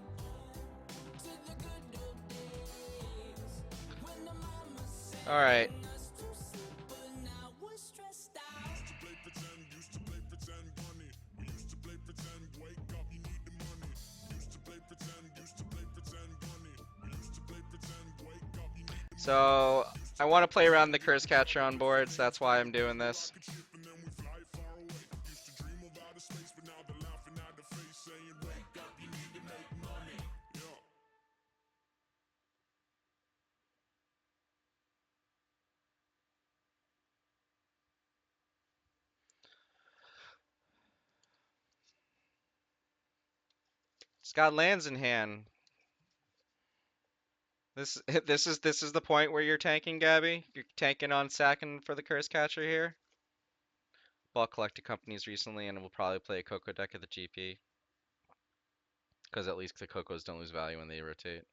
to the good old days when the mama sang All right. us to sleep, but now we're stressed out. Used to play pretend, bunny. We used to play pretend, wake up, you need the money. Used to play pretend, bunny. We used to play pretend, wake up, you need the So I want to play around the curse catcher on board, so that's why I'm doing this. It's got lands in hand. This this is the point where you're tanking, Gabby. You're tanking on sacking for the curse catcher here. Bought collected companies recently, and we'll probably play a Coco deck at the GP. Because at least the Cocos don't lose value when they rotate.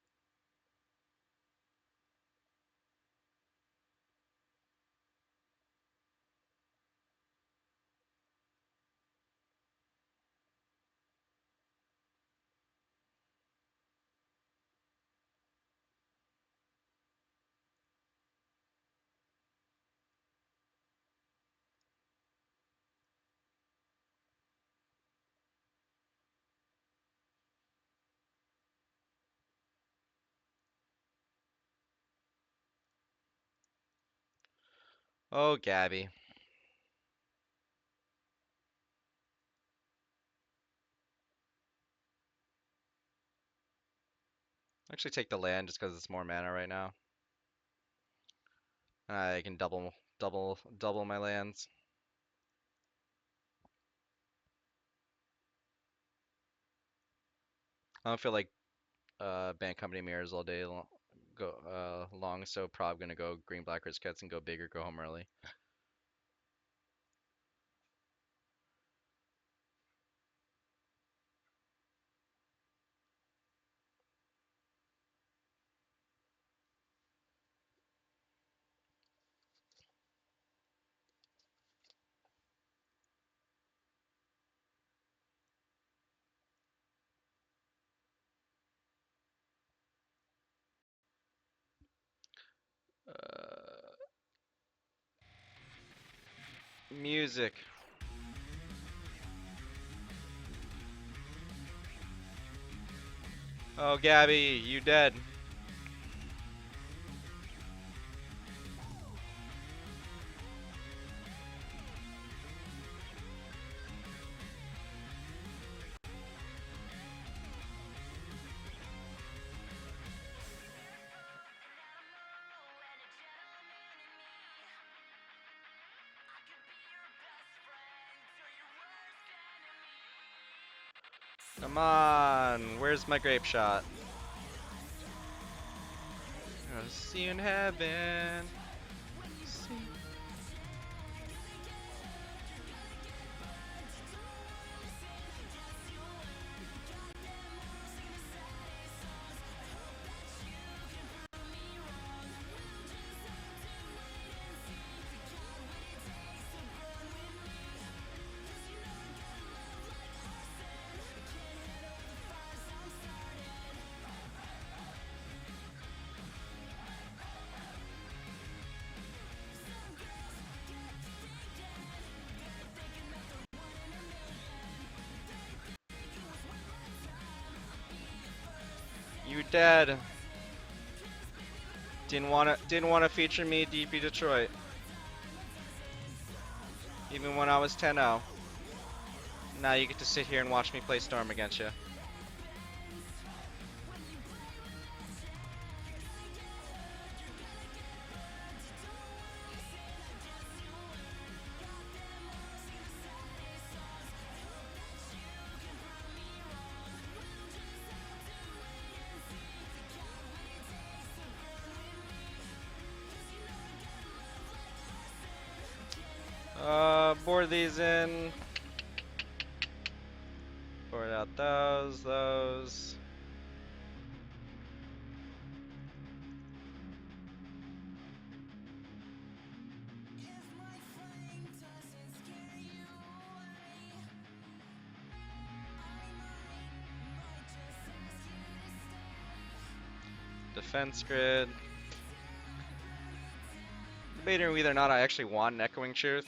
Oh, Gabby. Actually take the land just because it's more mana right now. I can double my lands. I don't feel like Band Company mirrors all day long, so probably gonna go green black risk cuts and go big or go home early. Music. Oh, Gabby, you dead. Come on, where's my grape shot? I'll see you in heaven. See. You dead. Didn't wanna feature me DP Detroit. Even when I was 10-0. Now you get to sit here and watch me play Storm against you. Board these in. Board out those. Defense grid. Debating whether or not I actually want an Echoing Truth.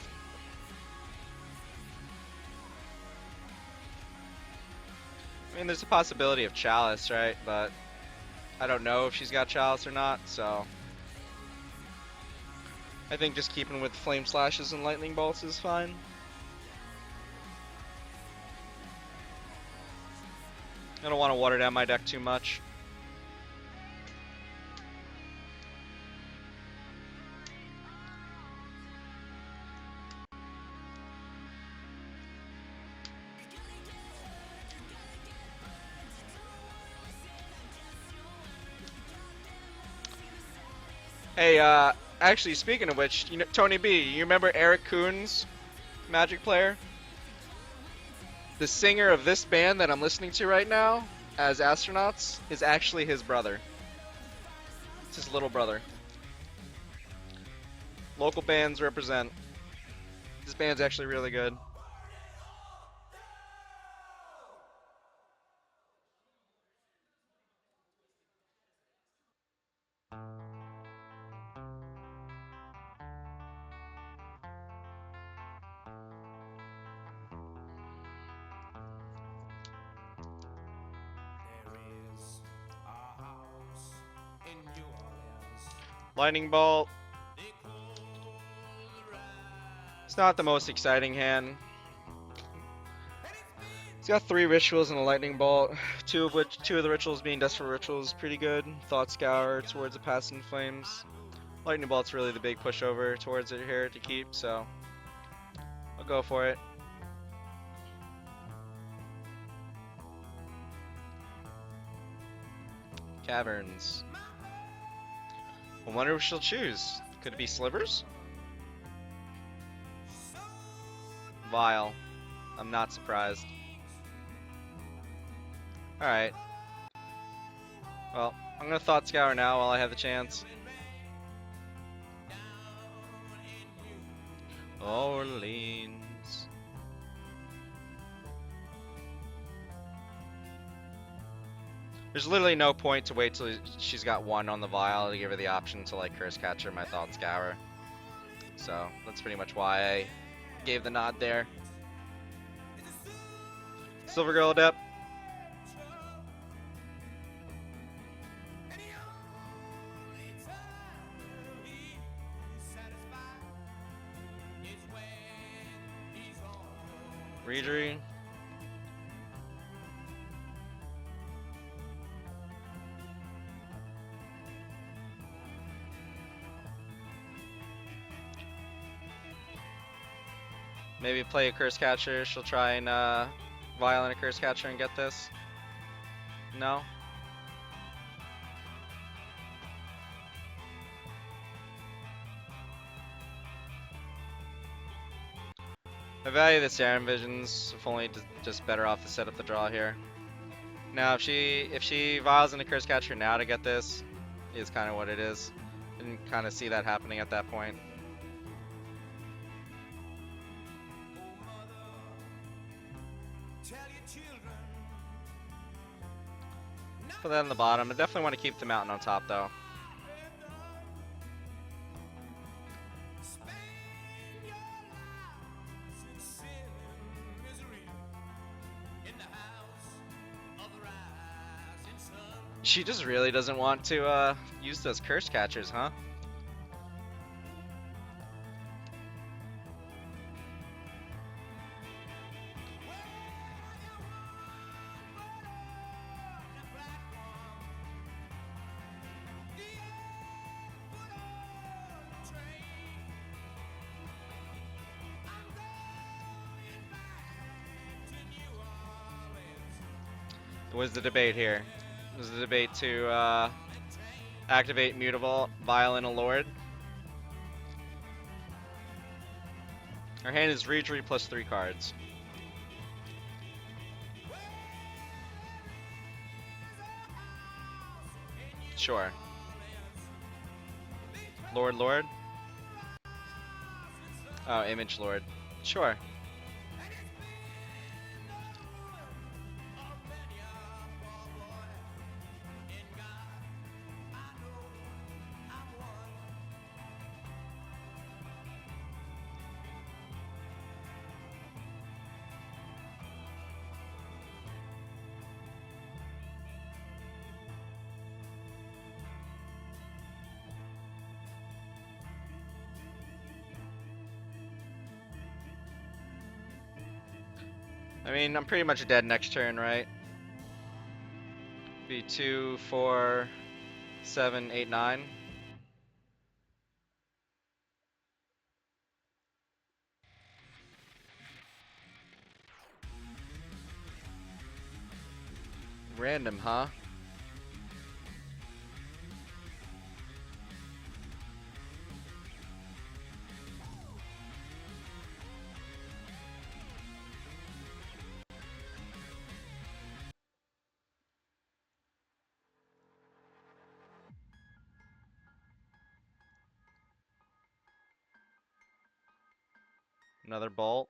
I mean, there's a possibility of Chalice, right? But I don't know if she's got Chalice or not, so I think just keeping with Flame Slashes and Lightning Bolts is fine. I don't want to water down my deck too much. Hey, actually, speaking of which, you know, Tony B, you remember Eric Coons, Magic player? The singer of this band that I'm listening to right now, as Astronauts, is actually his brother. It's his little brother. Local bands represent. This band's actually really good. Lightning Bolt. It's not the most exciting hand. It's got 3 rituals and a Lightning Bolt. Two of the rituals being Desperate Rituals, pretty good. Thought Scour towards the Passing Flames. Lightning Bolt's really the big pushover towards it here to keep, so I'll go for it. Caverns. I wonder what she'll choose. Could it be Slivers? Vile. I'm not surprised. Alright. Well, I'm gonna Thought Scour now while I have the chance. Orleans. There's literally no point to wait till she's got 1 on the vial to give her the option to like Curse Catcher my Thought Scour. So that's pretty much why I gave the nod there. Silver Girl Adept. Reedry. Maybe play a Curse Catcher. She'll try and Violent a Curse Catcher and get this. No? I value the Serum Visions, if only just better off to set up the draw here. Now, if she vials into Curse Catcher now to get this, is kind of what it is. Didn't kind of see that happening at that point. Put that on the bottom. I definitely want to keep the mountain on top, though. She just really doesn't want to use those Curse Catchers, huh? was the debate here? Was the debate to activate Mutavault, Violent Lord? Our hand is Reedry plus 3 cards. Sure. Lord? Oh, Image Lord. Sure. I mean, I'm pretty much dead next turn, right? Be 2, 4, 7, 8, 9. Random, huh? Another bolt.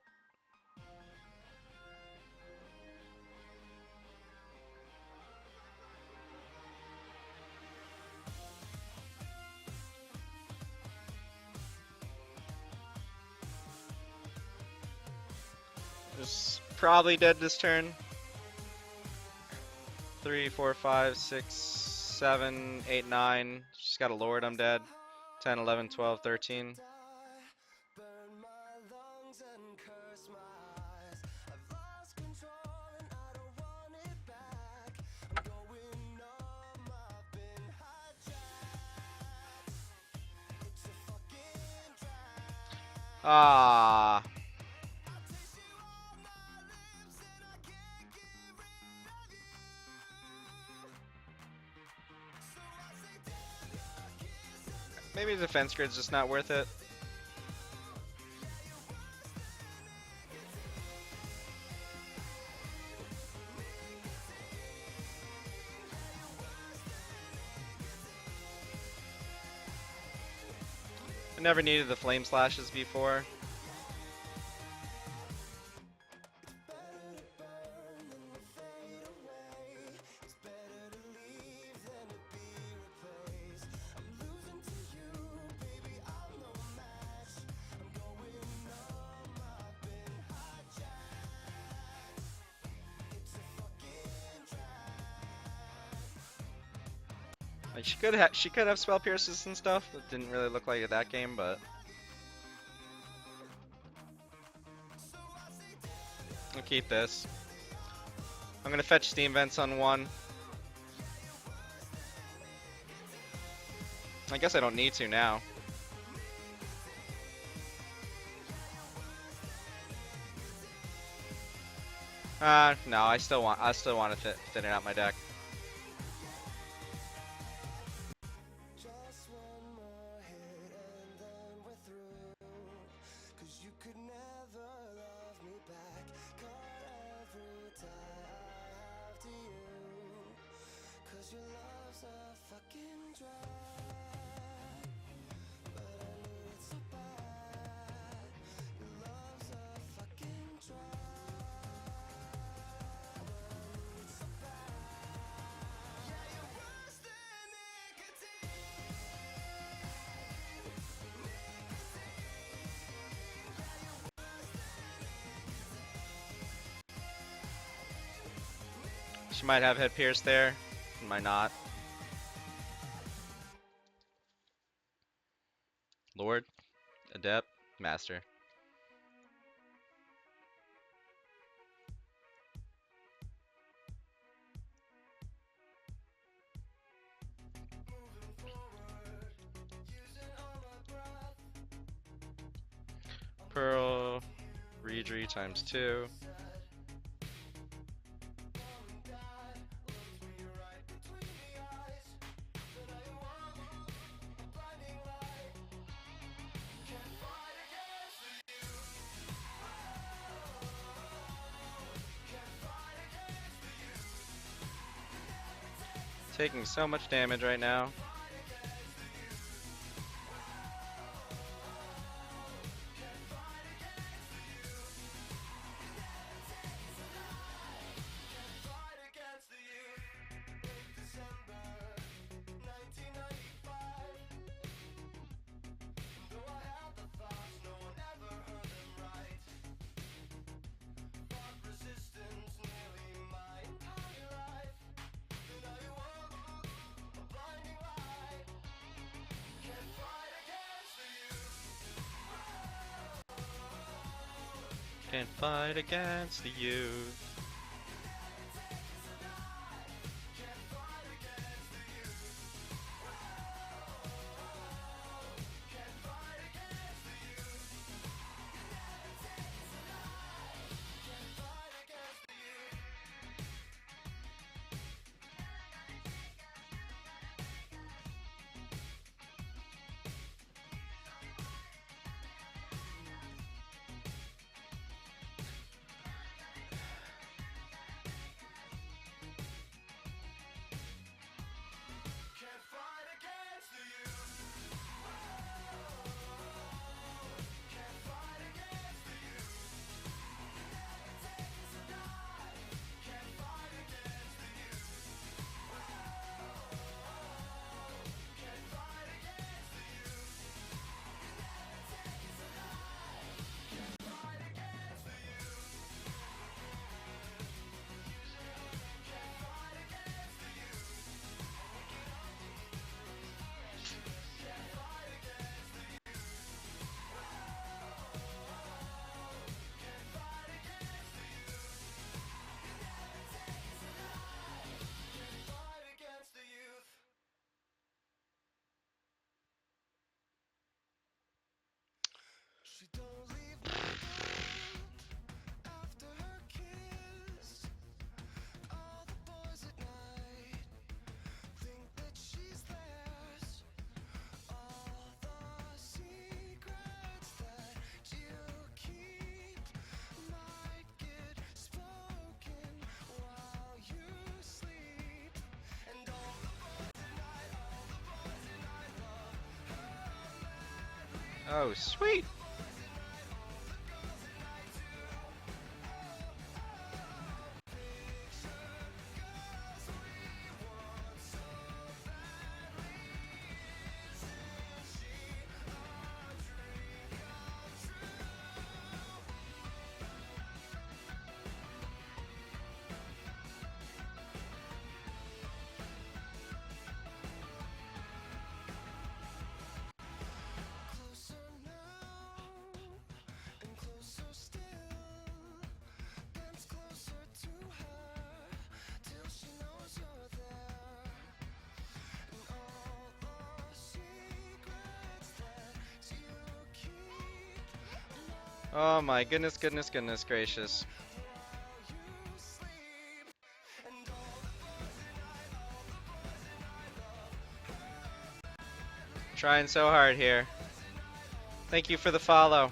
Just probably dead this turn. 3, 4, 5, 6, 7, 8, 9. She's got a Lord, I'm dead. 10, 11, 12, 13. Ah. Maybe the defense grid's just not worth it. I never needed the flame slashes before. Like she could have spell pierces and stuff. It didn't really look like it that game, but I'll keep this. I'm gonna fetch Steam Vents on 1. I guess I don't need to now. No, I still want to thin it out my deck. She might have Head Pierce there, might not. Lord, Adept, Master. Pearl, Reedry times 2. Taking so much damage right now. Can't fight against the youth. She don't leave me alone after her kiss. All the boys at night think that she's theirs. All the secrets that you keep might get spoken while you sleep. And all the boys at night, all the boys at night love her madly. Oh, sweet. Closer now and closer still. Dance closer to her till she knows you're there. And all the secrets that you keep Oh my goodness, goodness, goodness gracious. while you sleep. And all the boys at night, all the boys at night love. Trying so hard here. Thank you for the follow.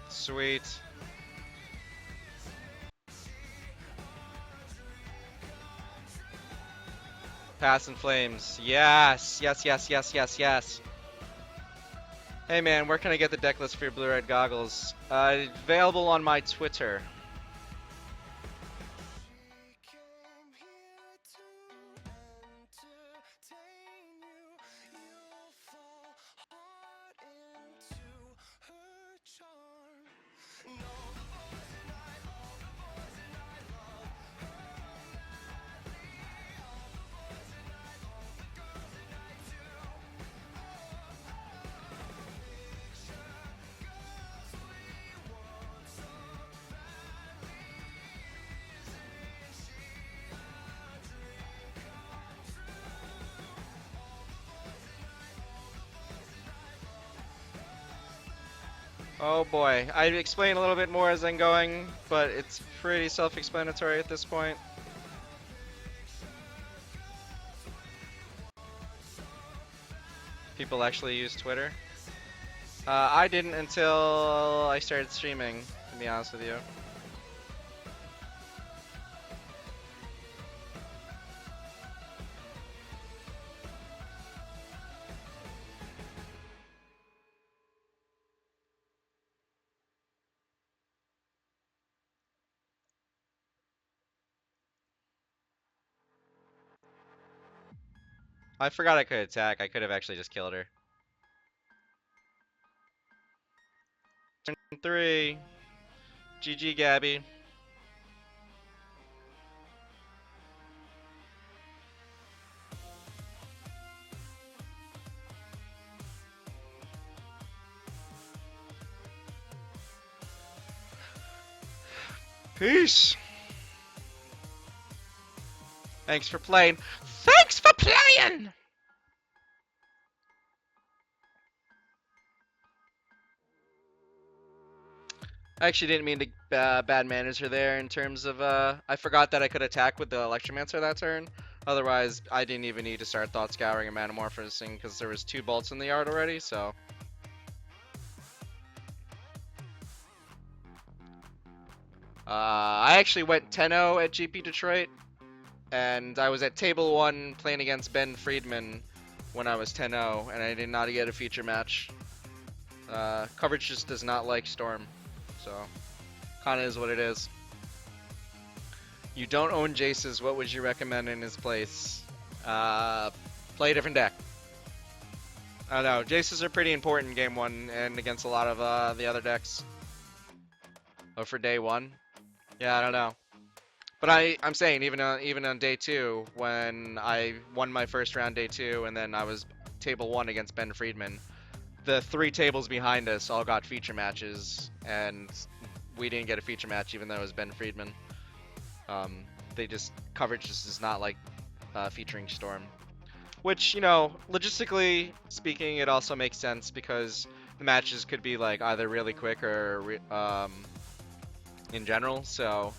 Sweet. Pass in Flames. Yes, yes, yes, yes, yes, yes. Hey man, where can I get the deck list for your blue-red goggles? Available on my Twitter. She came here to entertain you. You'll fall hard into her charm. And all the boys at night, all the boys at night love her madly. All the boys at night, all the girls at night too. Picture girls we want so badly. Isn't she a dream come true? All the boys at night, all the boys at night love her madly. Oh boy, I'd explain a little bit more as I'm going, but it's pretty self-explanatory at this point. People actually use Twitter. I didn't until I started streaming. to be honest with you. I forgot I could attack. I could have actually just killed her. Turn 3. GG, Gabby. Peace. Thanks for playing. Thanks for playing! I actually didn't mean to bad manners her there in terms of, I forgot that I could attack with the Electromancer that turn. Otherwise, I didn't even need to start Thought Scouring and Manamorphosing because there was 2 bolts in the yard already, so. I actually went 10-0 at GP Detroit, and I was at Table 1 playing against Ben Friedman when I was 10-0, and I did not get a feature match. Coverage just does not like Storm, so kinda is what it is. You don't own Jace's, what would you recommend in his place? Play a different deck. I don't know, Jace's are pretty important in game 1 and against a lot of the other decks. Oh, for day 1? Yeah, I don't know. But I'm saying even on day 2, when I won my first round day 2, and then I was table 1 against Ben Friedman, the 3 tables behind us all got feature matches, and we didn't get a feature match even though it was Ben Friedman. Coverage just is not like featuring Storm. Which, you know, logistically speaking, it also makes sense because the matches could be like either really quick or in general, so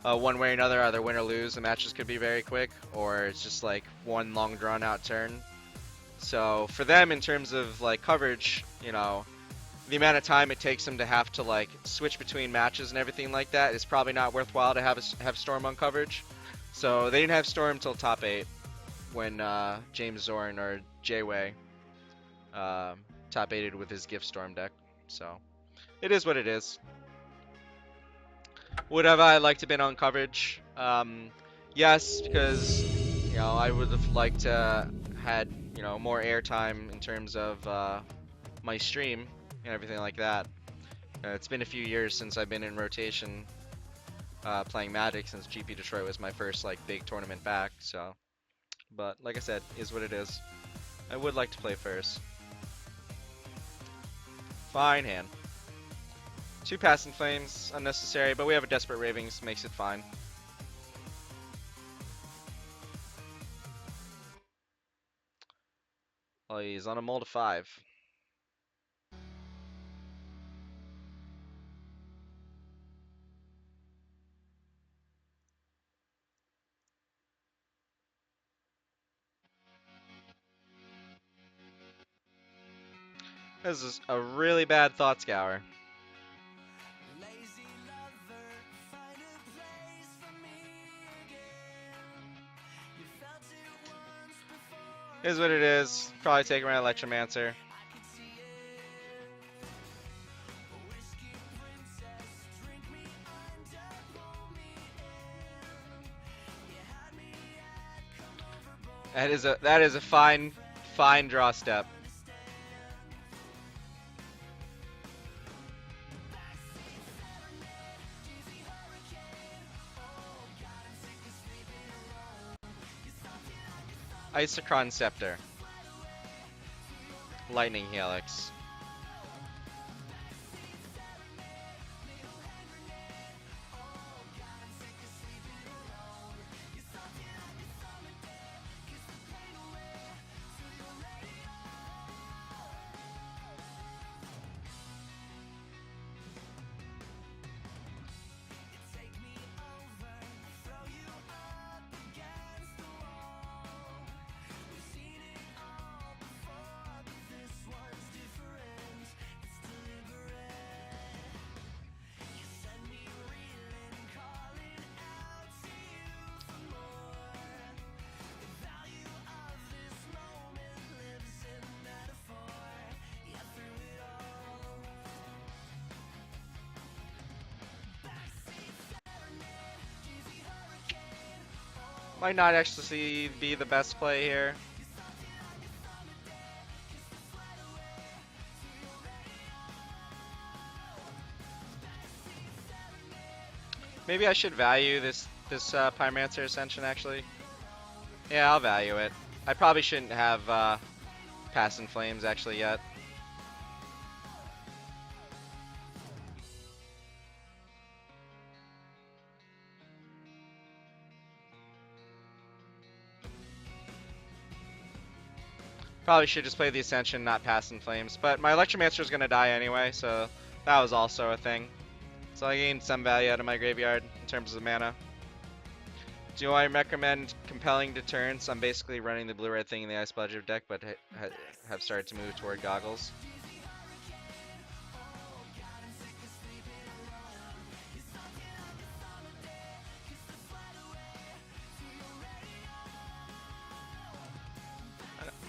one way or another, either win or lose, the matches could be very quick, or it's just like one long drawn out turn. So for them, in terms of like coverage, you know, the amount of time it takes them to have to like switch between matches and everything like that is probably not worthwhile to have Storm on coverage. So they didn't have Storm till top 8 when James Zorn or Jayway top 8'd with his Gift Storm deck. So it is what it is. Would have I liked to been on coverage? Yes, because you know I would have liked to had more airtime in terms of my stream and everything like that. It's been a few years since I've been in rotation playing Magic, since GP Detroit was my first like big tournament back. So, but like I said, is what it is. I would like to play first. Fine hand. 2 Passing Flames, unnecessary, but we have a Desperate Ravings, makes it fine. Oh, he's on a mold of 5. This is a really bad Thought Scour. Lazy lover, find a place for me again. You felt it once before. Here's what it is. Probably take around Electromancer. I could see it. Whiskey princess, drink me under, pull me in. You had me at come overboard. That is a fine draw step. Isochron Scepter. Lightning Helix. Might not actually be the best play here. Maybe I should value this Pyromancer Ascension actually. Yeah, I'll value it. I probably shouldn't have Pass in Flames actually yet. Probably should just play the Ascension, not Pass in Flames. But my Electromancer is gonna die anyway, so that was also a thing. So I gained some value out of my graveyard in terms of mana. Do I recommend Compelling Deterrence? I'm basically running the blue-red thing in the Ice Budget deck, but have started to move toward Goggles.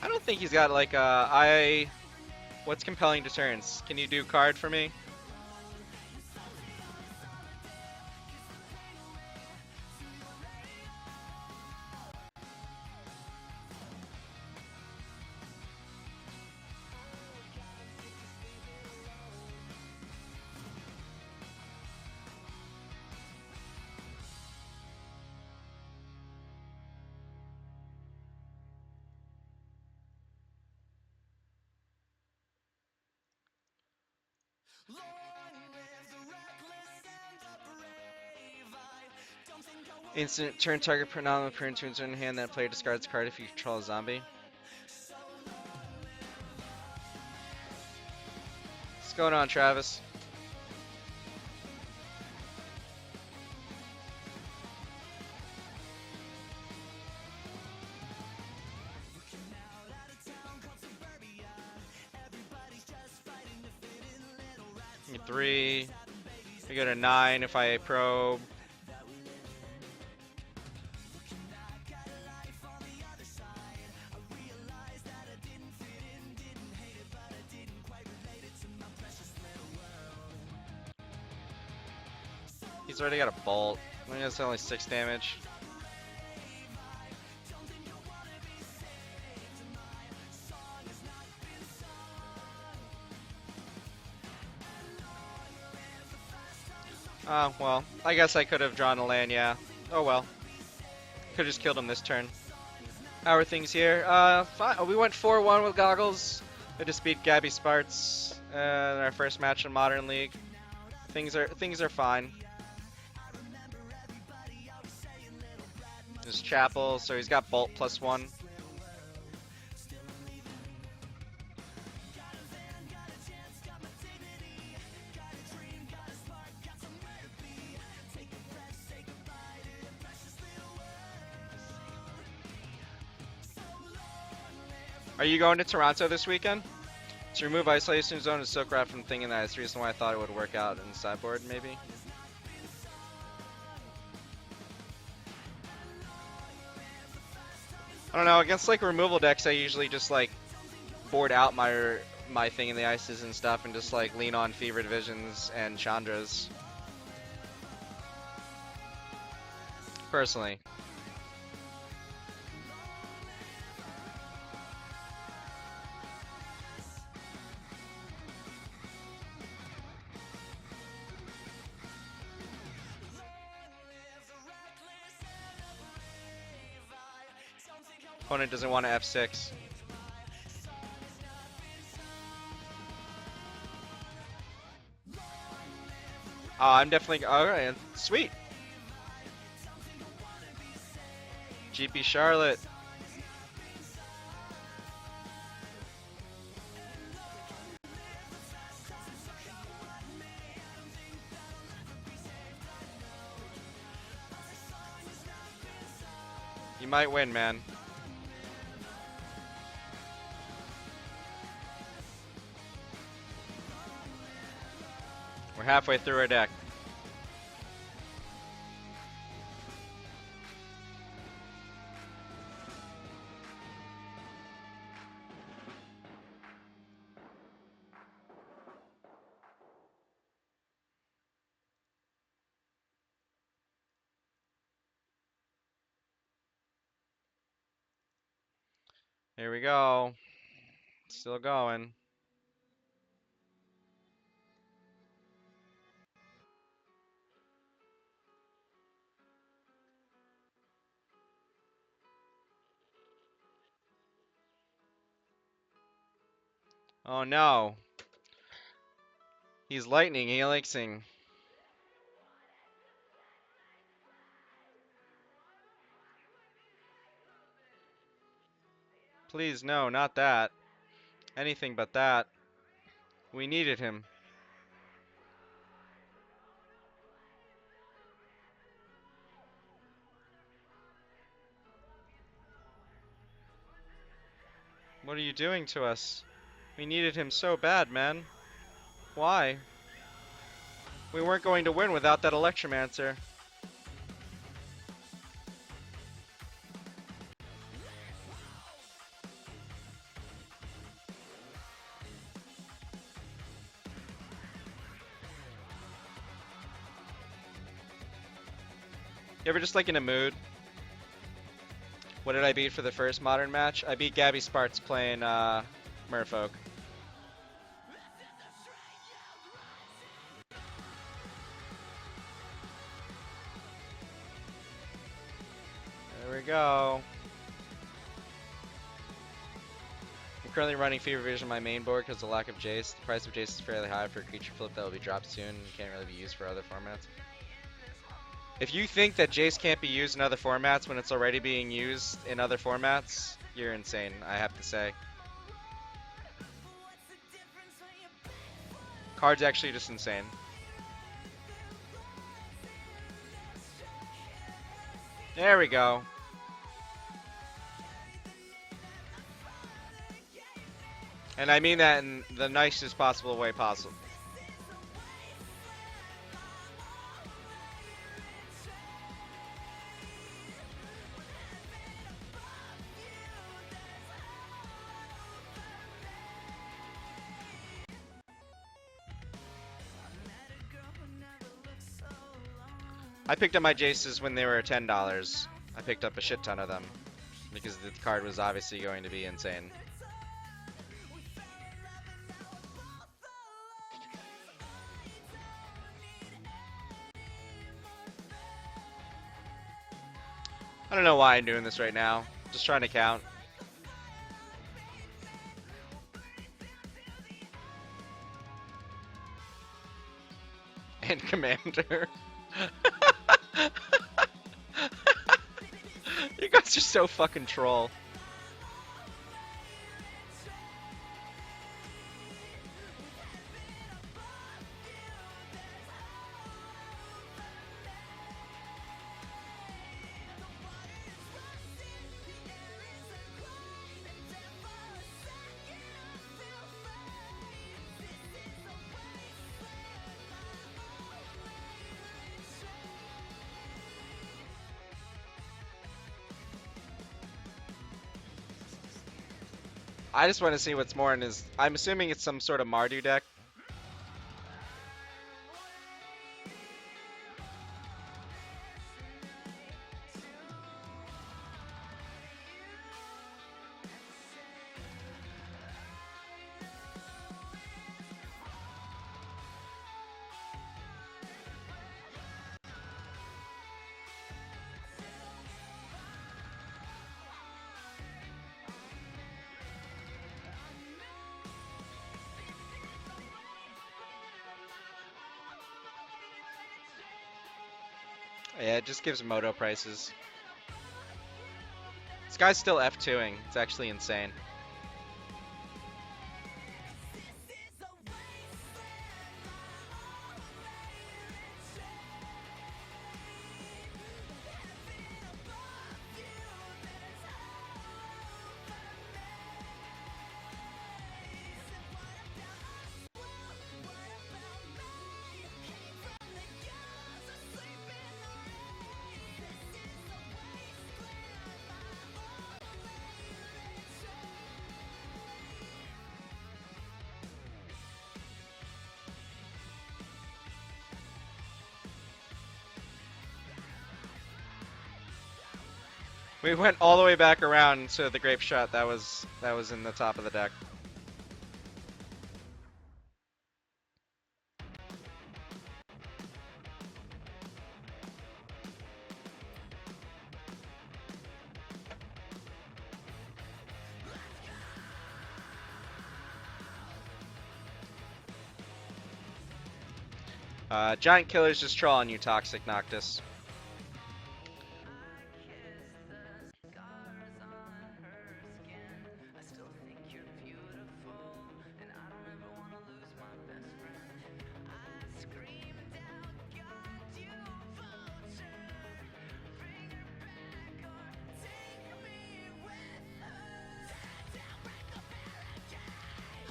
I don't think he's got like what's Compelling Deterrence? Can you do card for me? Instant turn target predominant appear into insert in hand, then player discards card if you control a zombie. What's going on, Travis? Three. We go to 9 if I probe. He's already got a bolt. I think that's only 6 damage. Well, I guess I could have drawn a land, yeah. Oh well. Could have just killed him this turn. How are things here? Fine. Oh, we went 4-1 with Goggles. We just beat Gabby Sparts in our first match in Modern League. Things are fine. There's Chapel, so he's got Bolt +1. Are you going to Toronto this weekend? To remove Isolation Zone and Silk Rat from Thing, and that's the reason why I thought it would work out in sideboard, maybe? I don't know, against like removal decks I usually just like board out my Thing in the Ices and stuff and just like lean on Fevered Visions and Chandras. Personally. Opponent doesn't want to F6. I'm definitely alright. Sweet. GP Charlotte. You might win, man. We're halfway through our deck. Here we go. Still going. Oh no. He's lightning helixing. Please, no, not that. Anything but that. We needed him. What are you doing to us? We needed him so bad, man. Why? We weren't going to win without that Electromancer. You ever just like in a mood? What did I beat for the first modern match? I beat Gabby Sparks playing Merfolk. There we go. I'm currently running Fever Vision on my main board because of the lack of Jace. The price of Jace is fairly high for a creature flip that will be dropped soon and can't really be used for other formats. If you think that Jace can't be used in other formats when it's already being used in other formats, you're insane, I have to say. Card's actually just insane. There we go. And I mean that in the nicest possible way possible. I picked up my Jaces when they were $10. I picked up a shit ton of them because the card was obviously going to be insane. I don't know why I'm doing this right now. Just trying to count. And Commander. You guys are so fucking troll. I just want to see what's more in his... I'm assuming it's some sort of Mardu deck. Yeah, it just gives Moto prices. This guy's still F2ing. It's actually insane. We went all the way back around to the grape shot that was in the top of the deck. Giant Killer's just trolling you, Toxic Noctis.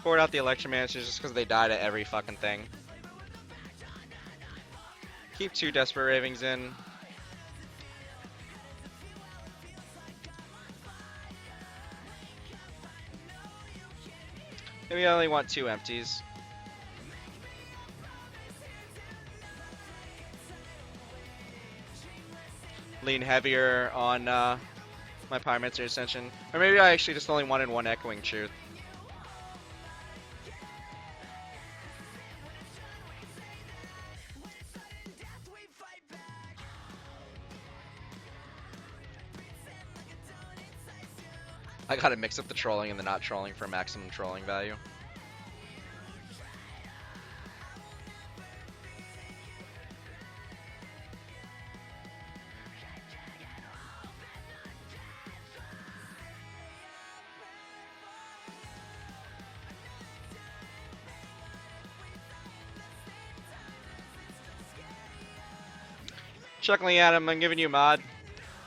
Poured out the election managers just because they died at every fucking thing. Keep 2 Desperate Ravings in. Maybe I only want 2 empties. Lean heavier on my Pyromancer Ascension. Or maybe I actually just only wanted 1 Echoing Truth. I gotta mix up the trolling and the not trolling for maximum trolling value. Chuckling Adam, I'm giving you a mod.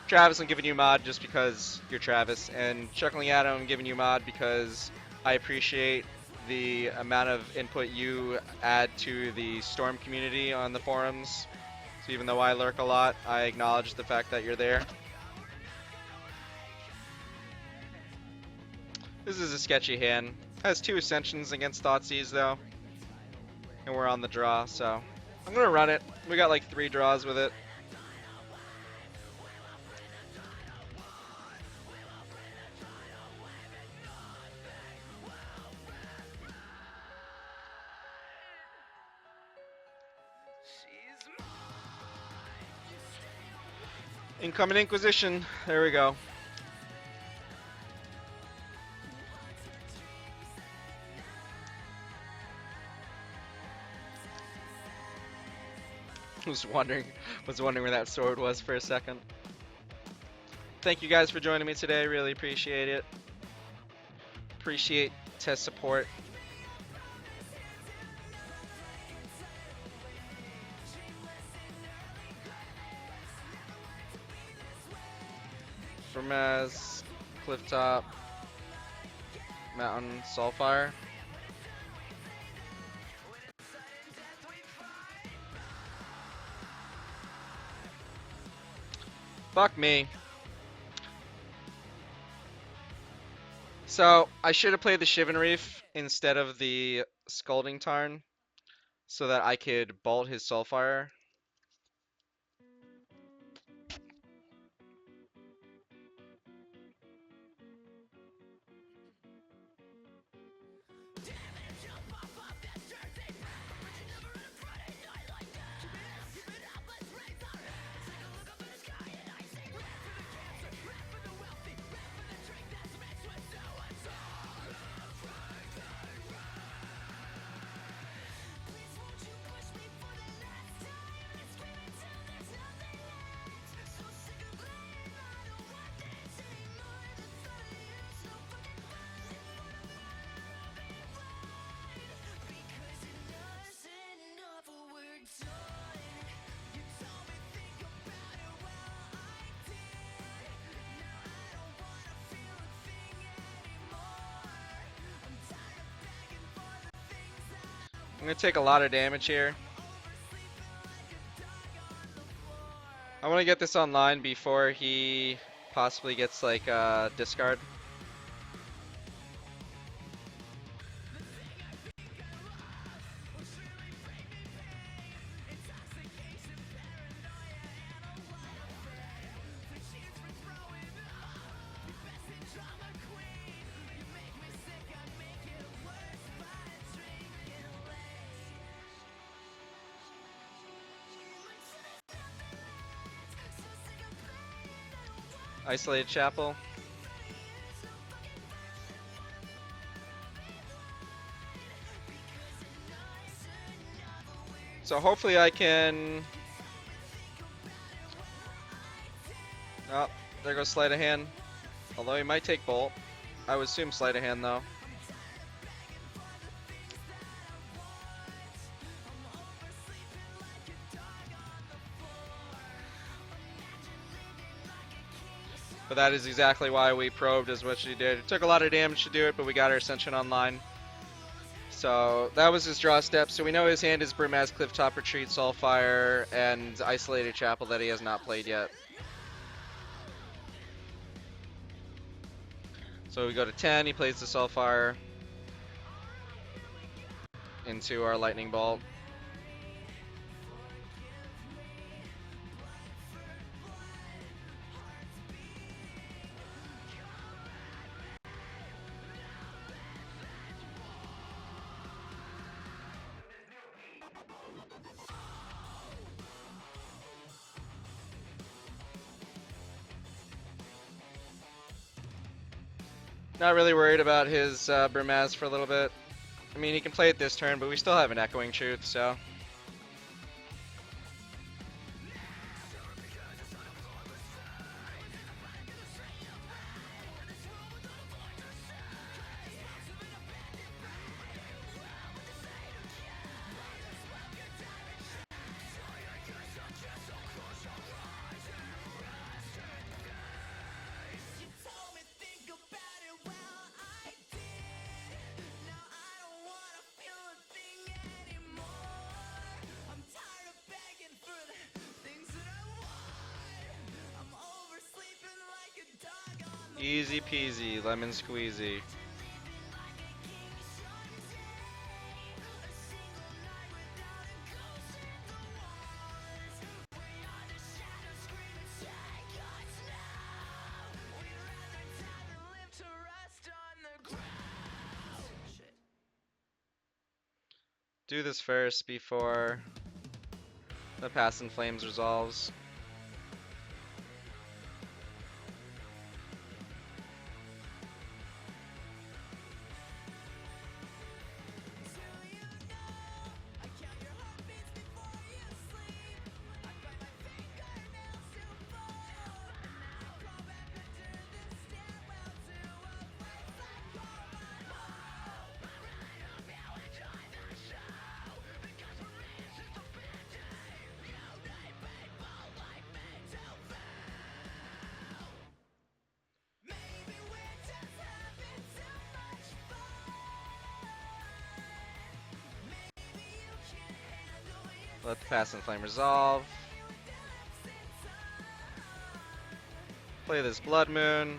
Travis, I'm giving you mod just because you're Travis, and Chuckling Adam, I'm giving you mod because I appreciate the amount of input you add to the Storm community on the forums. So even though I lurk a lot, I acknowledge the fact that you're there. This is a sketchy hand. Has 2 Ascensions against Thoughtseize though, and we're on the draw, so I'm gonna run it. We got like 3 draws with it. Incoming Inquisition. There we go. was wondering where that sword was for a second. Thank you guys for joining me today. Really appreciate it. Appreciate test support. Vermez, Clifftop, Mountain, Soulfire. Fuck me. So, I should have played the Shivan Reef instead of the Scalding Tarn so that I could bolt his Soulfire. I'm gonna take a lot of damage here. I want to get this online before he possibly gets like discard. Isolated Chapel. So hopefully I can... Oh, there goes Sleight of Hand. Although he might take Bolt. I would assume Sleight of Hand though. But that is exactly why we probed, is what she did. It took a lot of damage to do it, but we got our Ascension online. So that was his draw step. So we know his hand is Brimaz, Clifftop Retreat, Soulfire, and Isolated Chapel that he has not played yet. So we go to 10, he plays the Soulfire into our Lightning Bolt. Not really worried about his Brimaz for a little bit. I mean, he can play it this turn, but we still have an Echoing Truth, so... Easy peasy, lemon squeezy. Do this first before the Past in Flames resolves. Let the Past in Flame resolve. Play this Blood Moon.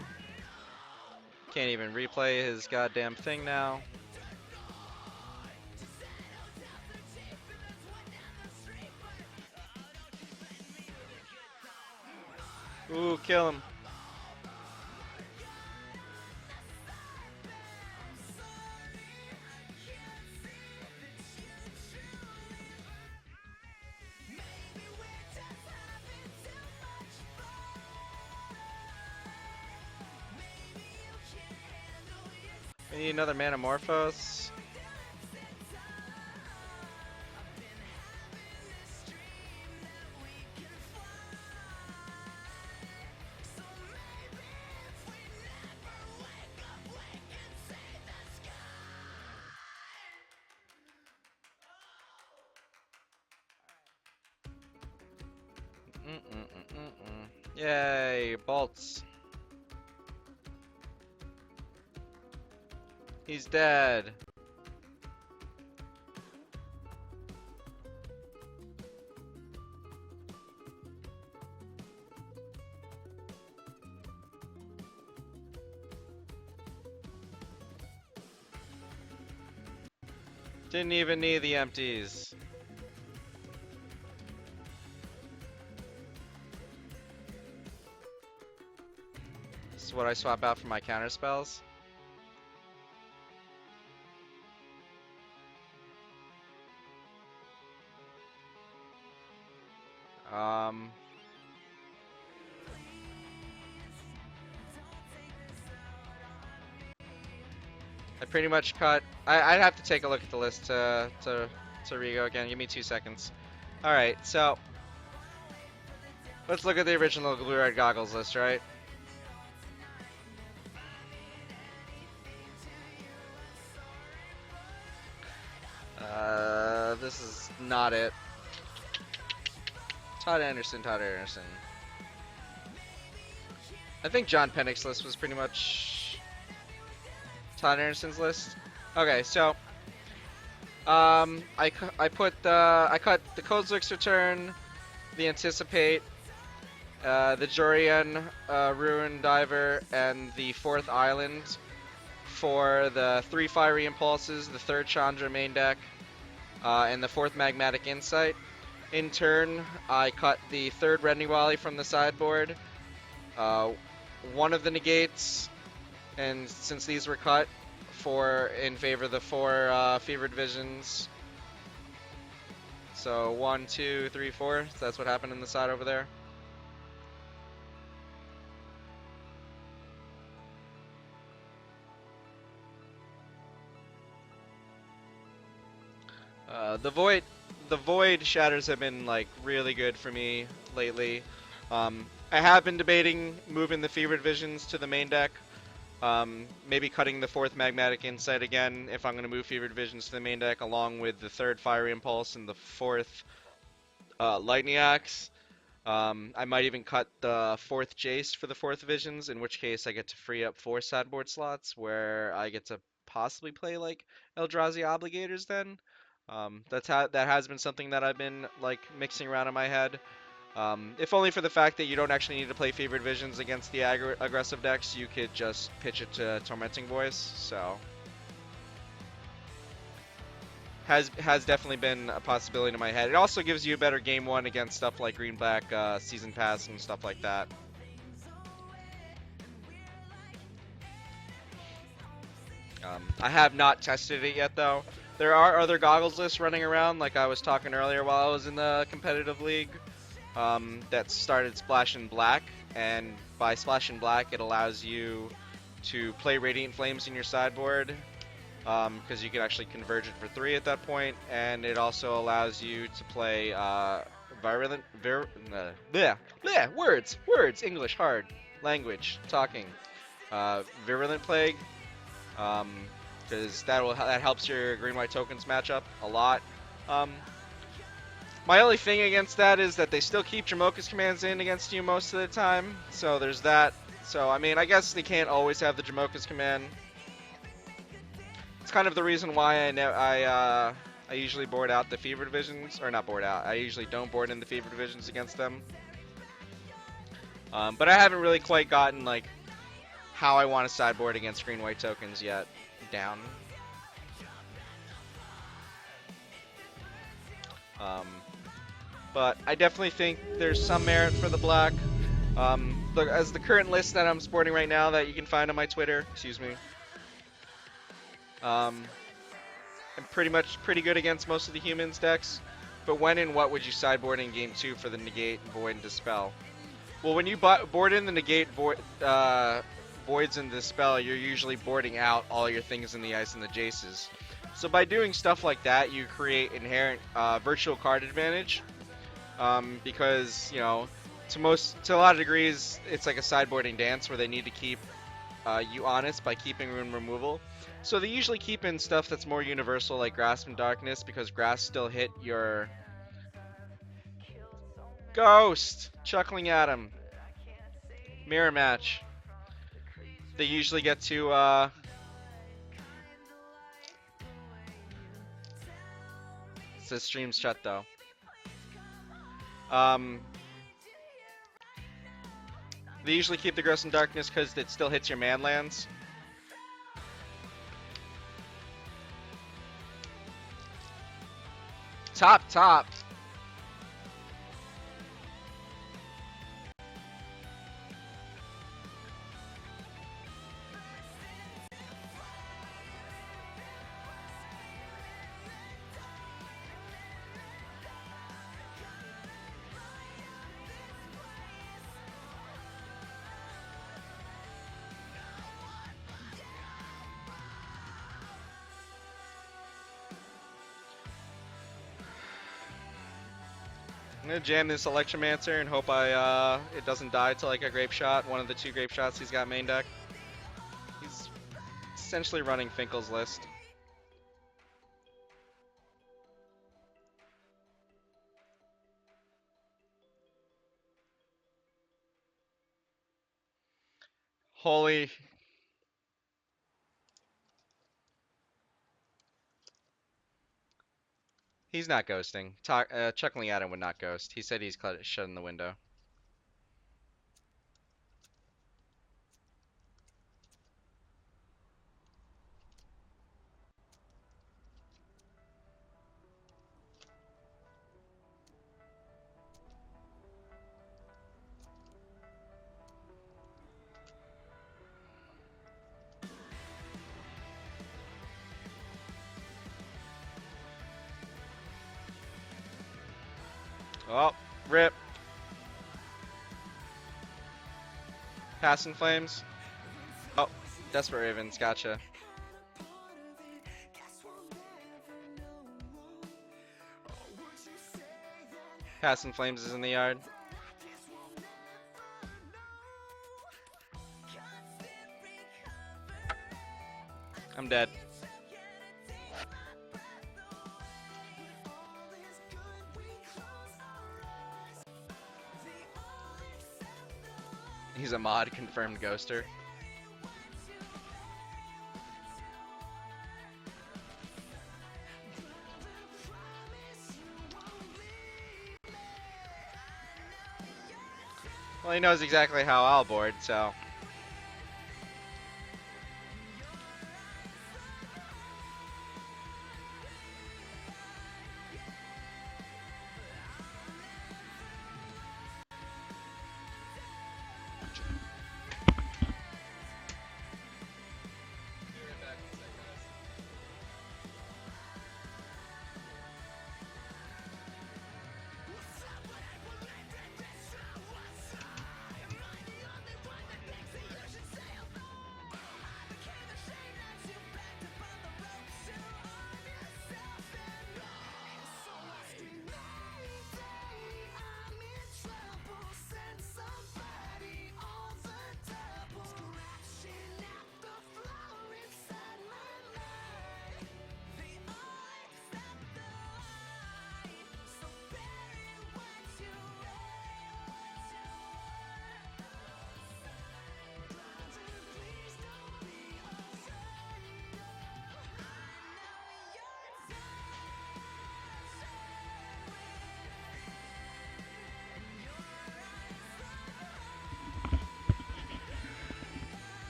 Can't even replay his goddamn thing now. Ooh, kill him. We need another Manamorphose. Yay, bolts. He's dead. Didn't even need the empties. This is what I swap out for my counter spells. I pretty much cut. I'd have to take a look at the list to Rigo again. Give me 2 seconds. All right, so let's look at the original Blue Red Goggles list, right? This is not it. Todd Anderson. I think John Pennick's list was pretty much Todd Anderson's list. Okay, so I cut the Kozilek's Return, the Anticipate, the Jorian Ruin Diver, and the 4th Island for the 3 Fiery Impulses, the 3rd Chandra main deck, and the 4th Magmatic Insight. In turn, I cut the 3rd Redniwali from the sideboard, one of the negates, and since these were cut, in favor of the 4 Fevered Visions. So 1, 2, 3, 4. So that's what happened in the side over there. The Void Shatters have been like really good for me lately. I have been debating moving the Fevered Visions to the main deck. Maybe cutting the 4th Magmatic Insight again if I'm going to move Fevered Visions to the main deck, along with the 3rd Fiery Impulse and the 4th Lightning Axe. I might even cut the 4th Jace for the 4th Visions, in which case I get to free up 4 sideboard slots where I get to possibly play like Eldrazi Obligators then. That has been something that I've been like mixing around in my head. If only for the fact that you don't actually need to play Fevered Visions against the aggressive decks, you could just pitch it to Tormenting Voice, so has definitely been a possibility in my head. It also gives you a better game 1 against stuff like Green-Black Season Pass and stuff like that. I have not tested it yet though. There are other goggles lists running around, like I was talking earlier while I was in the competitive league. That started Splash in Black, and by Splash in Black it allows you to play Radiant Flames in your sideboard, because you can actually converge it for 3 at that point, and it also allows you to play English hard, language, talking, Virulent Plague, because that helps your green-white tokens match up a lot. My only thing against that is that they still keep Jamoka's commands in against you most of the time, so there's that. So, I mean, I guess they can't always have the Jamoka's command. It's kind of the reason why I usually board out the Fevered Visions, or not board out, I usually don't board in the Fevered Visions against them. But I haven't really quite gotten, like, how I want to sideboard against green-white tokens yet down. But I definitely think there's some merit for the black. As the current list that I'm sporting right now that you can find on my Twitter, excuse me, I'm pretty good against most of the humans decks. But when and what would you sideboard in game 2 for the negate, void, and dispel? Well, when you board in the negate, voids, and dispel, you're usually boarding out all your things in the ice and the jaces. So by doing stuff like that, you create inherent virtual card advantage. Because, you know, to a lot of degrees, it's like a sideboarding dance where they need to keep you honest by keeping rune removal. So they usually keep in stuff that's more universal, like Grasp and Darkness, because Grasp still hit your Ghost, chuckling at him. Mirror match. They usually get to it says stream's shut though. They usually keep the Gross and Darkness because it still hits your man lands. Top. I'm gonna jam this Electromancer and hope it doesn't die to like a Grape Shot, one of the 2 Grape Shots he's got main deck. He's essentially running Finkel's list. Holy. He's not ghosting. Chuckling at him would not ghost. He said he's shutting the window. Oh, rip. Passing Flames. Oh, Desperate Ravens, gotcha. Passing Flames is in the yard. I'm dead. He's a mod confirmed ghoster. Well, he knows exactly how I'll board, so.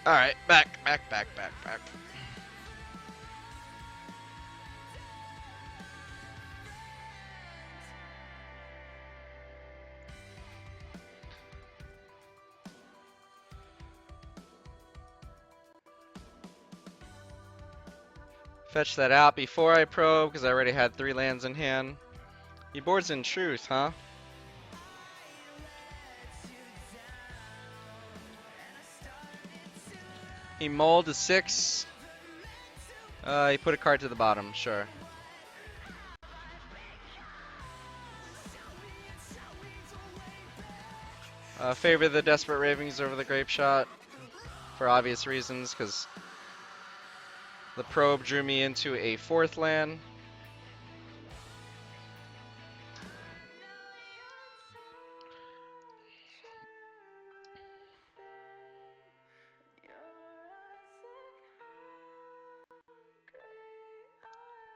Alright, back. Fetch that out before I probe, because I already had 3 lands in hand. He boards in Truth, huh? He mulled a 6. He put a card to the bottom, sure. Favor the Desperate Ravens over the Grape Shot for obvious reasons, because the probe drew me into a 4th land.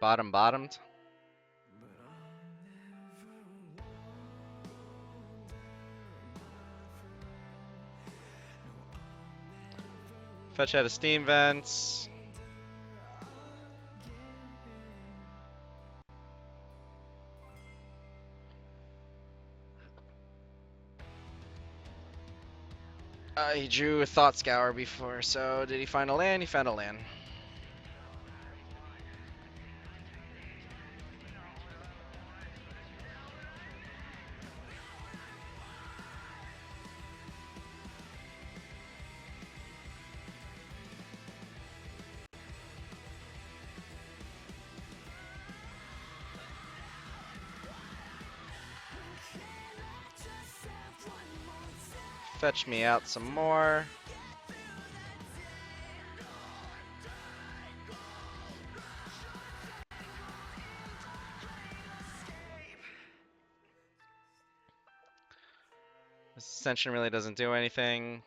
Bottomed. Fetch out of Steam Vents. He drew a Thought Scour before, so did he find a land? He found a land. fetch me out some more. This Ascension really doesn't do anything.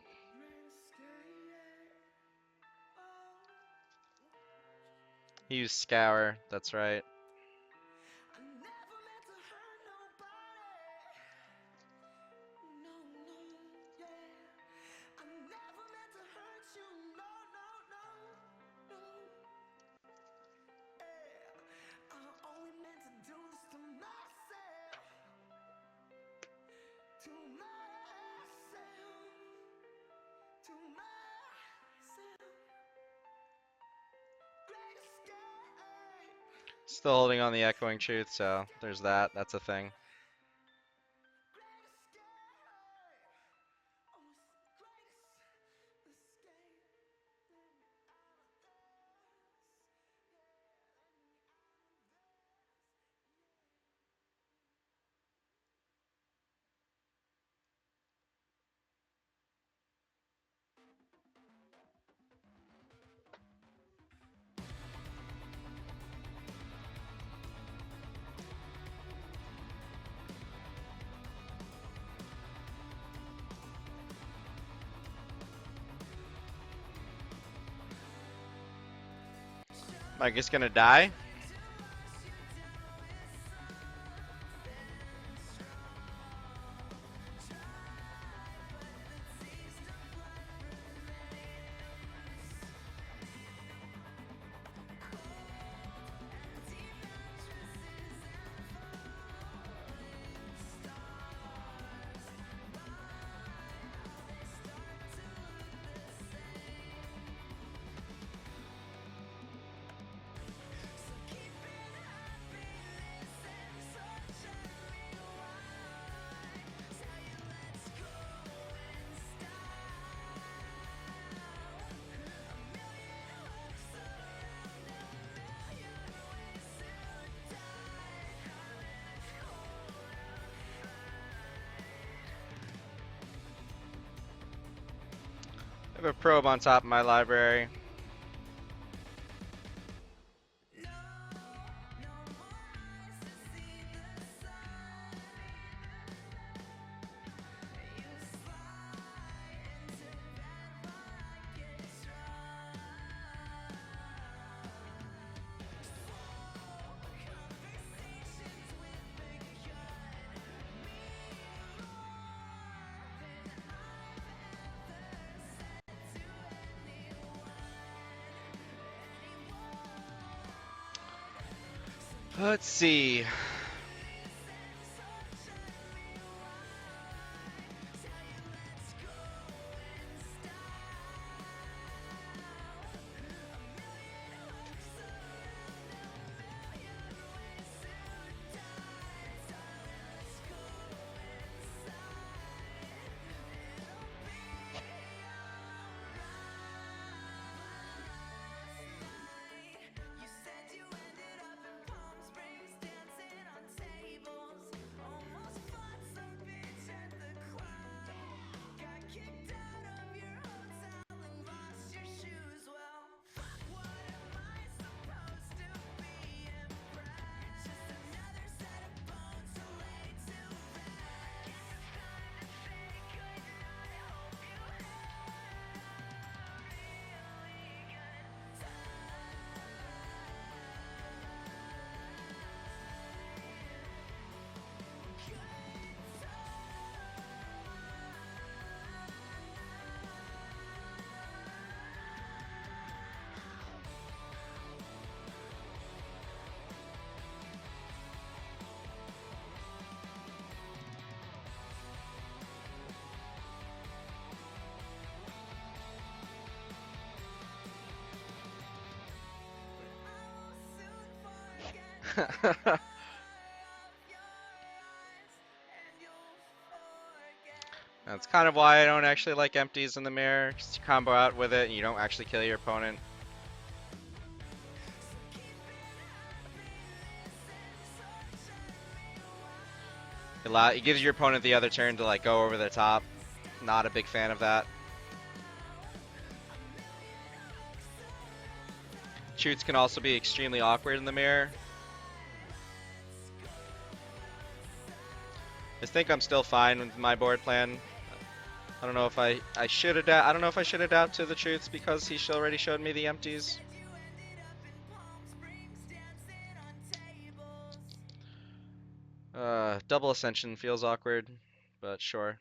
He used Scour, that's right. Still holding on the Echoing Truth, so there's that. That's a thing. Am I just gonna die? I have a probe on top of my library. Let's see. That's kind of why I don't actually like empties in the mirror. Just combo out with it and you don't actually kill your opponent. It gives your opponent the other turn to like go over the top Not a big fan of that. Shoots can also be extremely awkward in the mirror. I think I'm still fine with my board plan. I don't know if I should adapt. I don't know if I should adapt to the truths because he already showed me the empties. Double ascension feels awkward, but sure.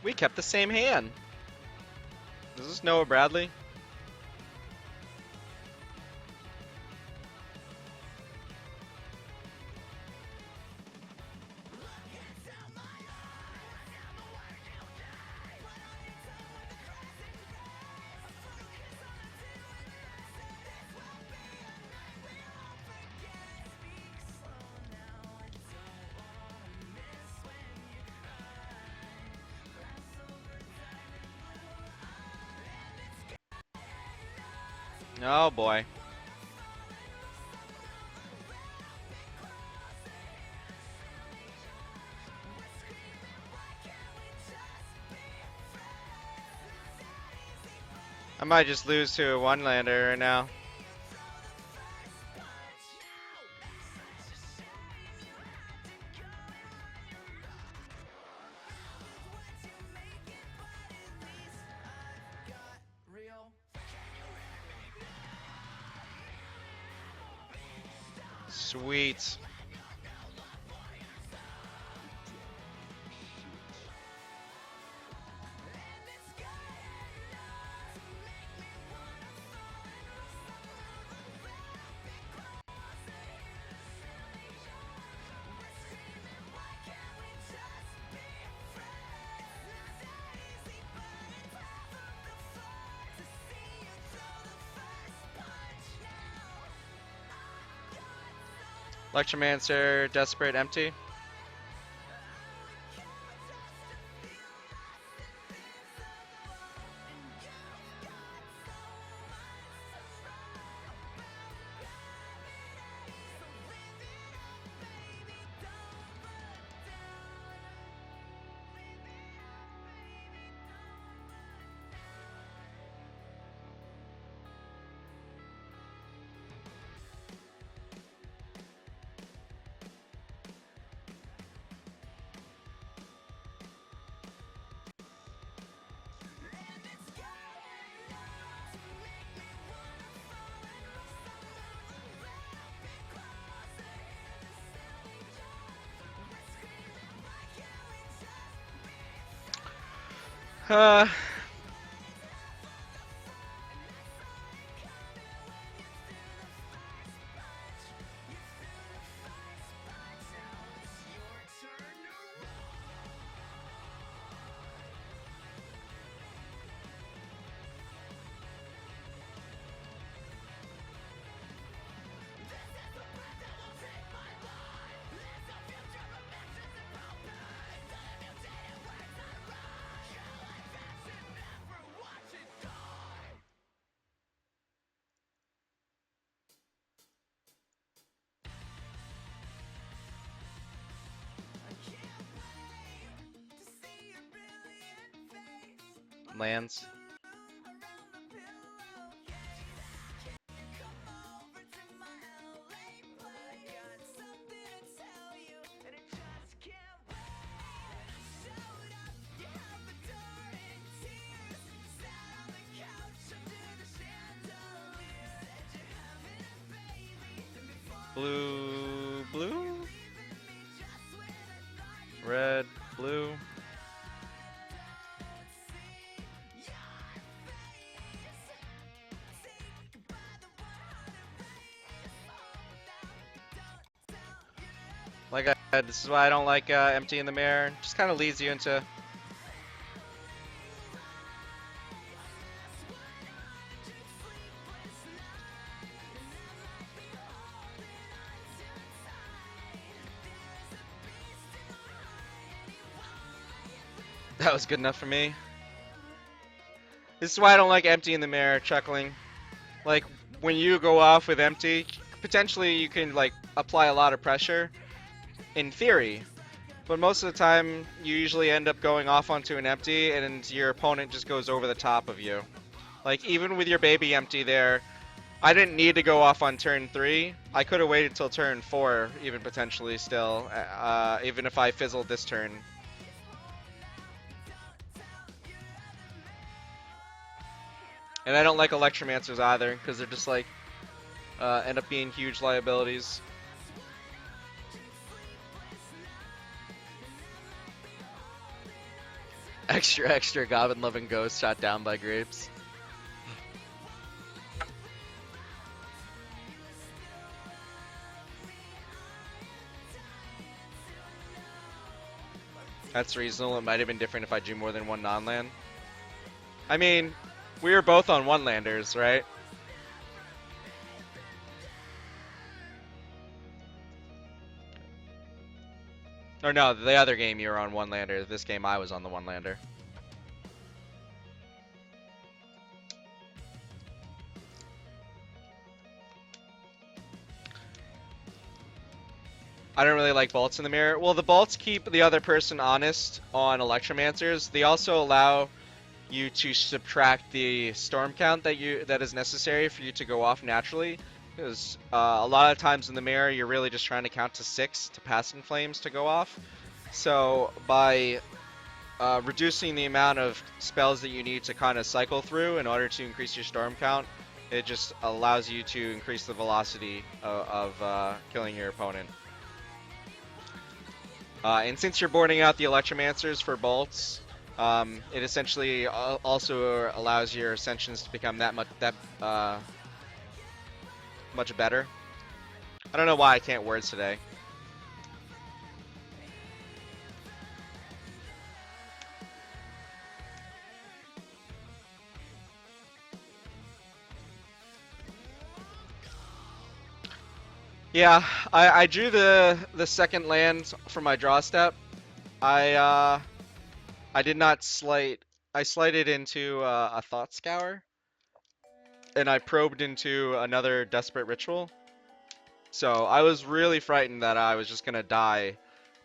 We kept the same hand. Is this Noah Bradley? Oh boy. I might just lose to a one-lander right now. Sweet. Lectromancer, Desperate, Empty. Uh, lands. Blue, blue? Red, blue. Like I said, this is why I don't like Empty in the Mirror. Just kind of leads you into... That was good enough for me. This is why I don't like empty in the mirror, chuckling. Like, when you go off with empty, potentially you can, like, apply a lot of pressure, in theory. But most of the time, you usually end up going off onto an empty, and your opponent just goes over the top of you. Like, even with your baby empty there, I didn't need to go off on turn 3. I could have waited till turn 4, even potentially still, even if I fizzled this turn. And I don't like Electromancers either, because they're just like, end up being huge liabilities. Extra, extra, Goblin Loving Ghost shot down by Grapes. That's reasonable. It might have been different if I drew more than one non-land. I mean, we were both on one-landers, right? Or no, the other game you were on one-lander. This game I was on the one-lander. I don't really like bolts in the mirror. Well, the bolts keep the other person honest on Electromancers. They also allow you to subtract the storm count that is necessary for you to go off naturally. Because a lot of times in the mirror, you're really just trying to count to 6 to pass in flames to go off. So by reducing the amount of spells that you need to kind of cycle through in order to increase your storm count, it just allows you to increase the velocity of killing your opponent. And since you're boarding out the Electromancers for bolts, it essentially also allows your Ascensions to become that much better. I don't know why I can't words today. Yeah, I drew the second land for my draw step. I did not slight. I slighted into a Thought Scour, and I probed into another Desperate Ritual. So I was really frightened that I was just gonna die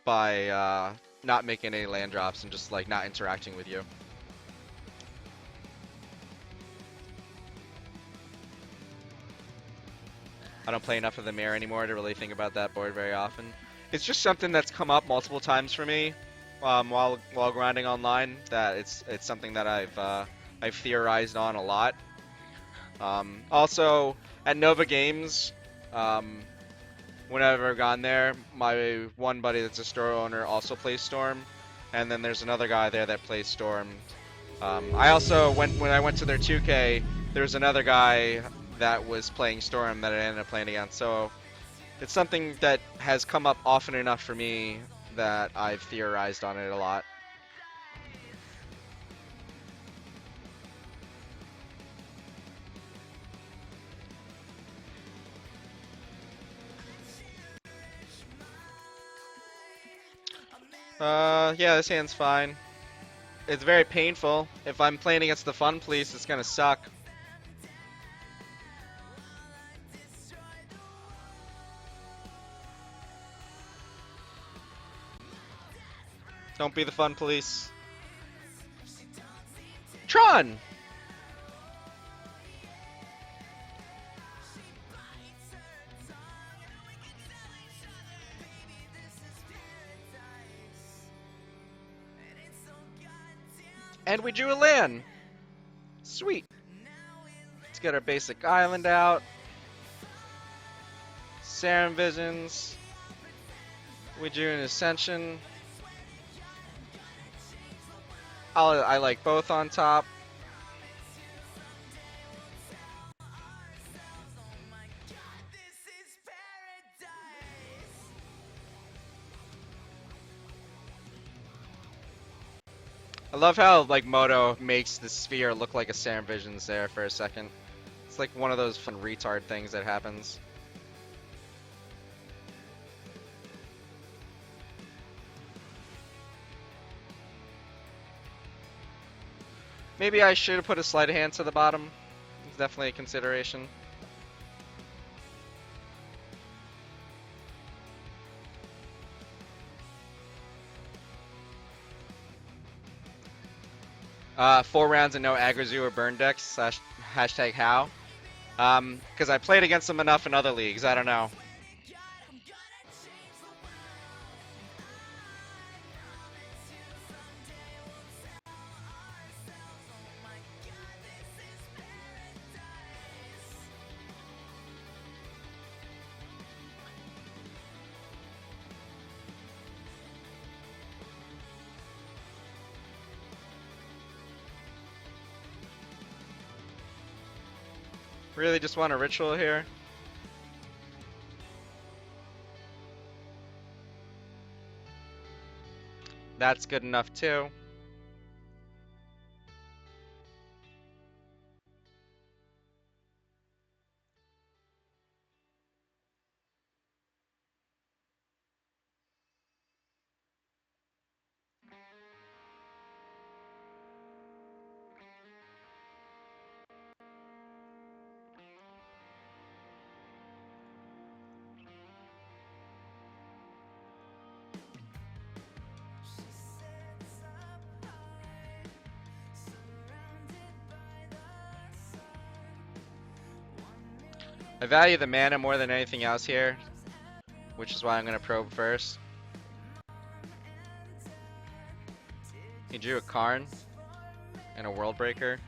by not making any land drops and just like not interacting with you. I don't play enough of the mirror anymore to really think about that board very often. It's just something that's come up multiple times for me while grinding online. That it's something that I've theorized on a lot. Also, at Nova Games, whenever I've gone there, my one buddy that's a store owner also plays Storm, and then there's another guy there that plays Storm. I also when I went to their 2K, there was another guy that was playing Storm that I ended up playing against. So it's something that has come up often enough for me that I've theorized on it a lot. Yeah, this hand's fine. It's very painful. If I'm playing against the Fun Police, it's gonna suck. Don't be the Fun Police. Tron! And we drew a land. Sweet. Let's get our basic island out. Sarin Visions. We drew an Ascension. I like both on top. I love how like Moto makes the sphere look like a Sarin Visions there for a second. It's like one of those fun retard things that happens. Maybe I should have put a sleight of hand to the bottom. It's definitely a consideration. Four rounds and no Agrazu or burn decks. Hashtag how. Because I played against them enough in other leagues. I don't know. Really just want a ritual here. That's good enough too. I value the mana more than anything else here, which is why I'm going to probe first. He drew a Karn and a World Breaker.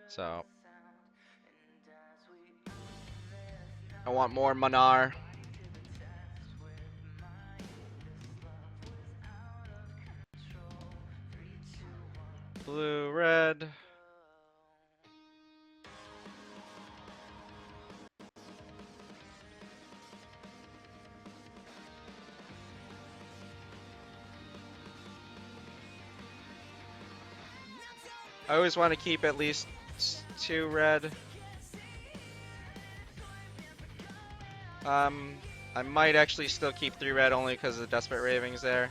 So I want more Manar. Blue, red. I always want to keep at least 2 red. I might actually still keep 3 red only because of the Desperate Ravings there.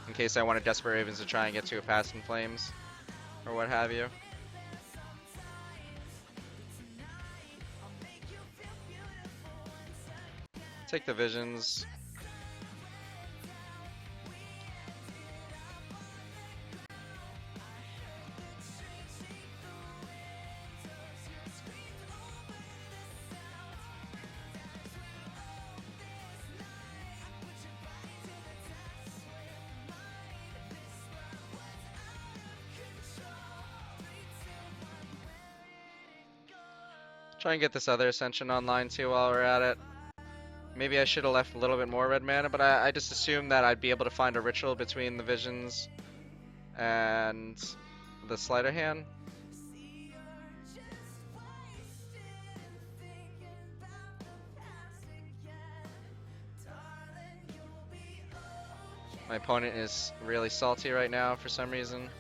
In case I want a Desperate Ravens to try and get to a Past in Flames or what have you. Take the Visions. Try and get this other Ascension online too while we're at it. Maybe I should have left a little bit more red mana, but I just assumed that I'd be able to find a ritual between the Visions and the Sleight of Hand. My opponent is really salty right now for some reason.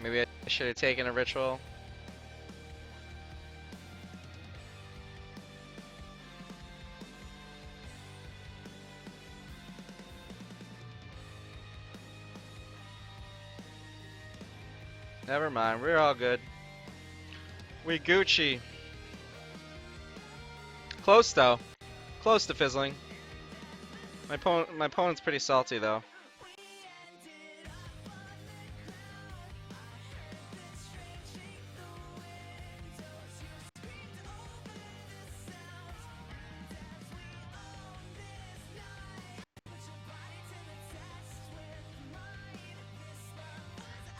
Maybe I should have taken a ritual. Never mind, we're all good. We Gucci. Close though. Close to fizzling. My opponent's pretty salty though.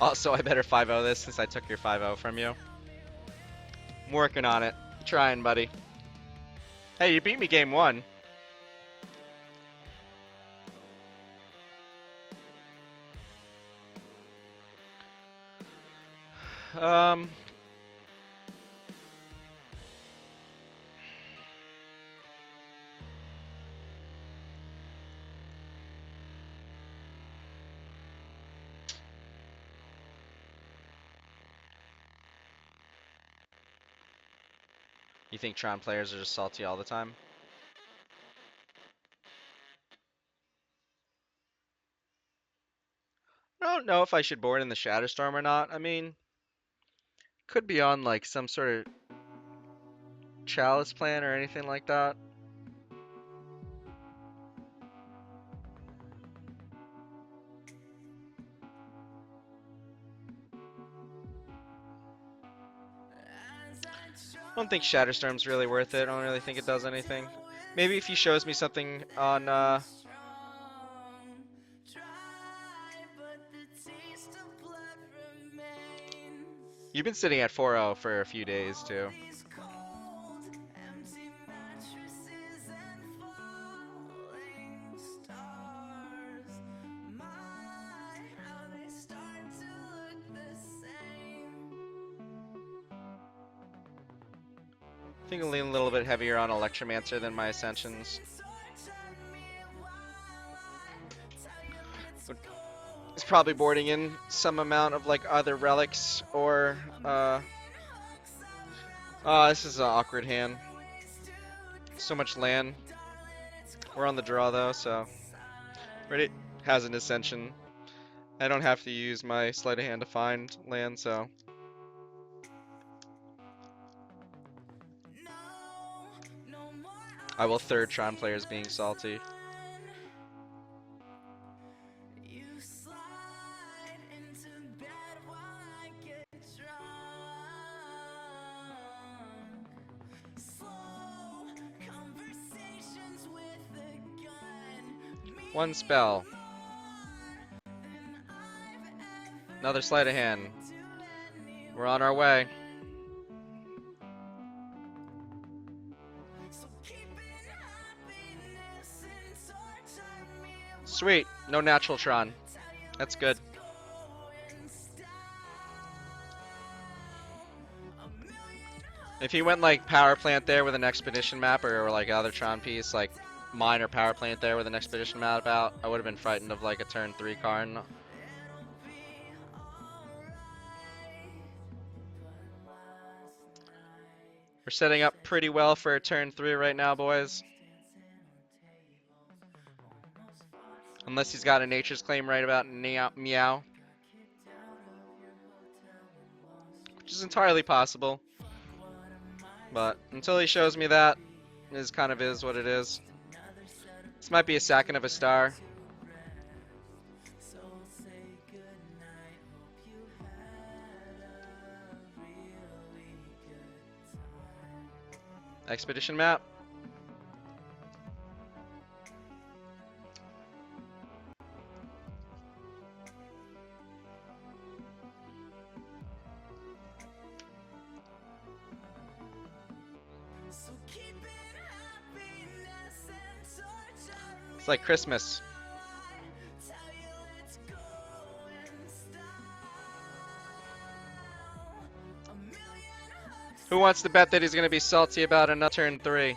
Also, I better 5-0 this since I took your 5-0 from you. I'm working on it. Trying, buddy. Hey, you beat me game 1. Um, you think Tron players are just salty all the time? I don't know if I should board in the Shatterstorm or not. I mean, could be on like some sort of Chalice plan or anything like that. I don't think Shatterstorm's really worth it. I don't really think it does anything. Maybe if he shows me something on you've been sitting at 4-0 for a few days too. I think I'll lean a little bit heavier on Electromancer than my Ascensions. It's probably boarding in some amount of like either relics or this is an awkward hand. So much land. We're on the draw though, so Reddit has an Ascension. I don't have to use my sleight of hand to find land, so I will third Tron players being salty. One spell. Another sleight of hand. We're on our way. Sweet. No natural Tron. That's good. If he went like power plant there with an expedition map or like other Tron piece, like minor power plant there with an expedition map out, I would have been frightened of like a turn 3 Karn. We're setting up pretty well for a turn 3 right now, boys. Unless he's got a Nature's Claim right about Meow. Which is entirely possible. But until he shows me that, it kind of is what it is. This might be a second of a star. Expedition map. It's like Christmas. Who wants to bet that he's going to be salty about another turn 3?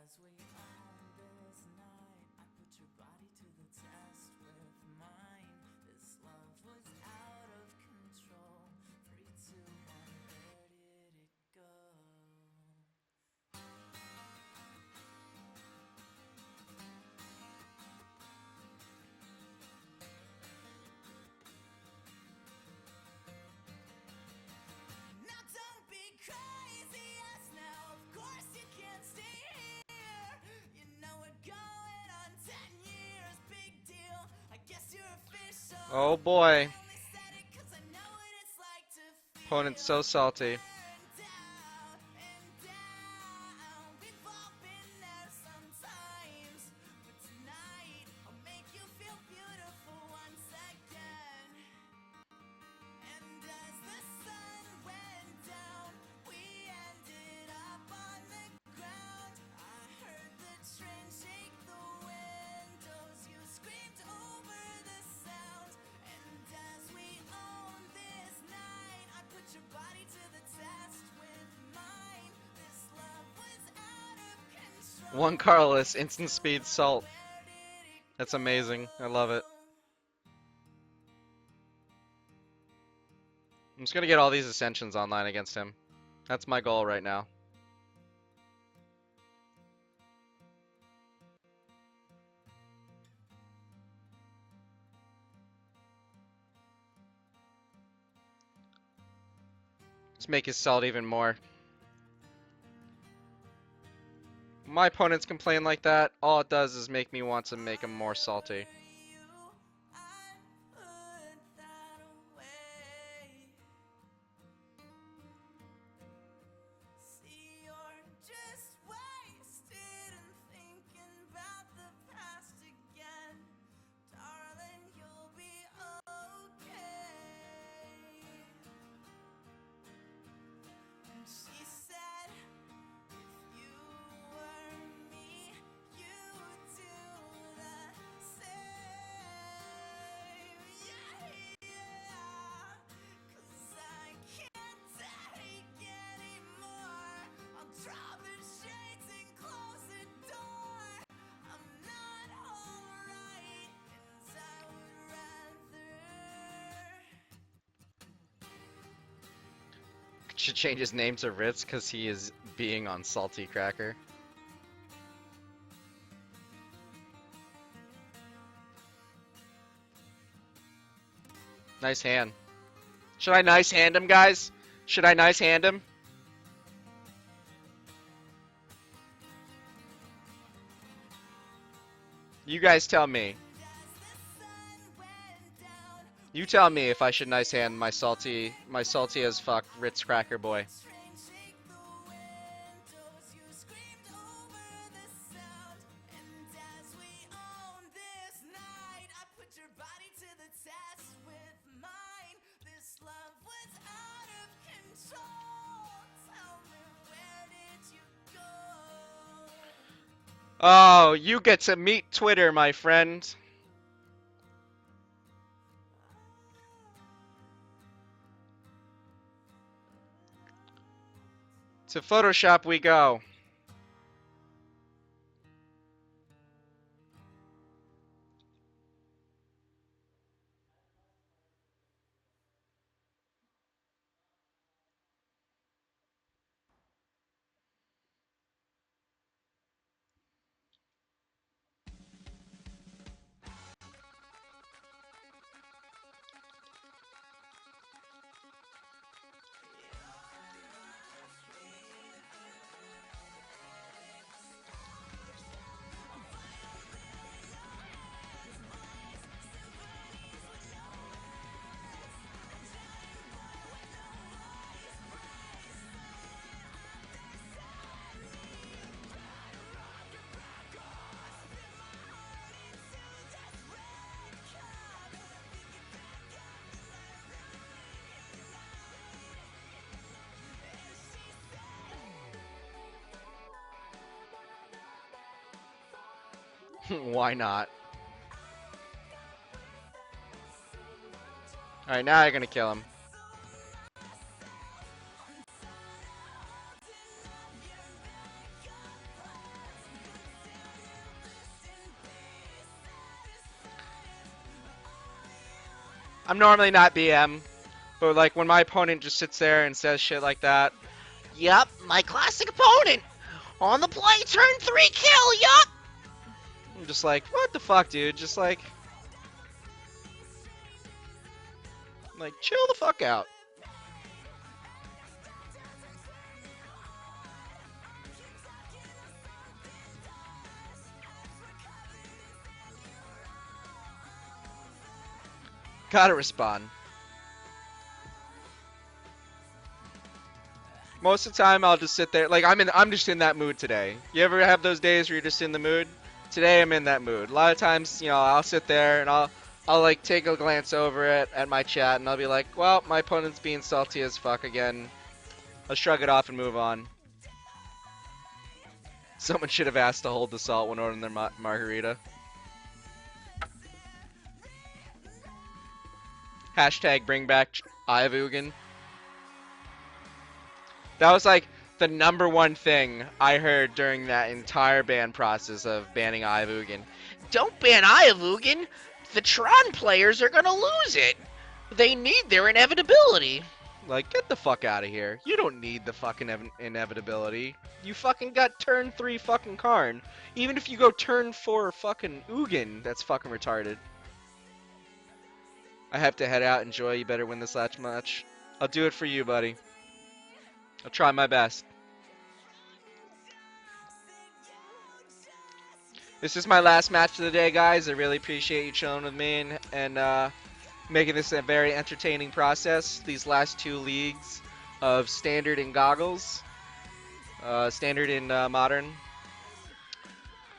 as we own this night, I put your body to the test with mine. This love was out of control. 3, 2, 1, where did it go? Now don't be crazy, yes, now of course you can't stay here. You know we're going on 10 years, big deal. I guess you're official. Oh boy. I only said it 'cause I know what it's like to feel Opponent's so salty. burned out and down. We've all been there sometimes, but tonight I'll make you feel beautiful once again. And as the sun went down, we ended up on the ground. I heard the train shake the windows. You screamed over the sound. And as we owned this night, I put your body to the test with mine. This love was out of control. One Carlos, instant speed salt. Where did it That's amazing. I love it. I'm just gonna get all these ascensions online against him. That's my goal right now. Let's make his salt even more. My opponents complain like that, all it does is make me want to make him more salty. See, you're just wasted and thinking about the past again. Darling, you'll be okay. And she said, if you were me, you'd do the same. Yeah, yeah. 'Cause I can't take anymore. I'll draw the shades and close the door. I'm not alright, and I would rather. Should change his name to Ritz because he is being on Salty Cracker. Nice hand. Should I nice hand him, guys? Should I nice hand him? You guys tell me. You tell me if I should nice hand my salty as fuck Ritz Cracker boy. Train shake the windows, you screamed over the sound. And as we own this night, I put your body to the test with mine. This love was out of control. Tell me, where did you go? Oh, you get to meet Twitter, my friend. To Photoshop we go. Why not? Alright, now you're gonna kill him. I'm normally not BM, but like when my opponent just sits there and says shit like that, Yup, my classic opponent. On the play, turn 3 kill, yup. I'm just like, what the fuck, dude? Just like chill the fuck out. Gotta respond. Most of the time, I'll just sit there. Like I'm just in that mood today. You ever have those days where you're just in the mood? Today, I'm in that mood. A lot of times, I'll sit there and I'll like take a glance over it at my chat and I'll be like, well, my opponent's being salty as fuck again. I'll shrug it off and move on. Someone should have asked to hold the salt when ordering their margarita. Hashtag bring back Ivugan. That was like the #1 thing I heard during that entire ban process of banning Ivugan. Don't ban Ivugan. The Tron players are gonna lose it. They need their inevitability. Like, get the fuck out of here. You don't need the fucking inevitability. You fucking got turn 3 fucking Karn. Even if you go turn 4 fucking Ugin, that's fucking retarded. I have to head out. Enjoy. You better win this last match. I'll do it for you, buddy. I'll try my best. This is my last match of the day, guys. I really appreciate you chilling with me and making this a very entertaining process. These last 2 leagues of Standard and Goggles. Standard and Modern.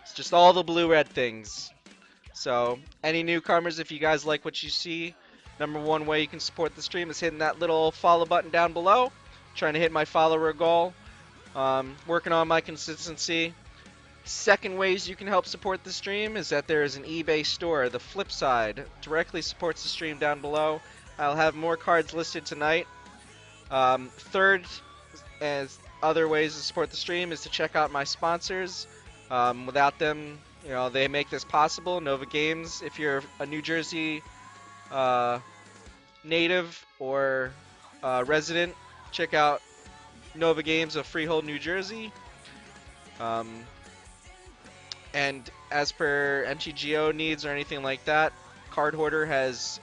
It's just all the blue-red things. So, any newcomers, if you guys like what you see, #1 way you can support the stream is hitting that little follow button down below. Trying to hit my follower goal. Working on my consistency. Second ways you can help support the stream is that there is an eBay store. The flip side directly supports the stream down below. I'll have more cards listed tonight. Third, as other ways to support the stream, is to check out my sponsors. Without them, they make this possible. Nova Games, if you're a New Jersey native or resident, check out Nova Games of Freehold, New Jersey. And as per MTGO needs or anything like that, Card Hoarder has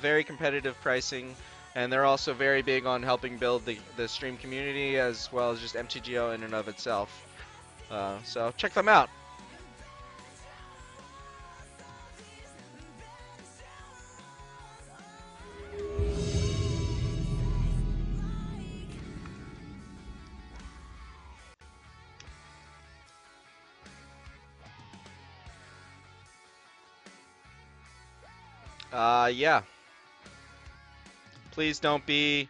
very competitive pricing, and they're also very big on helping build the stream community as well as just MTGO in and of itself. So check them out. Yeah. Please don't be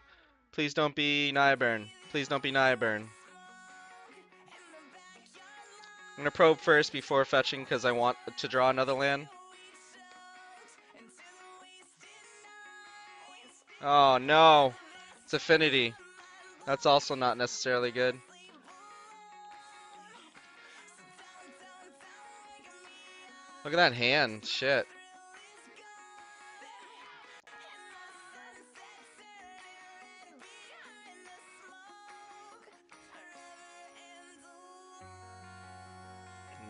Niaburn. Please don't be Niaburn. I'm gonna probe first before fetching because I want to draw another land. Oh no, it's Affinity. That's also not necessarily good. Look at that hand, shit.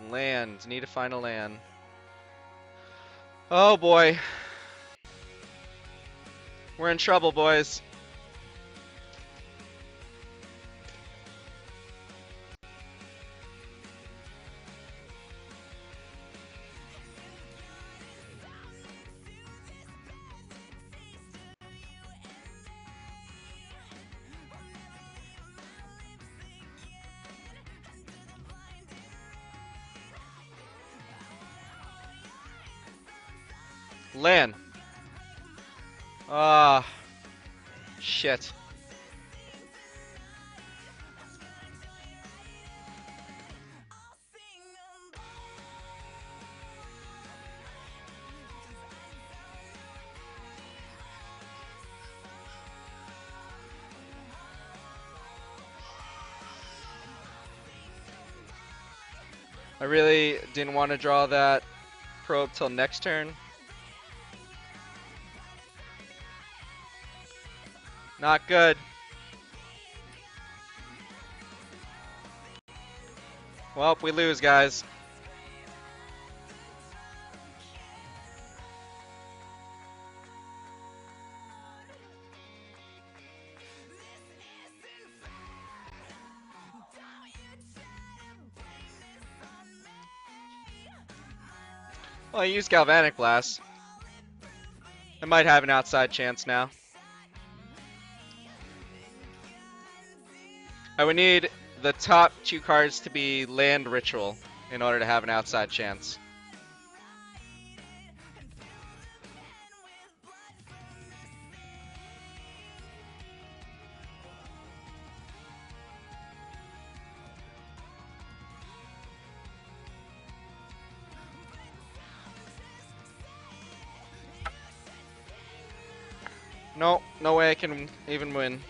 Land. Need to find a land. Oh boy. We're in trouble, boys. Land. Ah, shit. I really didn't want to draw that probe till next turn. Not good. Well, we lose, guys. Well, I used Galvanic Blast. I might have an outside chance now. I would need the top 2 cards to be Land Ritual in order to have an outside chance. No, no way I can even win.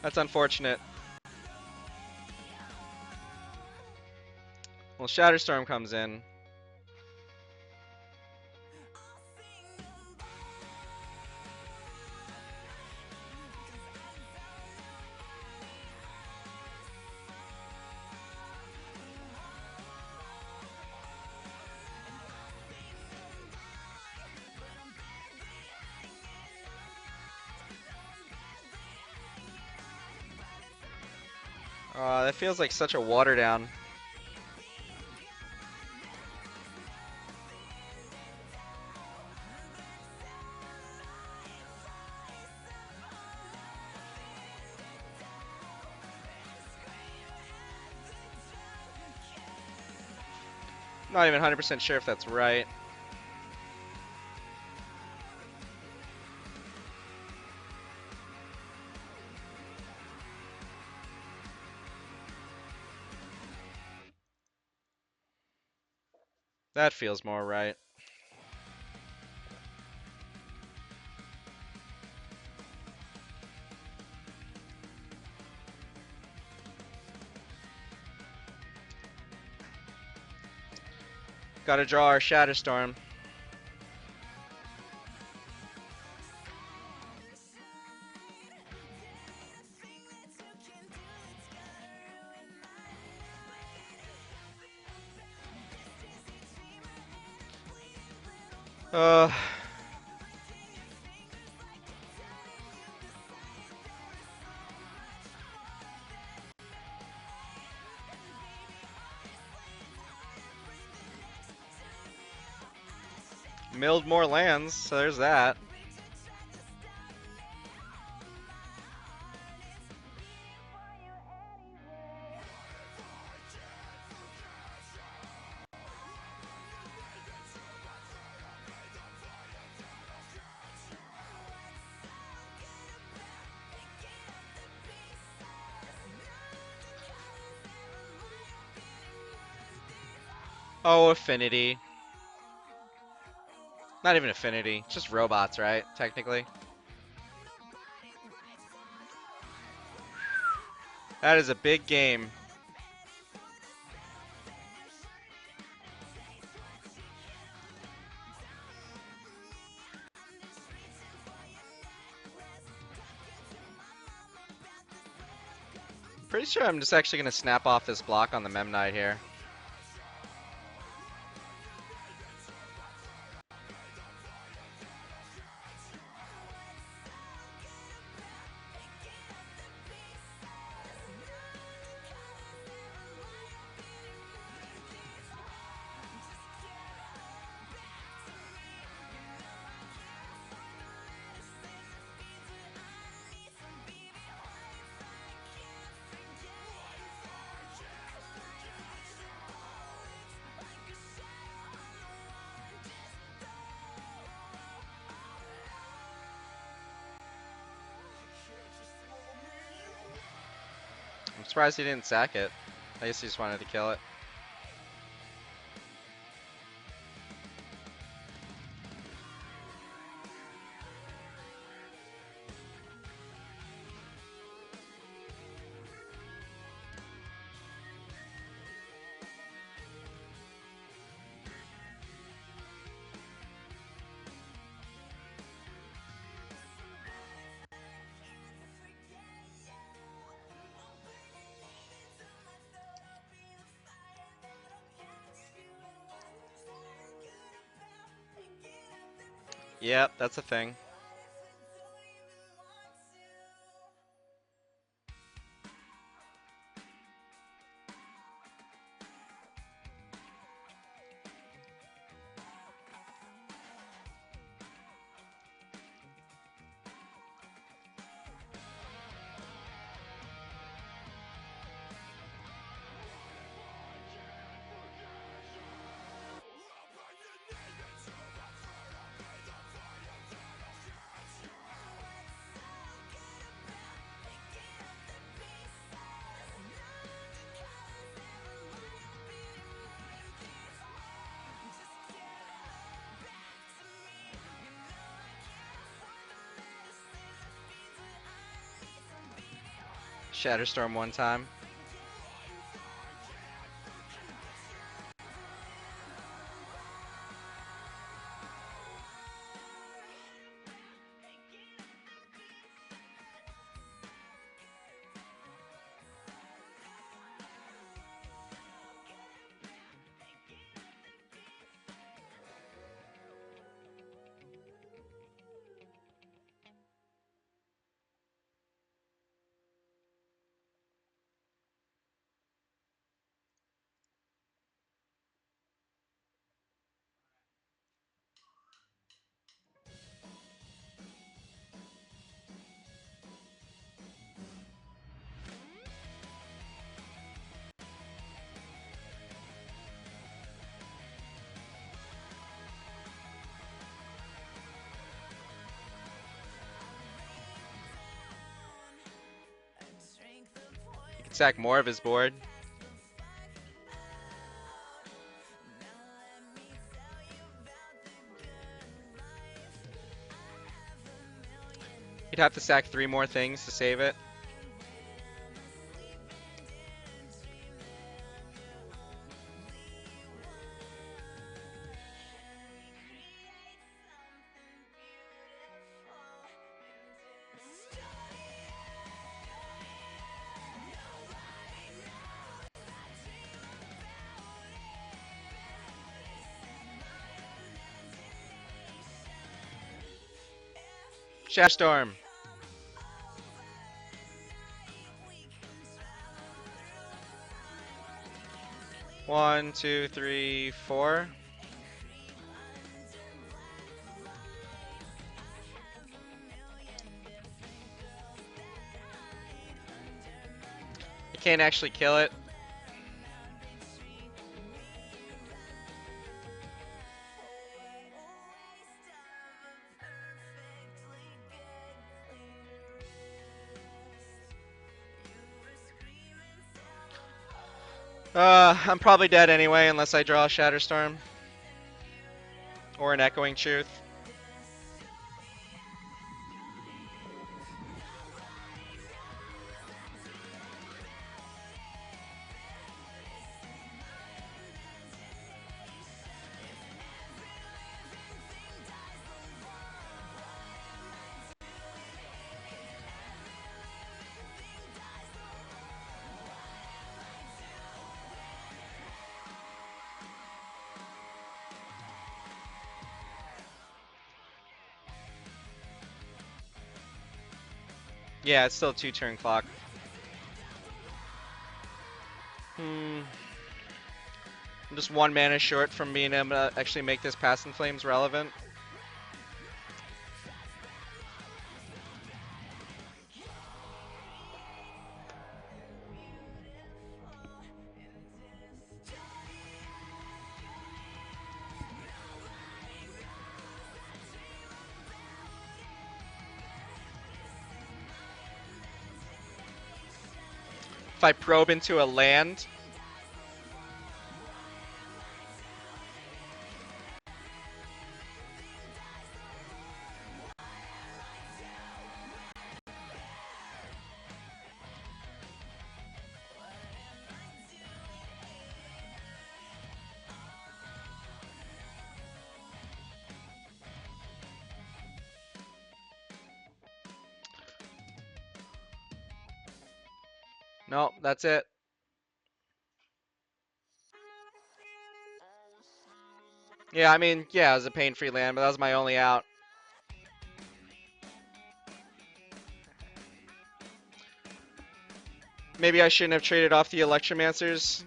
That's unfortunate. Well, Shatterstorm comes in. That feels like such a water down. Not even 100% sure if that's right. That feels more right. Gotta draw our Shatterstorm. Uh, milled more lands, so there's that. Oh, Affinity. Not even Affinity, just robots, right? Technically. That is a big game. Pretty sure I'm just actually gonna snap off this block on the Mem Knight here. I'm surprised he didn't sack it. I guess he just wanted to kill it. Yep, that's a thing. Shatterstorm one time. He can sack more of his board. He'd have to sack 3 more things to save it. Shatterstorm. One, two, three, four. You can't actually kill it. I'm probably dead anyway unless I draw a Shatterstorm. Or an Echoing Truth. Yeah, it's still a 2-turn clock. I'm just 1 mana short from being able to actually make this Past in Flames relevant. If I probe into a land, no, that's it. Yeah, I mean, yeah, it was a pain-free land, but that was my only out. Maybe I shouldn't have traded off the Electromancers.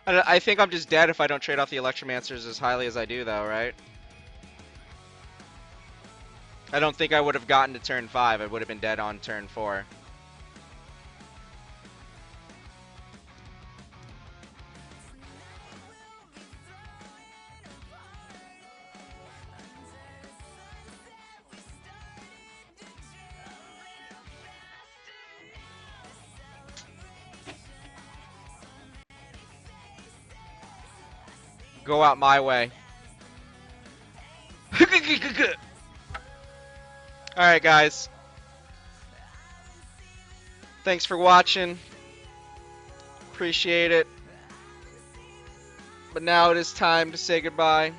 I think I'm just dead if I don't trade off the Electromancers as highly as I do, though, right? I don't think I would have gotten to turn 5. I would have been dead on turn 4. Go out my way. Alright, guys. Thanks for watching. Appreciate it. But now it is time to say goodbye.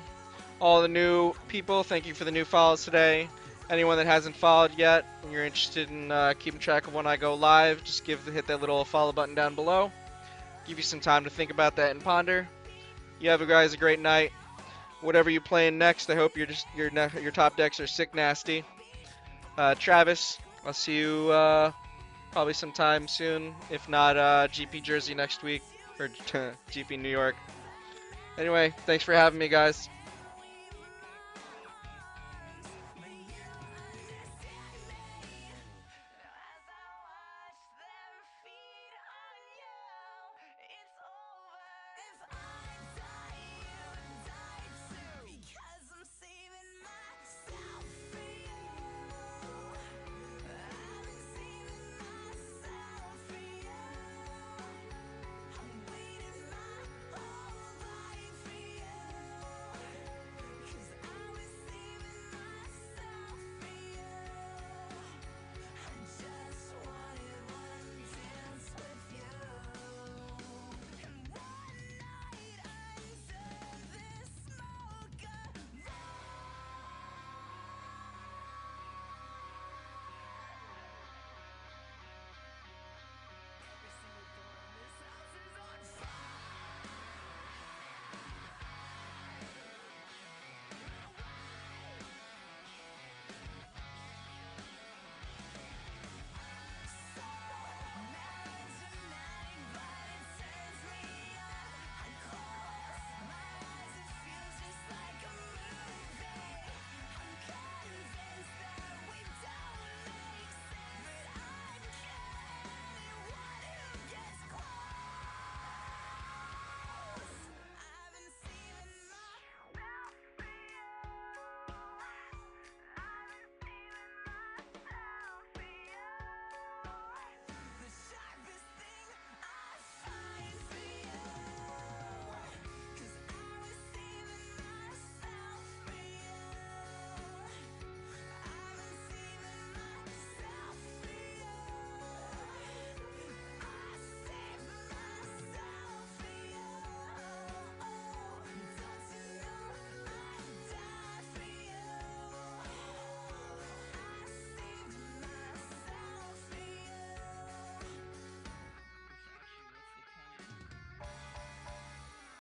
All the new people, thank you for the new follows today. Anyone that hasn't followed yet, and you're interested in keeping track of when I go live, just hit that little follow button down below. Give you some time to think about that and ponder. You have guys a great night. Whatever you're playing next, I hope your top decks are sick nasty. Travis, I'll see you probably sometime soon. If not, GP Jersey next week or GP New York. Anyway, thanks for having me, guys.